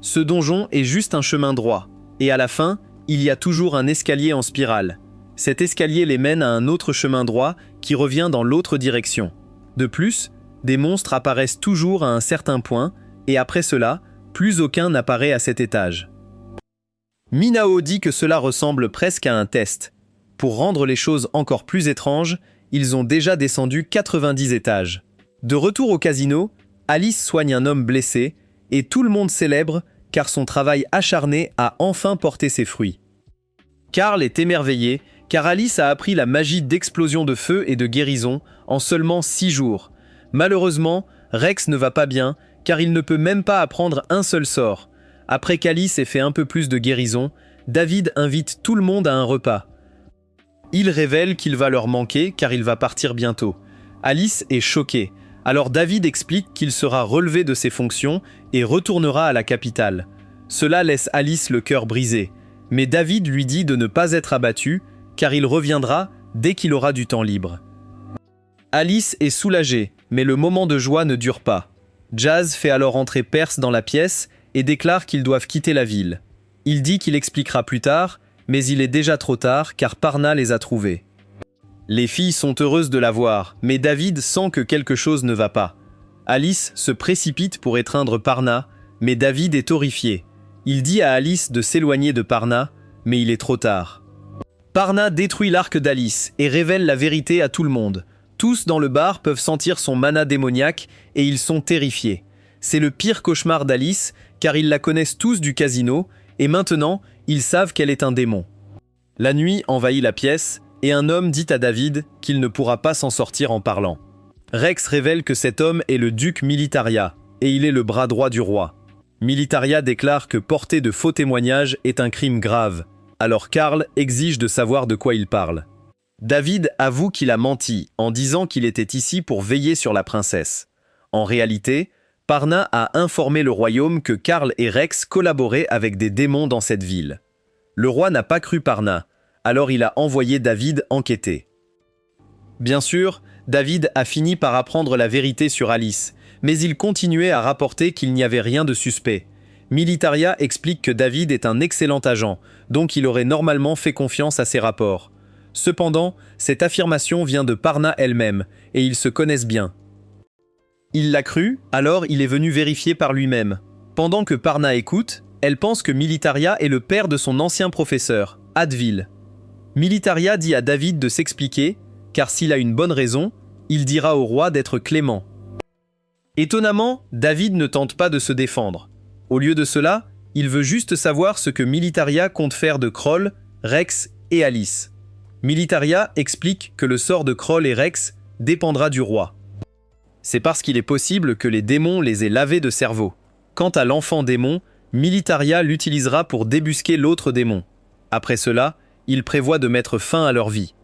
Ce donjon est juste un chemin droit, et à la fin, il y a toujours un escalier en spirale. Cet escalier les mène à un autre chemin droit qui revient dans l'autre direction. De plus, des monstres apparaissent toujours à un certain point, et après cela, plus aucun n'apparaît à cet étage. Minao dit que cela ressemble presque à un test. Pour rendre les choses encore plus étranges, ils ont déjà descendu 90 étages. De retour au casino, Alice soigne un homme blessé, et tout le monde célèbre car son travail acharné a enfin porté ses fruits. Carl est émerveillé car Alice a appris la magie d'explosion de feu et de guérison en seulement 6 jours. Malheureusement, Rex ne va pas bien car il ne peut même pas apprendre un seul sort. Après qu'Alice ait fait un peu plus de guérison, David invite tout le monde à un repas. Il révèle qu'il va leur manquer car il va partir bientôt. Alice est choquée, alors David explique qu'il sera relevé de ses fonctions et retournera à la capitale. Cela laisse Alice le cœur brisé, mais David lui dit de ne pas être abattu car il reviendra dès qu'il aura du temps libre. Alice est soulagée, mais le moment de joie ne dure pas. Jazz fait alors entrer Perse dans la pièce et déclare qu'ils doivent quitter la ville. Il dit qu'il expliquera plus tard, mais il est déjà trop tard car Parna les a trouvés. Les filles sont heureuses de la voir, mais David sent que quelque chose ne va pas. Alice se précipite pour étreindre Parna, mais David est horrifié. Il dit à Alice de s'éloigner de Parna, mais il est trop tard. Parna détruit l'arc d'Alice et révèle la vérité à tout le monde. Tous dans le bar peuvent sentir son mana démoniaque et ils sont terrifiés. C'est le pire cauchemar d'Alice car ils la connaissent tous du casino et maintenant ils savent qu'elle est un démon. La nuit envahit la pièce et un homme dit à David qu'il ne pourra pas s'en sortir en parlant. Rex révèle que cet homme est le duc Militaria et il est le bras droit du roi. Militaria déclare que porter de faux témoignages est un crime grave. Alors Karl exige de savoir de quoi il parle. David avoue qu'il a menti en disant qu'il était ici pour veiller sur la princesse. En réalité, Parna a informé le royaume que Karl et Rex collaboraient avec des démons dans cette ville. Le roi n'a pas cru Parna, alors il a envoyé David enquêter. Bien sûr, David a fini par apprendre la vérité sur Alice, mais il continuait à rapporter qu'il n'y avait rien de suspect. Militaria explique que David est un excellent agent, donc il aurait normalement fait confiance à ses rapports. Cependant, cette affirmation vient de Parna elle-même, et ils se connaissent bien. Il l'a cru, alors il est venu vérifier par lui-même. Pendant que Parna écoute, elle pense que Militaria est le père de son ancien professeur, Advil. Militaria dit à David de s'expliquer, car s'il a une bonne raison, il dira au roi d'être clément. Étonnamment, David ne tente pas de se défendre. Au lieu de cela, il veut juste savoir ce que Militaria compte faire de Kroll, Rex et Alice. Militaria explique que le sort de Kroll et Rex dépendra du roi. C'est parce qu'il est possible que les démons les aient lavés de cerveau. Quant à l'enfant démon, Militaria l'utilisera pour débusquer l'autre démon. Après cela, il prévoit de mettre fin à leur vie.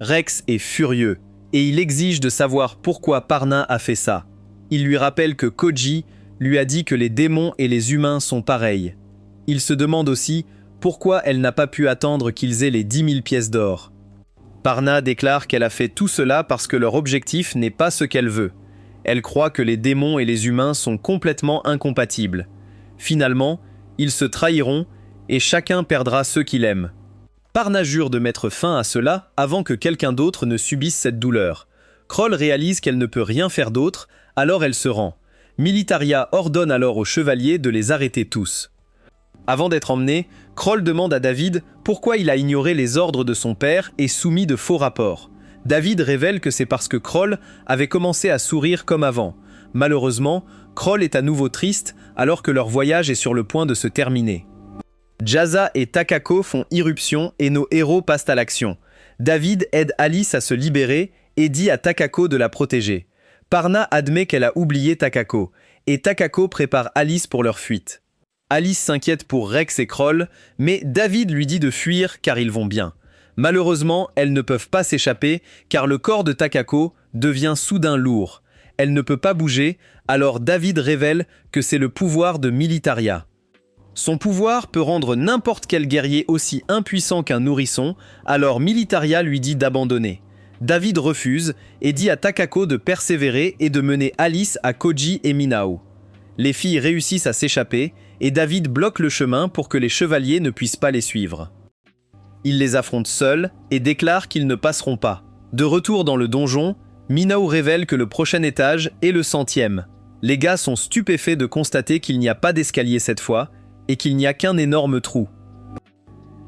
Rex est furieux, et il exige de savoir pourquoi Parna a fait ça. Il lui rappelle que Koji lui a dit que les démons et les humains sont pareils. Il se demande aussi pourquoi elle n'a pas pu attendre qu'ils aient les 10 000 pièces d'or. Parna déclare qu'elle a fait tout cela parce que leur objectif n'est pas ce qu'elle veut. Elle croit que les démons et les humains sont complètement incompatibles. Finalement, ils se trahiront et chacun perdra ceux qu'il aime. Parna jure de mettre fin à cela avant que quelqu'un d'autre ne subisse cette douleur. Kroll réalise qu'elle ne peut rien faire d'autre, alors elle se rend. Militaria ordonne alors aux chevaliers de les arrêter tous. Avant d'être emmené, Kroll demande à David pourquoi il a ignoré les ordres de son père et soumis de faux rapports. David révèle que c'est parce que Kroll avait commencé à sourire comme avant. Malheureusement, Kroll est à nouveau triste alors que leur voyage est sur le point de se terminer. Jazza et Takako font irruption et nos héros passent à l'action. David aide Alice à se libérer et dit à Takako de la protéger. Parna admet qu'elle a oublié Takako, et Takako prépare Alice pour leur fuite. Alice s'inquiète pour Rex et Kroll, mais David lui dit de fuir car ils vont bien. Malheureusement, elles ne peuvent pas s'échapper car le corps de Takako devient soudain lourd. Elle ne peut pas bouger, alors David révèle que c'est le pouvoir de Militaria. Son pouvoir peut rendre n'importe quel guerrier aussi impuissant qu'un nourrisson, alors Militaria lui dit d'abandonner. David refuse et dit à Takako de persévérer et de mener Alice à Koji et Minao. Les filles réussissent à s'échapper et David bloque le chemin pour que les chevaliers ne puissent pas les suivre. Il les affronte seuls et déclare qu'ils ne passeront pas. De retour dans le donjon, Minao révèle que le prochain étage est le 100e. Les gars sont stupéfaits de constater qu'il n'y a pas d'escalier cette fois et qu'il n'y a qu'un énorme trou.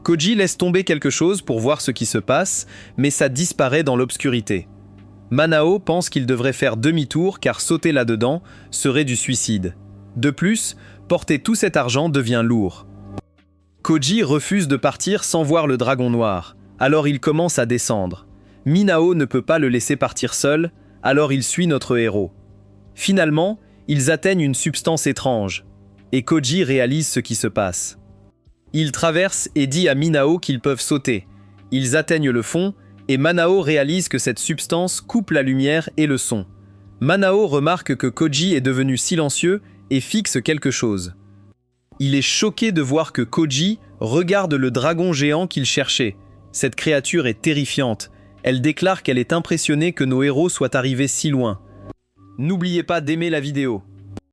Koji laisse tomber quelque chose pour voir ce qui se passe, mais ça disparaît dans l'obscurité. Manao pense qu'il devrait faire demi-tour car sauter là-dedans serait du suicide. De plus, porter tout cet argent devient lourd. Koji refuse de partir sans voir le dragon noir, alors il commence à descendre. Minao ne peut pas le laisser partir seul, alors il suit notre héros. Finalement, ils atteignent une substance étrange. et Koji réalise ce qui se passe. Il traverse et dit à Minao qu'ils peuvent sauter. Ils atteignent le fond, et Manao réalise que cette substance coupe la lumière et le son. Manao remarque que Koji est devenu silencieux et fixe quelque chose. Il est choqué de voir que Koji regarde le dragon géant qu'il cherchait. Cette créature est terrifiante. Elle déclare qu'elle est impressionnée que nos héros soient arrivés si loin. N'oubliez pas d'aimer la vidéo.